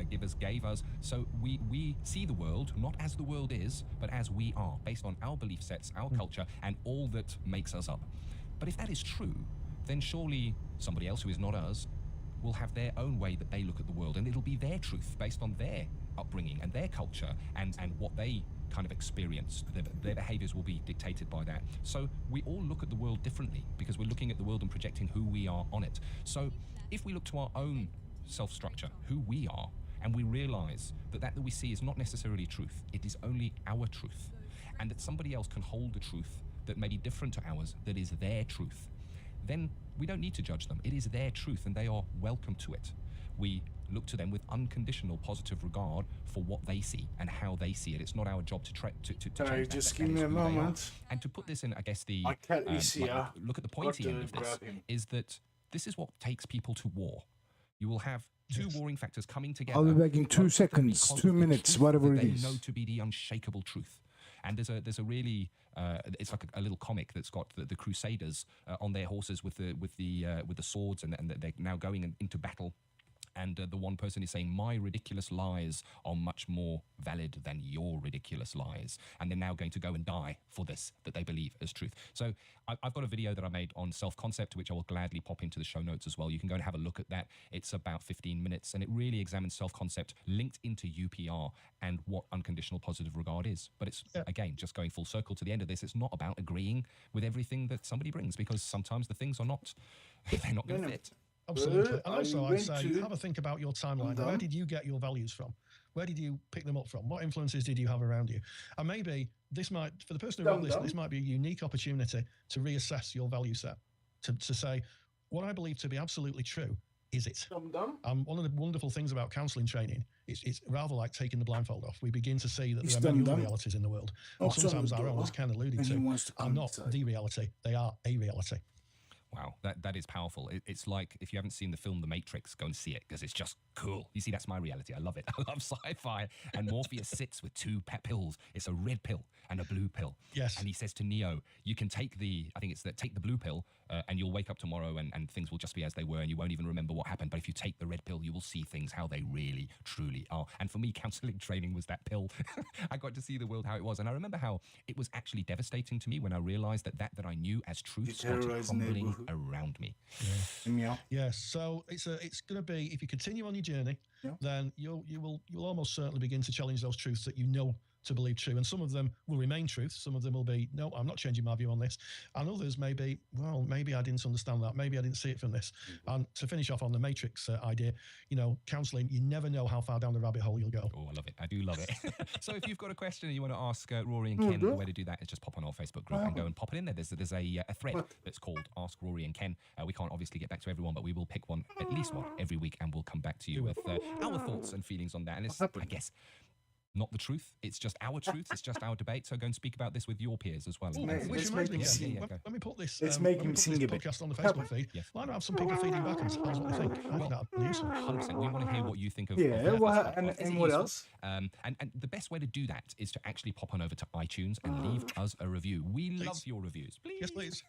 givers gave us. So we see the world not as the world is, but as we are, based on our belief sets, our culture, and all that makes us up. But if that is true, then surely somebody else who is not us will have their own way that they look at the world, and it'll be their truth based on their upbringing and their culture and what they kind of experienced. Their behaviors will be dictated by that. So we all look at the world differently because we're looking at the world and projecting who we are on it. So if we look to our own self-structure, who we are, and we realize that we see is not necessarily truth, it is only our truth, and that somebody else can hold the truth that may be different to ours, that is their truth, then we don't need to judge them. It is their truth and they are welcome to it. We look to them with unconditional positive regard for what they see and how they see it. It's not our job to change just that. give me a moment. And to put this in, I guess, the My cat is here. look at the pointy end of this, Grab him. is that this is what takes people to war. You will have two warring factors coming together. I'll be back in 2 both of them seconds, because 2 of the minutes, truth whatever that it they is. know to be the unshakable truth. And there's a really it's like a little comic that's got the Crusaders on their horses with the swords, and they're now going into battle. And the one person is saying, my ridiculous lies are much more valid than your ridiculous lies. And they're now going to go and die for this, that they believe as truth. So I've got a video that I made on self-concept, which I will gladly pop into the show notes as well. You can go and have a look at that. It's about 15 minutes, and it really examines self-concept linked into UPR and what unconditional positive regard is. But it's, again, just going full circle to the end of this, it's not about agreeing with everything that somebody brings, because sometimes the things are not, they're not going to fit. Absolutely. And also, I'm I'd say, going to- have a think about your timeline. done. Where did you get your values from? Where did you pick them up from? What influences did you have around you? And maybe this might, for the person who wrote this, this might be a unique opportunity to reassess your value set, to say, what I believe to be absolutely true, is it? One of the wonderful things about counselling training is it's rather like taking the blindfold off. We begin to see that there are many other realities in the world. And sometimes our own, as Ken alluded to, are not the reality. They are a reality. Wow, that is powerful. It's like, if you haven't seen the film The Matrix, go and see it, because it's just cool. You see, that's my reality. I love it. I love sci-fi. And Morpheus sits with two pills. It's a red pill and a blue pill. Yes. And he says to Neo, you can take take the blue pill and you'll wake up tomorrow and things will just be as they were and you won't even remember what happened. But if you take the red pill, you will see things how they really, truly are. And for me, counselling training was that pill. I got to see the world how it was. And I remember how it was actually devastating to me when I realized that I knew as truth started crumbling around me. Yes, so it's going to be, if you continue on your journey, then you'll almost certainly begin to challenge those truths that you know to believe true, and some of them will remain truth. Some of them will be, no, I'm not changing my view on this, and others may be, well, maybe I didn't understand that, maybe I didn't see it from this. And to finish off on the Matrix idea, counselling, you never know how far down the rabbit hole you'll go. Oh, I love it. I do love it. So if you've got a question and you want to ask Rory and Ken, the way to do that is just pop on our Facebook group and go and pop it in there. There's a thread that's called Ask Rory and Ken. We can't obviously get back to everyone, but we will pick one, at least one, every week, and we'll come back to you with our thoughts and feelings on that. And it's, I guess, not the truth. It's just our truth. It's just our debate. So go and speak about this with your peers as well. Which reminds me, when we put this, let's make him sing a bit. Podcast on the Facebook feed, why not have some people feeding back and tell us what they think? I think that'd be useful. 100%. We want to hear what you think of and what else? And the best way to do that is to actually pop on over to iTunes and leave us a review. We love your reviews. Please. Yes, please.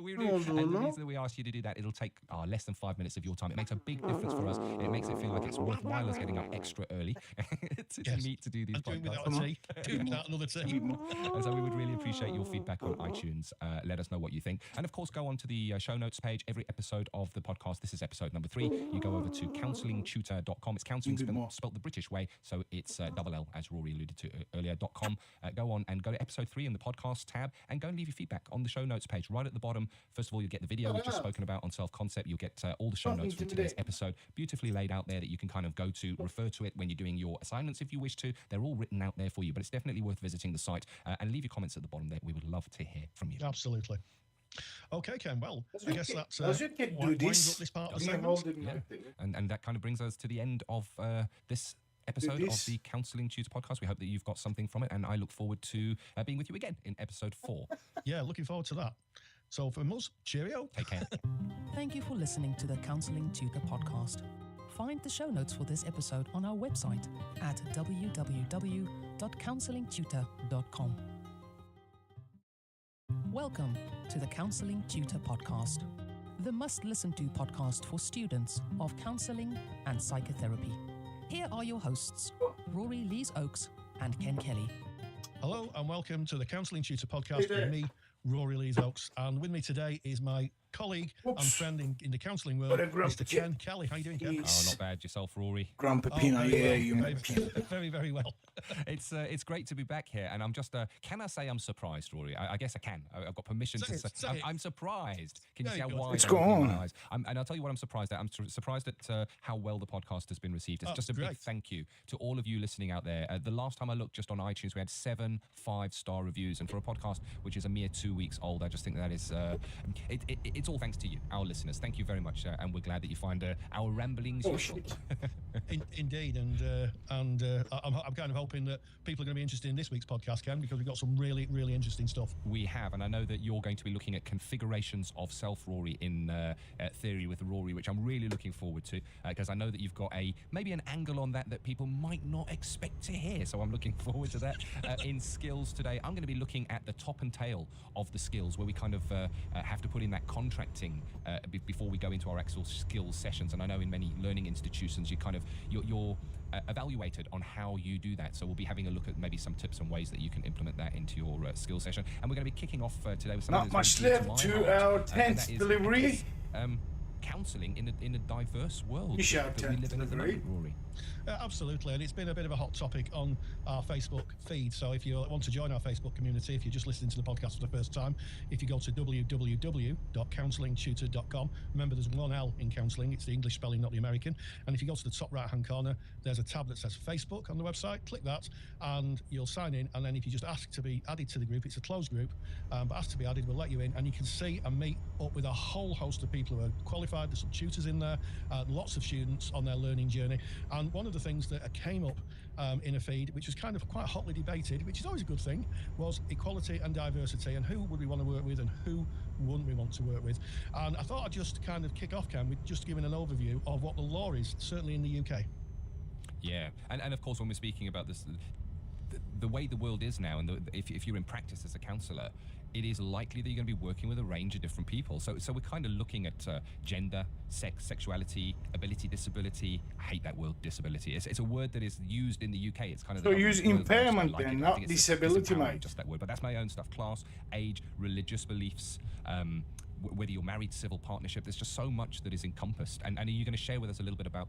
We do. And the reason we ask you to do that, it'll take less than 5 minutes of your time. It makes a big difference for us. It makes it feel like it's worthwhile us getting up extra early to meet to do these podcasts. Doing without another tea. And so we would really appreciate your feedback on iTunes. Let us know what you think. And of course, go on to the show notes page. Every episode of the podcast, this is episode number 3. You go over to counsellingtutor.com. It's counselling spelled the British way, so it's double L, as Rory alluded to earlier.com. Go on and go to episode 3 in the podcast tab and go and leave your feedback on the show notes page. Right at the bottom, first of all, you'll get the video we've just spoken about on self-concept. You'll get all the show notes for today's episode, beautifully laid out there that you can kind of go to, refer to it when you're doing your assignments if you wish to. They're all written out there for you, but it's definitely worth visiting the site and leave your comments at the bottom there. We would love to hear from you. Absolutely. Okay, Ken. Well, I guess that's winds up this part of the segment. And that kind of brings us to the end of this episode of the Counselling Tutor podcast. We hope that you've got something from it, and I look forward to being with you again in episode 4. Yeah, looking forward to that. So from us, cheerio. Take care. Thank you for listening to the Counselling Tutor podcast. Find the show notes for this episode on our website at www.counsellingtutor.com. Welcome to the Counselling Tutor podcast, the must-listen-to podcast for students of counselling and psychotherapy. Here are your hosts, Rory Lees Oakes and Ken Kelly. Hello and welcome to the Counselling Tutor podcast Hey there. with me, Rory Lees Oakes. And with me today is my colleague and friend in the counselling world, What a grumpy Mr. Ken Kelly. How you doing, Ken? Oh, not bad. Yourself, Rory? Grumpy Oh, Peanut, very yeah, well, you very, know. very, very well. It's great to be back here, and I'm just. Can I say I'm surprised, Rory? I guess I can. I've got permission Say to it, say. say it. I'm surprised. Can you Very see how good. wide What's I open going my on? eyes? And I'll tell you what I'm surprised at. I'm surprised at how well the podcast has been received. It's Oh, just a big great. thank you to all of you listening out there. The last time I looked, just on iTunes, we had 7 5-star reviews, and for a podcast which is a mere 2 weeks old, I just think that is. It's all thanks to you, our listeners. Thank you very much, and we're glad that you find our ramblings Oh, useful. shit. Indeed, and I'm kind of hoping that people are going to be interested in this week's podcast, Ken, because we've got some really, really interesting stuff. We have, and I know that you're going to be looking at configurations of self, Rory, in theory with Rory, which I'm really looking forward to, because I know that you've got maybe an angle on that people might not expect to hear. So I'm looking forward to that. In skills today, I'm going to be looking at the top and tail of the skills, where we kind of have to put in that contracting before we go into our actual skills sessions. And I know in many learning institutions, you're evaluated on how you do that. So we'll be having a look at maybe some tips and ways that you can implement that into your skills session. And we're going to be kicking off today with something Not much that's very dear left my to heart, our and 10th that is, delivery. counselling in a diverse world You shout that we 10th live in at the delivery. moment, Rory. Absolutely, and it's been a bit of a hot topic on our Facebook feed. So if you want to join our Facebook community, if you're just listening to the podcast for the first time, if you go to www.counsellingtutor.com, remember there's one L in counselling, it's the English spelling, not the American. And if you go to the top right hand corner, there's a tab that says Facebook on the website. Click that and you'll sign in, and then if you just ask to be added to the group, it's a closed group, but ask to be added, we'll let you in, and you can see and meet up with a whole host of people who are qualified. There's some tutors in there, lots of students on their learning journey. And one of the things that came up in a feed, which was kind of quite hotly debated, which is always a good thing, was equality and diversity, and who would we want to work with and who wouldn't we want to work with. And I thought I'd just kind of kick off, Ken, with just giving an overview of what the law is, certainly in the UK. Yeah, and of course when we're speaking about this, the way the world is now, and if you're in practice as a counsellor, it is likely that you're going to be working with a range of different people. So we're kind of looking at gender, sex, sexuality, ability, disability. I hate that word, disability. It's a word that is used in the UK. It's kind of So the use government's word, impairment I don't like then, it. I not think it's disability, disempowering, mate. just that word. But that's my own stuff. Class, age, religious beliefs, whether you're married, civil partnership, there's just so much that is encompassed. And are you going to share with us a little bit about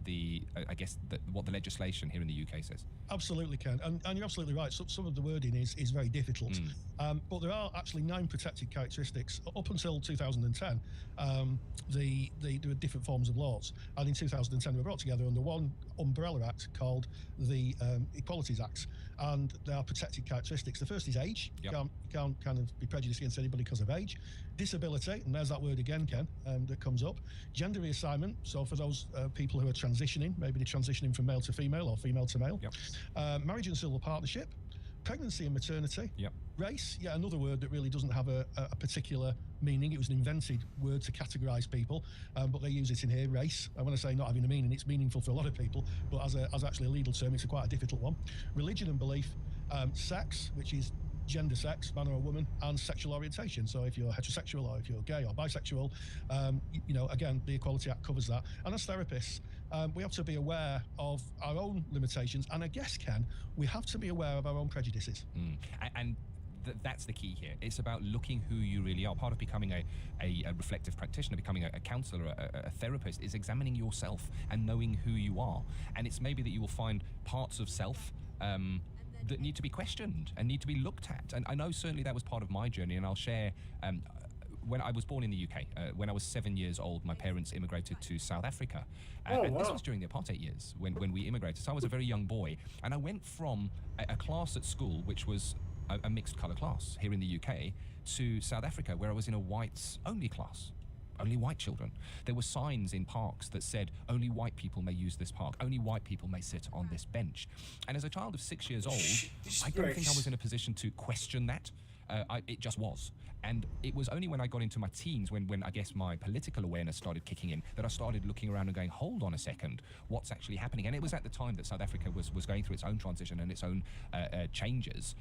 what the legislation here in the UK says? Absolutely, Ken, and you're absolutely right. Some of the wording is very difficult, but there are actually 9 protected characteristics. Up until 2010, there were different forms of laws, and in 2010 they were brought together under one umbrella act called the Equalities Act, and there are protected characteristics. The first is age. Yep. You can't kind of be prejudiced against anybody because of age. Disability, and there's that word again, Ken, that comes up. Gender reassignment, so for those people who are transitioning, maybe they're transitioning from male to female or female to male. Yep. Marriage and civil partnership, pregnancy and maternity. Yep. Race, yeah, another word that really doesn't have a particular meaning. It was an invented word to categorise people, but they use it in here, race. And when I say not having a meaning, it's meaningful for a lot of people, but as actually a legal term, it's quite a difficult one. Religion and belief, sex, which is gender, sex, man or a woman, and sexual orientation. So if you're heterosexual or if you're gay or bisexual, again, the Equality Act covers that. And as therapists, we have to be aware of our own limitations. And I guess, Ken, we have to be aware of our own prejudices. And that's the key here. It's about looking who you really are. Part of becoming a reflective practitioner, becoming a counsellor, a therapist, is examining yourself and knowing who you are. And it's maybe that you will find parts of self that need to be questioned and need to be looked at. And I know certainly that was part of my journey, and I'll share. When I was born in the UK, when I was 7 years old, my parents immigrated to South Africa. And this was during the apartheid years when we immigrated. So I was a very young boy. And I went from a class at school, which was a mixed colour class here in the UK, to South Africa, where I was in a whites-only class. Only white children. There were signs in parks that said, only white people may use this park, only white people may sit on this bench. And as a child of 6 years old, I don't think I was in a position to question that. It just was. And it was only when I got into my teens, when I guess my political awareness started kicking in, that I started looking around and going, hold on a second, what's actually happening? And it was at the time that South Africa was going through its own transition and its own changes.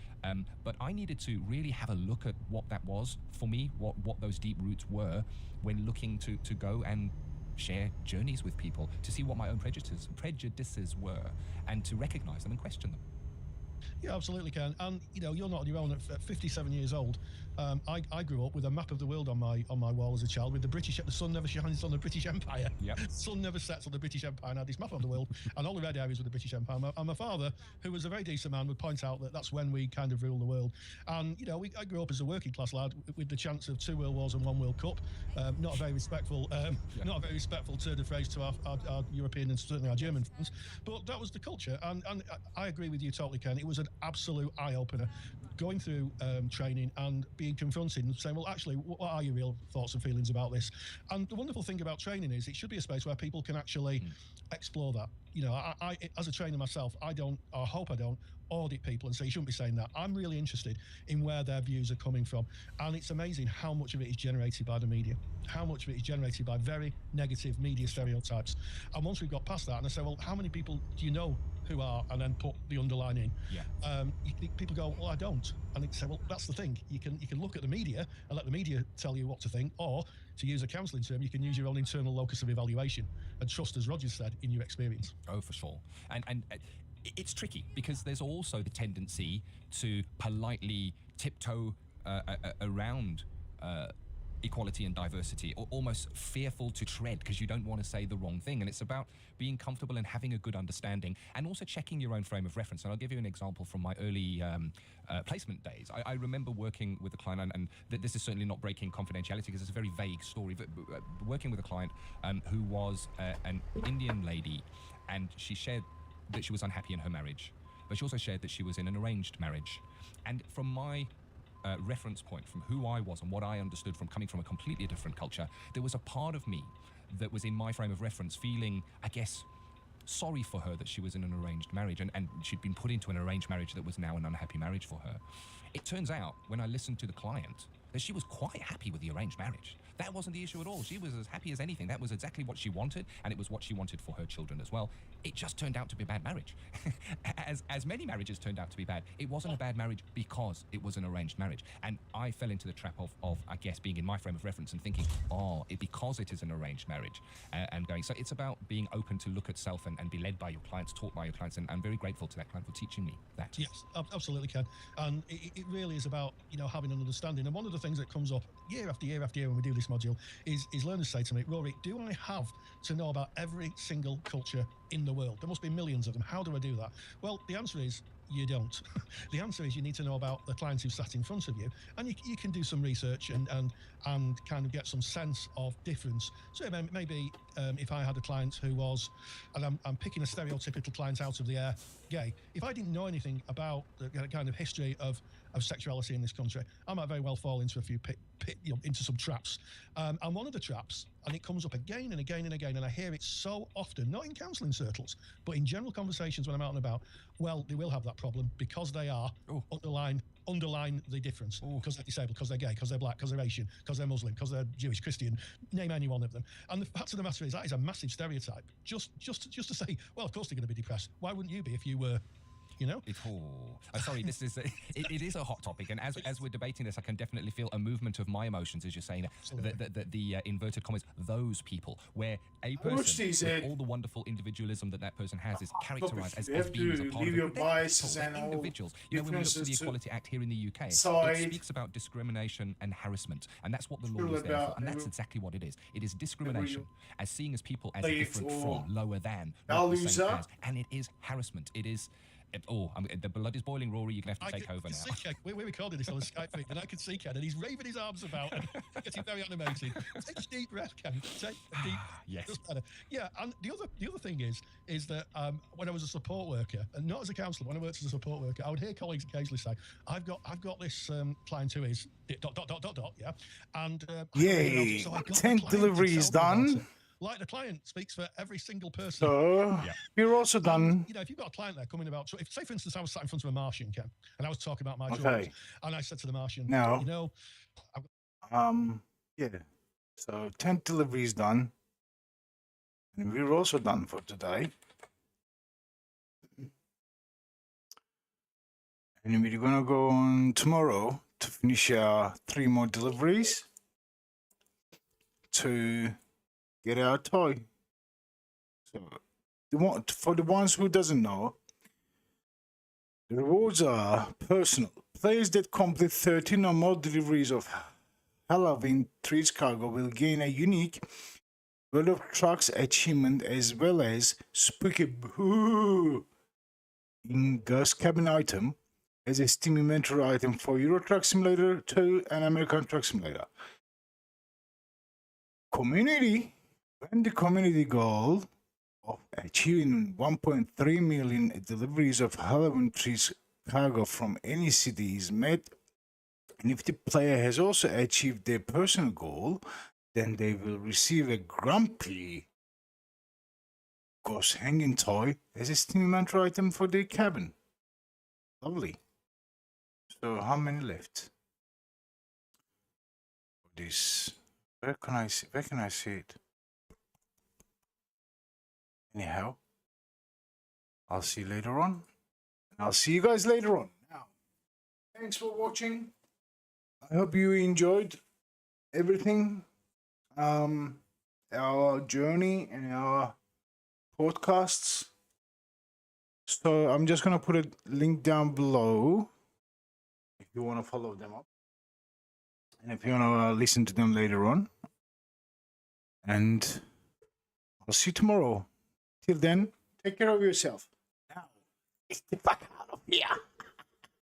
But I needed to really have a look at what that was for me, what those deep roots were, when looking to go and share journeys with people, to see what my own prejudices were, and to recognize them and question them. Yeah, absolutely, Ken. And you're not on your own. At 57 years old, I grew up with a map of the world on my wall as a child, with the sun never shines on the British Empire. Yep. Sun never sets on the British Empire. And I had this map of the world, and all the red areas were the British Empire. And my father, who was a very decent man, would point out that that's when we kind of ruled the world. And I grew up as a working class lad with the chance of 2 World Wars and 1 World Cup. Not a very respectful, not a very respectful turn of phrase to our European and certainly our German friends. But that was the culture, and I agree with you totally, Ken. It was an absolute eye-opener going through training and being confronted and saying, well, actually, what are your real thoughts and feelings about this? And the wonderful thing about training is it should be a space where people can actually explore that. I as a trainer myself, I don't, or hope I don't, audit people and say you shouldn't be saying that. I'm really interested in where their views are coming from, and it's amazing how much of it is generated by the media, how much of it is generated by very negative media stereotypes. And once we've got past that, and I say, well, how many people do you know who are, and then put the underline in? People go, well, I don't. And they say, well, that's the thing. You can look at the media and let the media tell you what to think, or to use a counselling term, you can use your own internal locus of evaluation and trust, as Roger said, in your experience. Oh, for sure. And it's tricky because there's also the tendency to politely tiptoe around equality and diversity, or almost fearful to tread because you don't want to say the wrong thing. And it's about being comfortable and having a good understanding, and also checking your own frame of reference. And I'll give you an example from my early placement days. I remember working with a client, and this is certainly not breaking confidentiality because it's a very vague story, but working with a client who was an Indian lady, and she shared that she was unhappy in her marriage, but she also shared that she was in an arranged marriage. And from my reference point, from who I was and what I understood from coming from a completely different culture, there was a part of me that was in my frame of reference feeling, I guess, sorry for her that she was in an arranged marriage, and she'd been put into an arranged marriage that was now an unhappy marriage for her. It turns out, when I listened to the client, that she was quite happy with the arranged marriage. That wasn't the issue at all. She was as happy as anything. That was exactly what she wanted, and it was what she wanted for her children as well. It just turned out to be a bad marriage. as many marriages turned out to be bad, it wasn't a bad marriage because it was an arranged marriage. And I fell into the trap of I guess, being in my frame of reference and thinking, because it is an arranged marriage, and going. So it's about being open to look at self and be led by your clients, taught by your clients, and I'm very grateful to that client for teaching me that. Yes, absolutely, Ken. And it really is about, having an understanding. And one of the things that comes up year after year after year when we do this module is learners say to me, Rory, do I have to know about every single culture in the world? There must be millions of them. How do I do that? Well, the answer is you don't. The answer is you need to know about the clients who sat in front of you, and you can do some research and kind of get some sense of difference. So maybe if I had a client who was, and I'm picking a stereotypical client out of the air, gay, if I didn't know anything about the kind of history of sexuality in this country, I might very well fall into a few into some traps. And one of the traps, and it comes up again and again and again, and I hear it so often, not in counselling circles, but in general conversations when I'm out and about, well, they will have that problem because they are, underline the difference, because they're disabled, because they're gay, because they're black, because they're Asian, because they're Muslim, because they're Jewish, Christian, name any one of them. And the fact of the matter is that is a massive stereotype. Just to say, well, of course they're going to be depressed. Why wouldn't you be if you were? Sorry, this is it is a hot topic, and as we're debating this, I can definitely feel a movement of my emotions as you're saying the inverted commas, those people, where a person with all the wonderful individualism that person has is characterized as being as a part of your biases and individuals. When we look to the Equality Act here in the UK, it speaks about discrimination and harassment, and that's what the law is there for, and that's exactly what it is. It is discrimination, as seeing as people as different from, lower than, not the same as, and it is harassment. It is. The blood is boiling, Rory. You're going to have to take over now. We're recording this on a Skype thing, and I can see Ken, and he's raving his arms about and getting very animated. Take a deep breath, Ken. Take a deep Yes. Yeah, and the other thing is that when I was a support worker, and not as a counsellor, when I worked as a support worker, I would hear colleagues occasionally say, "I've got this client who is ... yeah," and yay, so 10 deliveries done. Like the client speaks for every single person. So you're also done. And, if you've got a client there coming about, say for instance, I was sat in front of a Martian, Ken, and I was talking about my drawings, and I said to the Martian, now, so 10 deliveries done, and we're also done for today. And we're gonna go on tomorrow to finish our 3 more deliveries to get our toy. So, for the ones who doesn't know, the rewards are personal. Players that complete 13 or more deliveries of Halloween treats cargo will gain a unique World of Trucks achievement as well as Spooky Boo in Ghost Cabin item as a Steam inventory item for Euro Truck Simulator 2 and American Truck Simulator. Community, when the community goal of achieving 1.3 million deliveries of Halloween treats cargo from any city is met, and if the player has also achieved their personal goal, then they will receive a Grumpy Ghost Hanging Toy as a Steam inventory item for their cabin. Lovely. So how many left? This. Where can I see it? Anyhow, I'll see you later on. I'll see you guys later on. Now, thanks for watching. I hope you enjoyed everything. Our journey and our podcasts. So I'm just gonna put a link down below if you want to follow them up, and if you want to listen to them later on. And I'll see you tomorrow. Till then, take care of yourself. Now, get the fuck out of here.